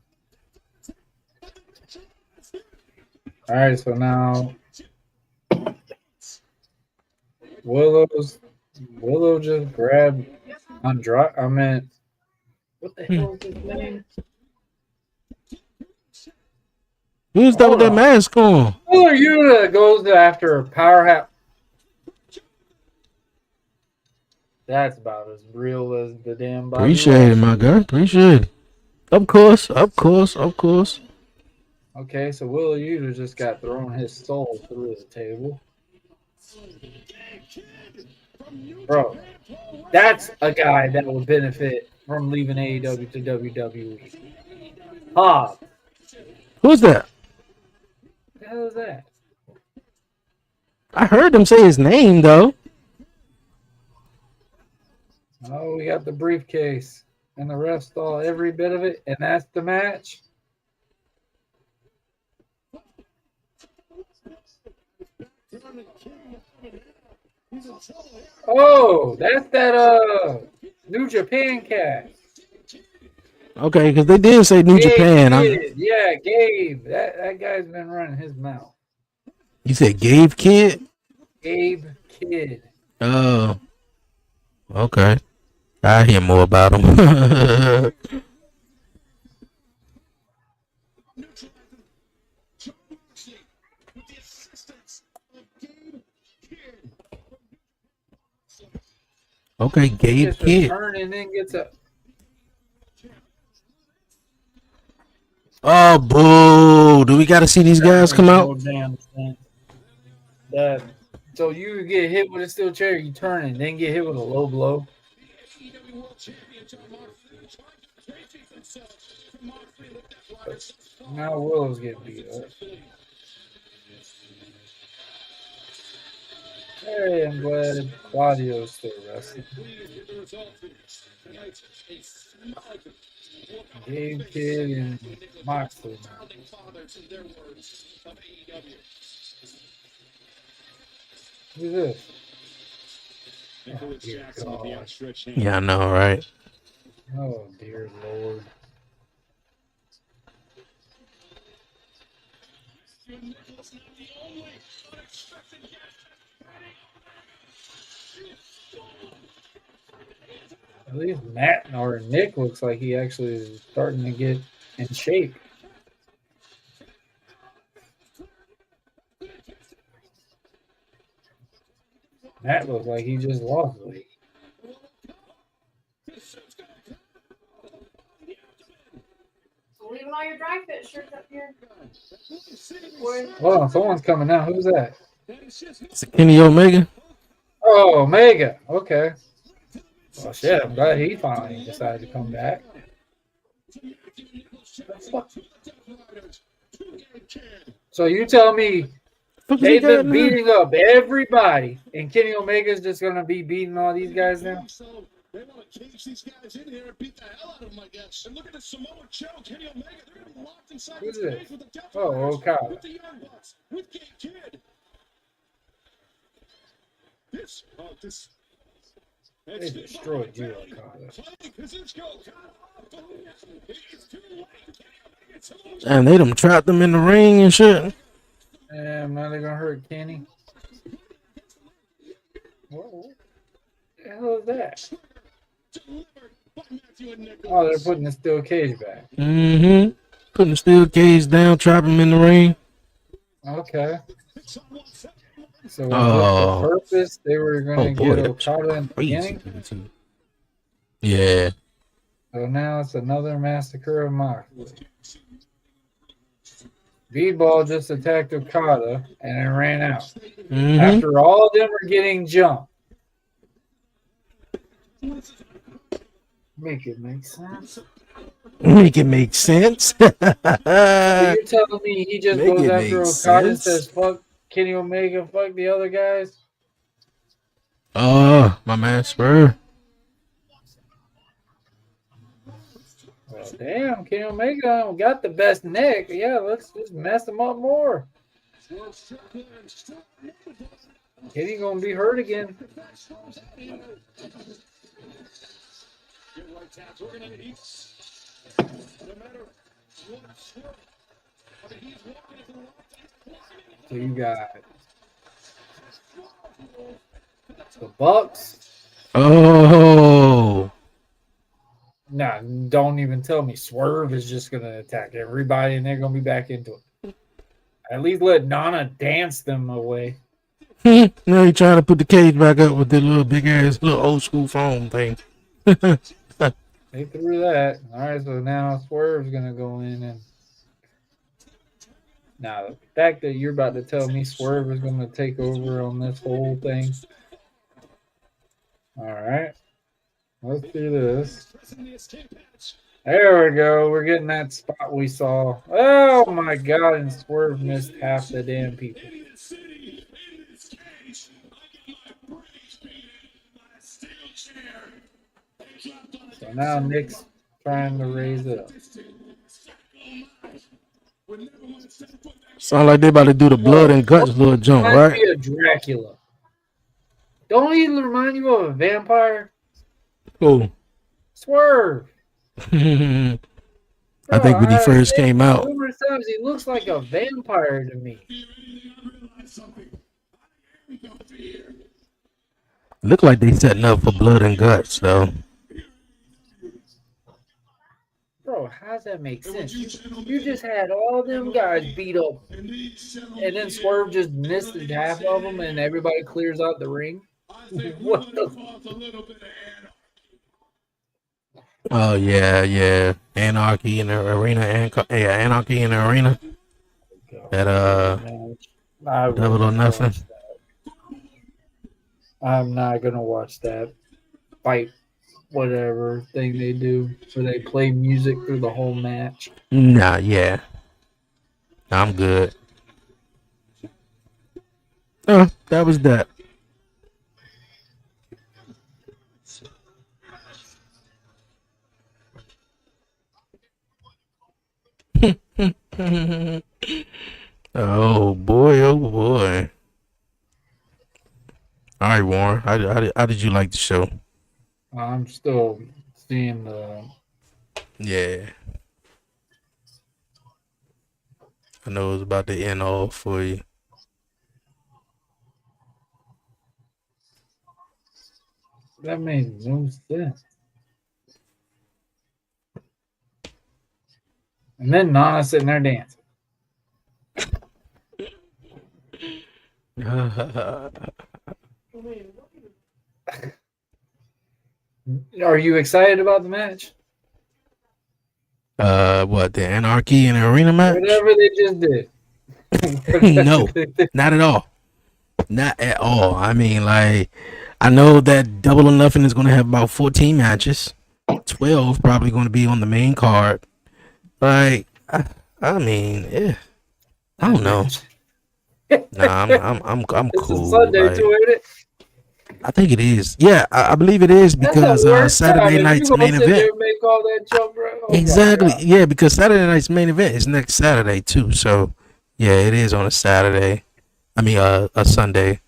All right, so now Willow just grabbed Andrade. I mean, what the hell is his name? Who's that with that mask on? Who are you that goes after a powerhouse? That's about as real as the damn body. Appreciate it, my guy. Appreciate it. Of course. Okay, so Willow Yuta just got thrown his soul through the table. Bro, that's a guy that would benefit from leaving AEW to WWE. Hobbs. Who's that? What the hell is that? I heard him say his name though. Oh, we got the briefcase, and the ref saw every bit of it, and that's the match. Oh, that's that New Japan cat. Okay, because they did say New Japan. Yeah, Gabe. That guy's been running his mouth. You said Gabe Kid? Gabe Kid. Oh. Okay. I hear more about him. Okay, Gabe Kid. Turn and then gets a. Oh, boo. Do we got to see these guys come out? No damn sense. So you get hit with a steel chair, you turn and then get hit with a low blow. Now Willow's getting beat up. Hey, I'm glad Claudio's still wrestling. Gabe Kid and Moxley. Who's this? Oh, dear God. Yeah, I know, right? Oh, dear Lord. At least Matt or Nick looks like he actually is starting to get in shape. Matt looks like he just lost weight. Leaving all your dry fit shirts up here. Hold on, someone's coming out. Who's that? Is it Kenny Omega? Oh, Omega. Okay. Well, shit, I'm glad he finally decided to come back. So you tell me they've been beating up everybody, and Kenny Omega's just going to be beating all these guys now? They want to cage these guys in here and beat the hell out of them, I guess. And look at the Samoa Joe, Kenny Omega. They're going to be locked inside Who's this it? cage with the Death Oh, Riders, Okada. with the Young Bucks, with Gabe Kidd. This. They destroyed you, Okada. And they done trapped them in the ring and shit. And now they're gonna hurt Kenny. What the hell is that? Oh, they're putting the steel cage back. Mm-hmm. Putting the steel cage down, trap him in the ring. Okay. So Oh. what's the purpose? They were gonna Oh boy, get that's Okada in the crazy. beginning. Yeah. So now it's another massacre of Moxley. Speedball just attacked Okada and it ran out. Mm-hmm. After all of them are getting jumped. Make it make sense. Make it make sense. So you're telling me he just Make goes it after make Okada and sense. says, fuck Kenny Omega, fuck the other guys? Oh, my man Spur. Well, damn, Kenny Omega got the best neck. Yeah, let's just mess him up more. Kenny gonna be hurt again. So you got the Bucks. Oh. Nah, don't even tell me Swerve is just gonna attack everybody and they're gonna be back into it. At least let Nana dance them away. Now he trying to put the cage back up with the little big ass little old school foam thing. They threw that. All right, so now Swerve's gonna go in and now the fact that you're about to tell me Swerve is gonna take over on this whole thing. All right, let's do this. There we go. We're getting that spot we saw. Oh my God! And Swerve missed half the damn people. So now Nick's trying to raise it up. Sound like they about to do the blood and guts little jump, Reminds me right? of Dracula. Don't he remind you of a vampire? Oh. Swerve. I think when he first came out. Numerous times he looks like a vampire to me. Look like they setting up for blood and guts though. Bro, how does that make sense? You just had all them guys beat up, and then Swerve just missed half of them, and everybody clears out the ring. What the? Oh yeah. Anarchy in the arena Anarchy in the arena. That Double or Nothing. I'm not gonna watch that fight, whatever thing they do, where they play music through the whole match. Nah, yeah. I'm good. Oh, that was that. Oh boy, oh boy. All right, Warren. How did you like the show? I'm still seeing the. Yeah. I know it was about to end all for you. That made no sense. And then Nana sitting there dancing. Are you excited about the match? What, the Anarchy in the arena match? Whatever they just did. No, not at all. Not at all. I mean, like, I know that Double or Nothing is going to have about 14 matches. 12 probably going to be on the main card. Like, I mean, I don't know. Nah, I'm cool. It's a Sunday like, too, ain't it? I think it is. Yeah, I believe it is That's the because worst Saturday time. If you night's gonna main sit there event. and make all that jump, bro. Oh my Exactly. god. Yeah, because Saturday night's main event is next Saturday too. So yeah, it is on a Saturday. I mean, a Sunday.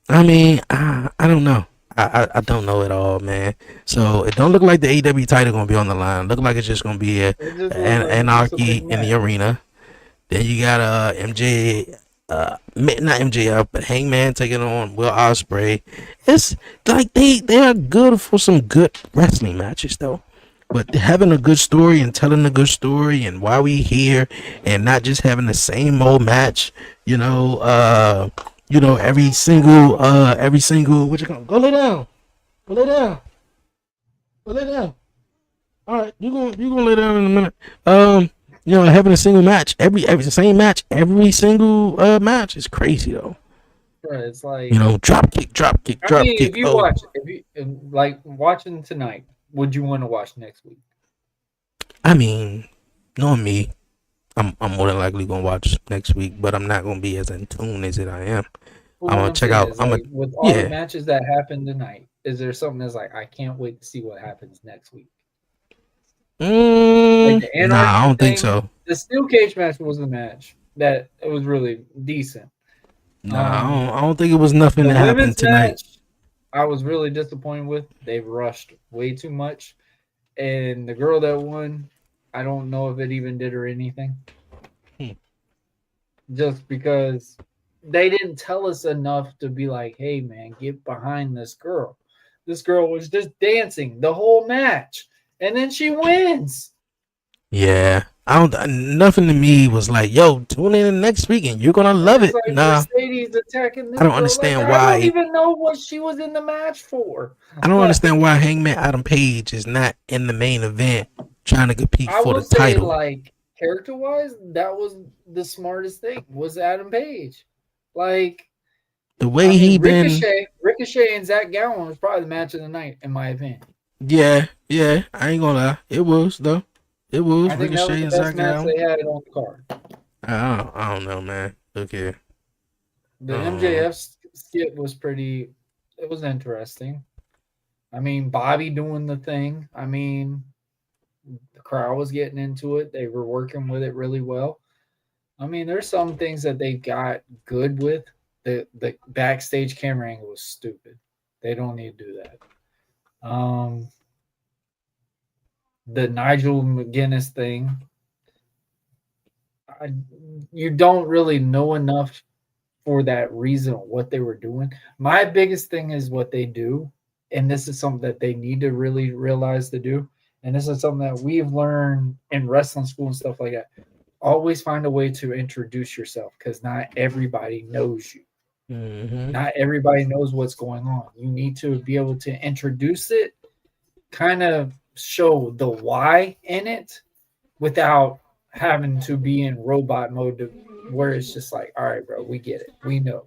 I mean, I don't know. I don't know at all, man. So it don't look like the AEW title gonna be on the line. Look like it's just gonna be It just looks an like it's just a anarchy big in the match. arena. Then you got MJ, not MJF, but Hangman taking on Will Ospreay. It's like they are good for some good wrestling matches though. But having a good story and telling a good story and why we here and not just having the same old match, every single what you call go lay down. Go lay down. Go lay down. All right, you gonna lay down in a minute. Having a single match every same match every single match is crazy though. Bro, it's like Drop kick, drop kick, I drop mean, kick. if you Oh, watch, like watching tonight, would you want to watch next week? I mean, knowing me, I'm more than likely gonna watch next week, but I'm not gonna be as in tune as I am. But I'm what gonna I'm check saying out. is, I'm gonna like, with all the yeah. matches that happened tonight, is there something that's like, I can't wait to see what happens next week? Like the Nah, I Anarchy don't think thing, so. the steel cage match was a match that it was really decent. Nah, I don't think it was nothing The that happened women's tonight. match, I was really disappointed with. They rushed way too much, and the girl that won, I don't know if it even did her anything. Hmm. Just because they didn't tell us enough to be like, hey man, get behind this girl. This girl was just dancing the whole match, and then she wins. Yeah, I don't. Nothing to me was like, yo, tune in next week and you're gonna And love it's it. like Nah, Mercedes attacking I this don't girl. Like, understand I don't why. even know what she was in the match for. I don't understand Like, why Hangman Adam Page is not in the main event trying to compete I for the would say, title. like, character wise, that was the smartest thing was Adam Page. Like, The I way he mean, been, Ricochet and Zach Gowen was probably the match of the night, in my opinion. yeah, I ain't gonna lie, it was though. It was I think that was Ricochet the and best Zack match Allen. they had on the card. I don't know, man. Look here. The MJF skit was pretty. It was interesting. I mean, Bobby doing the thing. I mean, the crowd was getting into it. They were working with it really well. I mean, there's some things that they got good with. The backstage camera angle was stupid. They don't need to do that. The Nigel McGuinness thing. You don't really know enough for that reason what they were doing. My biggest thing is what they do, and this is something that they need to really realize to do. And this is something that we've learned in wrestling school and stuff like that. Always find a way to introduce yourself because not everybody knows you. Mm-hmm. Not everybody knows what's going on. You need to be able to introduce it, kind of show the why in it without having to be in robot mode where it's just like, all right, bro, we get it. We know.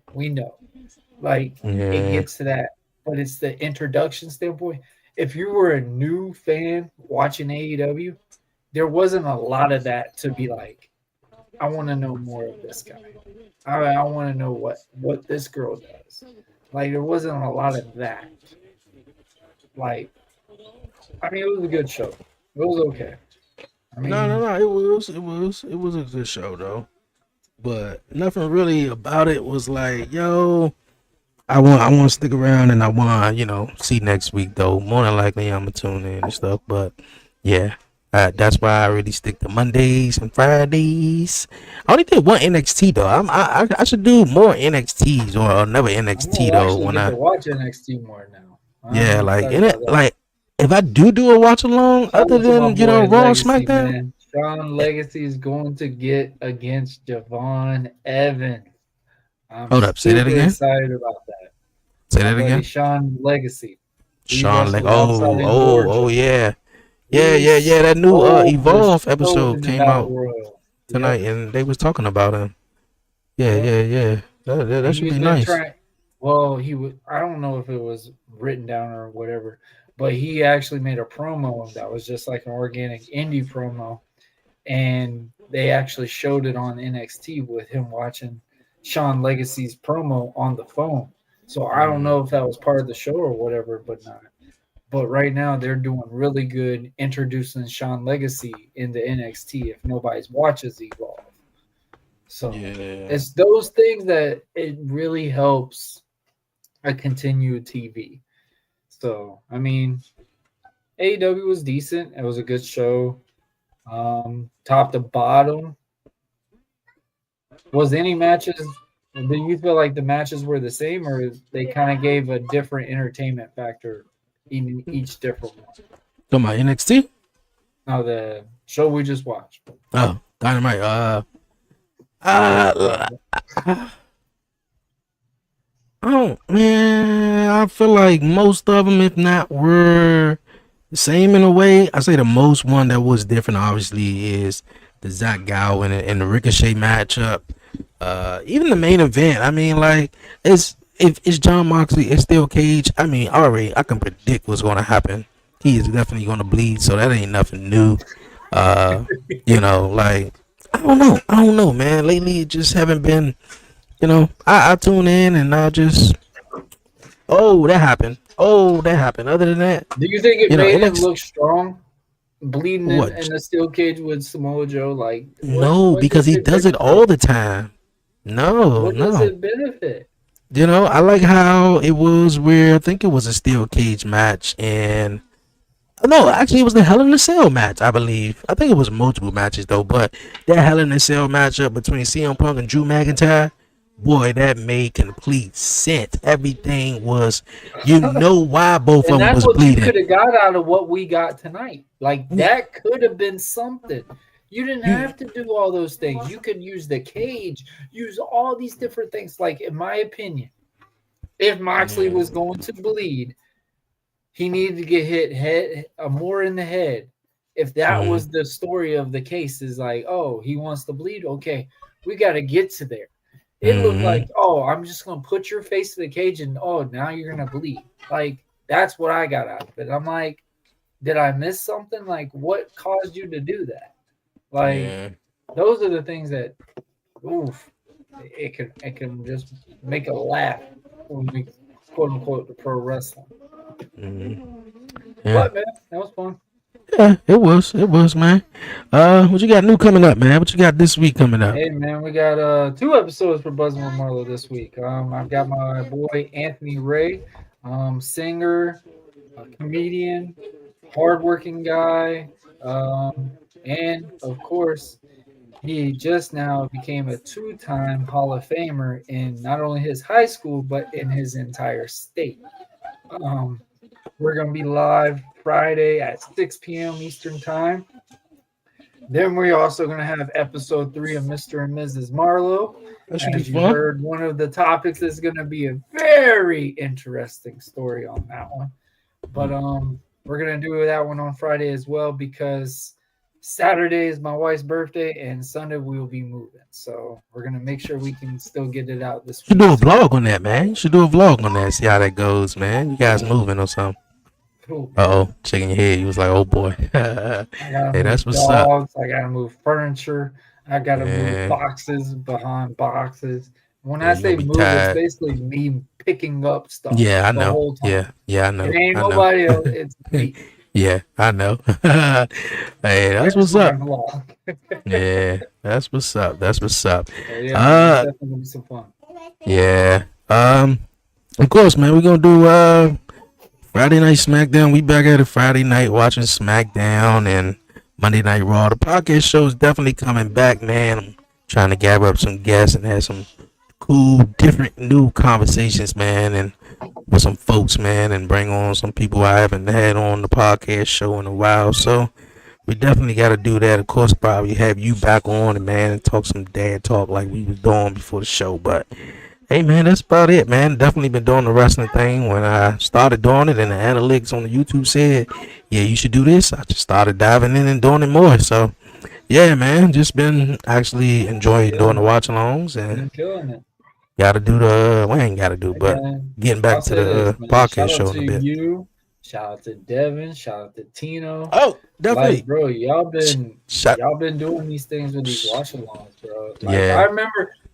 Like it Yeah. gets to that. But it's the introduction standpoint. If you were a new fan watching AEW, there wasn't a lot of that to be like, I want to know more of this guy. I want to know what this girl does. Like there wasn't a lot of that. Like, I mean, it was a good show. It was okay. I No, mean, it was a good show though. But nothing really about it was like, yo, I want to stick around and I want see next week though. More than likely I'm gonna tune in and stuff. But yeah, that's why I really stick to Mondays and Fridays. I only did one NXT though. I should do more NXTs or another I'm NXT gonna though actually when get I to watch NXT more now. yeah I'm like excited in it about that. like if I do a watch along Shout other out to my than boy Raw and Legacy, SmackDown. man. Sean Legacy is going to get against Javon Evans. I'm Hold up, say that super again. excited about that. Say My that buddy again. Sean Legacy. He Sean like wrestles outside in oh Georgia. yeah. He's That new so Evolve so episode in the came out battle royal. tonight, Yep. and they was talking about him. Yeah, Yep. yeah, yeah. That should He's be been nice. trying. Well, he would. I don't know if it was written down or whatever, but he actually made a promo that was just like an organic indie promo, and they actually showed it on NXT with him watching Sean Legacy's promo on the phone. So I don't know if that was part of the show or whatever, but right now they're doing really good introducing Sean Legacy into NXT if nobody's watches Evolve. So it's those things that it really helps a continued TV. So I mean, AEW was decent. It was a good show. Top to bottom. Was any matches? Do you feel like the matches were the same, or they kind of gave a different entertainment factor in each different one? Talking about NXT? No, the show we just watched. Oh, Dynamite. Oh man, I feel like most of them, if not, were the same in a way. I say the most one that was different, obviously, is the Zach Gowen and the Ricochet matchup. Even the main event. I mean, like, if it's John Moxley, it's still Cage. I mean, already I can predict what's going to happen. He is definitely going to bleed, so that ain't nothing new. Like, I don't know, man. Lately, it just haven't been. I tune in and I just, that happened. Other than that, do you think it made him NXT look strong? Bleeding in what? the steel cage with Samoa Joe, like No, what because does he it does it benefit? all the time. No, What does no. it benefit? I like how it was where I think it was a steel cage match and no, actually it was the Hell in a Cell match, I believe. I think it was multiple matches though, but that Hell in a Cell matchup between CM Punk and Drew McIntyre, boy, that made complete sense. Everything was, why both And of them that's was what you bleeding. could have got out of what we got tonight. Like that could have been something. You didn't have to do all those things. You could use the cage, use all these different things. Like in my opinion, if Moxley was going to bleed, he needed to get hit more in the head. If that was the story of the case, is like, oh, he wants to bleed. Okay, we got to get to there. It looked like, oh, I'm just gonna put your face to the cage, and oh, now you're gonna bleed. Like that's what I got out of it. I'm like, did I miss something? Like, what caused you to do that? Like, those are the things that, oof, it can just make a laugh when we quote unquote the pro wrestling. Yeah. But man, that was fun. Yeah, it was, man. What you got new coming up, man? What you got this week coming up? Hey man, we got 2 episodes for Buzzing with Marlo this week. I've got my boy Anthony Ray, singer, comedian, hardworking guy, and of course, he just now became a 2-time Hall of Famer in not only his high school but in his entire state. We're gonna be live Friday at 6 p.m. Eastern Time. Then we're also going to have episode 3 of Mr. and Mrs. Marlowe. That should As be you fun. heard, one of the topics is going to be a very interesting story on that one. But we're going to do that one on Friday as well because Saturday is my wife's birthday and Sunday we will be moving. So we're going to make sure we can still get it out this You should week. do a vlog on that, man. You should do a vlog on that. See how that goes, man. You guys moving or something? Cool. Shaking your head. You was like, oh boy. Hey, that's what's dogs, up. I gotta move furniture. I gotta move boxes behind boxes. When I You say gonna be move, it's tired. basically me picking up stuff. Yeah, I the know. whole time. Yeah, I know. It ain't I know. nobody else. It's me. Yeah, I know. Hey, that's what's up. Yeah, that's what's up. That's what's up. So, yeah, it's definitely gonna be some fun. Yeah. Of course, man. We're gonna do Friday Night SmackDown. We back at it Friday night watching SmackDown and Monday Night Raw. The podcast show is definitely coming back, man. I'm trying to gather up some guests and have some cool, different, new conversations, man, and with some folks, man, and bring on some people I haven't had on the podcast show in a while. So we definitely got to do that. Of course, probably have you back on and man and talk some dad talk like we was doing before the show. But hey, man, that's about it, man. Definitely been doing the wrestling thing. When I started doing it and the analytics on the YouTube said, yeah, you should do this, I just started diving in and doing it more. So yeah, man, just been actually enjoying doing the watch-alongs and killing it. gotta do but getting back to the podcast show in a bit. You, shout out to Devin, shout out to Tino. Oh, definitely. Like, bro, y'all been doing these things with these watch-alongs, bro. Like, Yeah.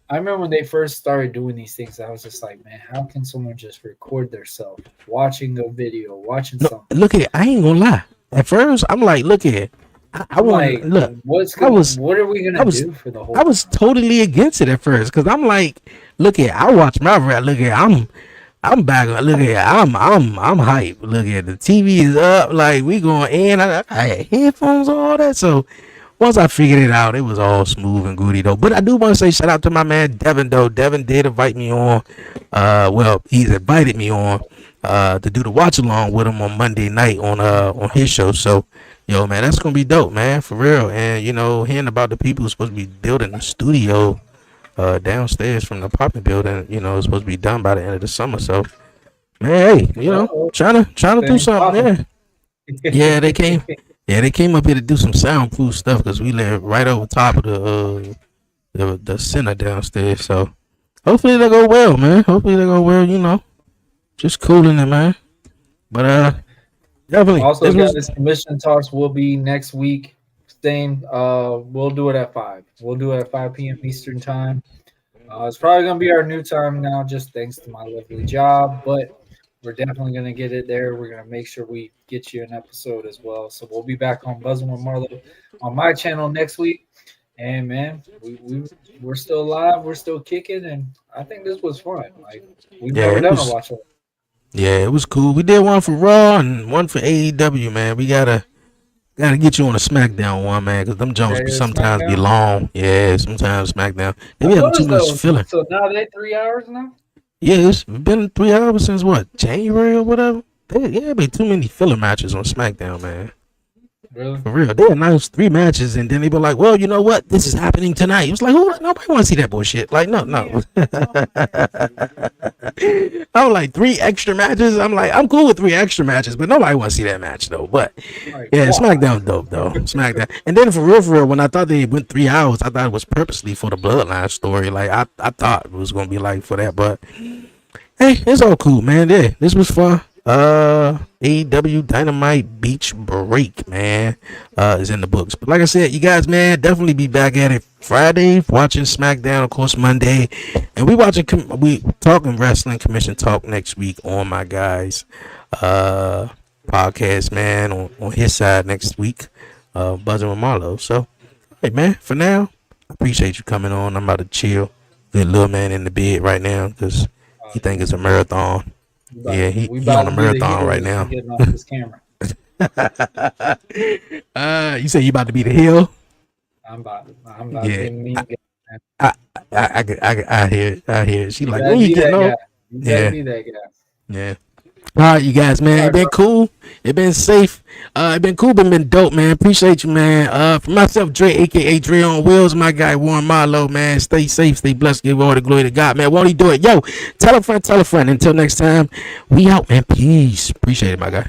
I I remember when they first started doing these things, I was just like, man, how can someone just record themselves watching a video, watching No, something? look at. I ain't gonna lie. At first, I'm like, look at. I I'm want like, look. what are we I gonna was do for the whole? I was totally against it at first because I'm like, look at. I watch my rap. Look at. I'm back. Look at. I'm hype. Look at the TV is up. Like we going in. I had headphones, all that. So once I figured it out, it was all smooth and goody though. But I do want to say shout out to my man Devin though. Devin did invite me on. Well, he's invited me on to do the watch along with him on Monday night on his show. So, yo, man, that's gonna be dope, man, for real. And you know, hearing about the people who's supposed to be building a studio downstairs from the apartment building, you know, it's supposed to be done by the end of the summer. So, man, hey, you know, trying to do something. Yeah. Yeah, they came. Yeah, they came up here to do some soundproof stuff because we live right over top of the center downstairs. So hopefully they go well, man. Hopefully they go well. You know, just cooling it, man. But definitely. Also, guys, commission talks will be next week. Same. We'll do it at 5. We'll do it at 5 p.m. Eastern time. It's probably gonna be our new time now, just thanks to my lovely job, but we're definitely going to get it there. We're going to make sure we get you an episode as well. So we'll be back on Buzzing with Marlo on my channel next week. And, man, we're still alive. We're still kicking. And I think this was fun. Like, we've never done a watch. Yeah, it was cool. We did one for Raw and one for AEW, man. We got to get you on a SmackDown one, man, because them jumps sometimes be long. Yeah, sometimes SmackDown. They be having too much filler. So now they're 3 hours now? Yeah, it's been 3 hours since what, January or whatever. Yeah, be too many filler matches on SmackDown, man. Really? For real. They announced 3 matches and then they be like, well, you know what? This is happening tonight. It was like, oh, nobody want to see that bullshit. Like, no. I was like, 3 extra matches. I'm like, I'm cool with 3 extra matches, but nobody want to see that match though. But yeah, SmackDown dope though. SmackDown. And then for real, when I thought they went 3 hours, I thought it was purposely for the Bloodline story. Like I thought it was gonna be like for that, but hey, it's all cool, man. Yeah, this was fun. AEW Dynamite Beach Break, man, is in the books. But like I said, you guys, man, definitely be back at it Friday, watching SmackDown, of course, Monday, and we talking wrestling commission talk next week on my guys podcast, man, on his side next week, Buzzing with Marlo. So hey, man, for now, I appreciate you coming on. I'm about to chill, good little man in the bed right now because he think it's a marathon. Yeah, he on a marathon right now. Getting off this camera. You say you about to be the heel? I'm about to be me. I hear it. She like, when you getting off? Yeah. Be that guy. Yeah. All right, you guys, man. It been cool. It been safe. It been cool, but been dope, man. Appreciate you, man. For myself, Dre, aka Dre on Wheels, my guy Warren Marlowe, man. Stay safe, stay blessed, give all the glory to God, man. Won't he do it? Yo, tell a friend. Until next time, we out, man. Peace. Appreciate it, my guy.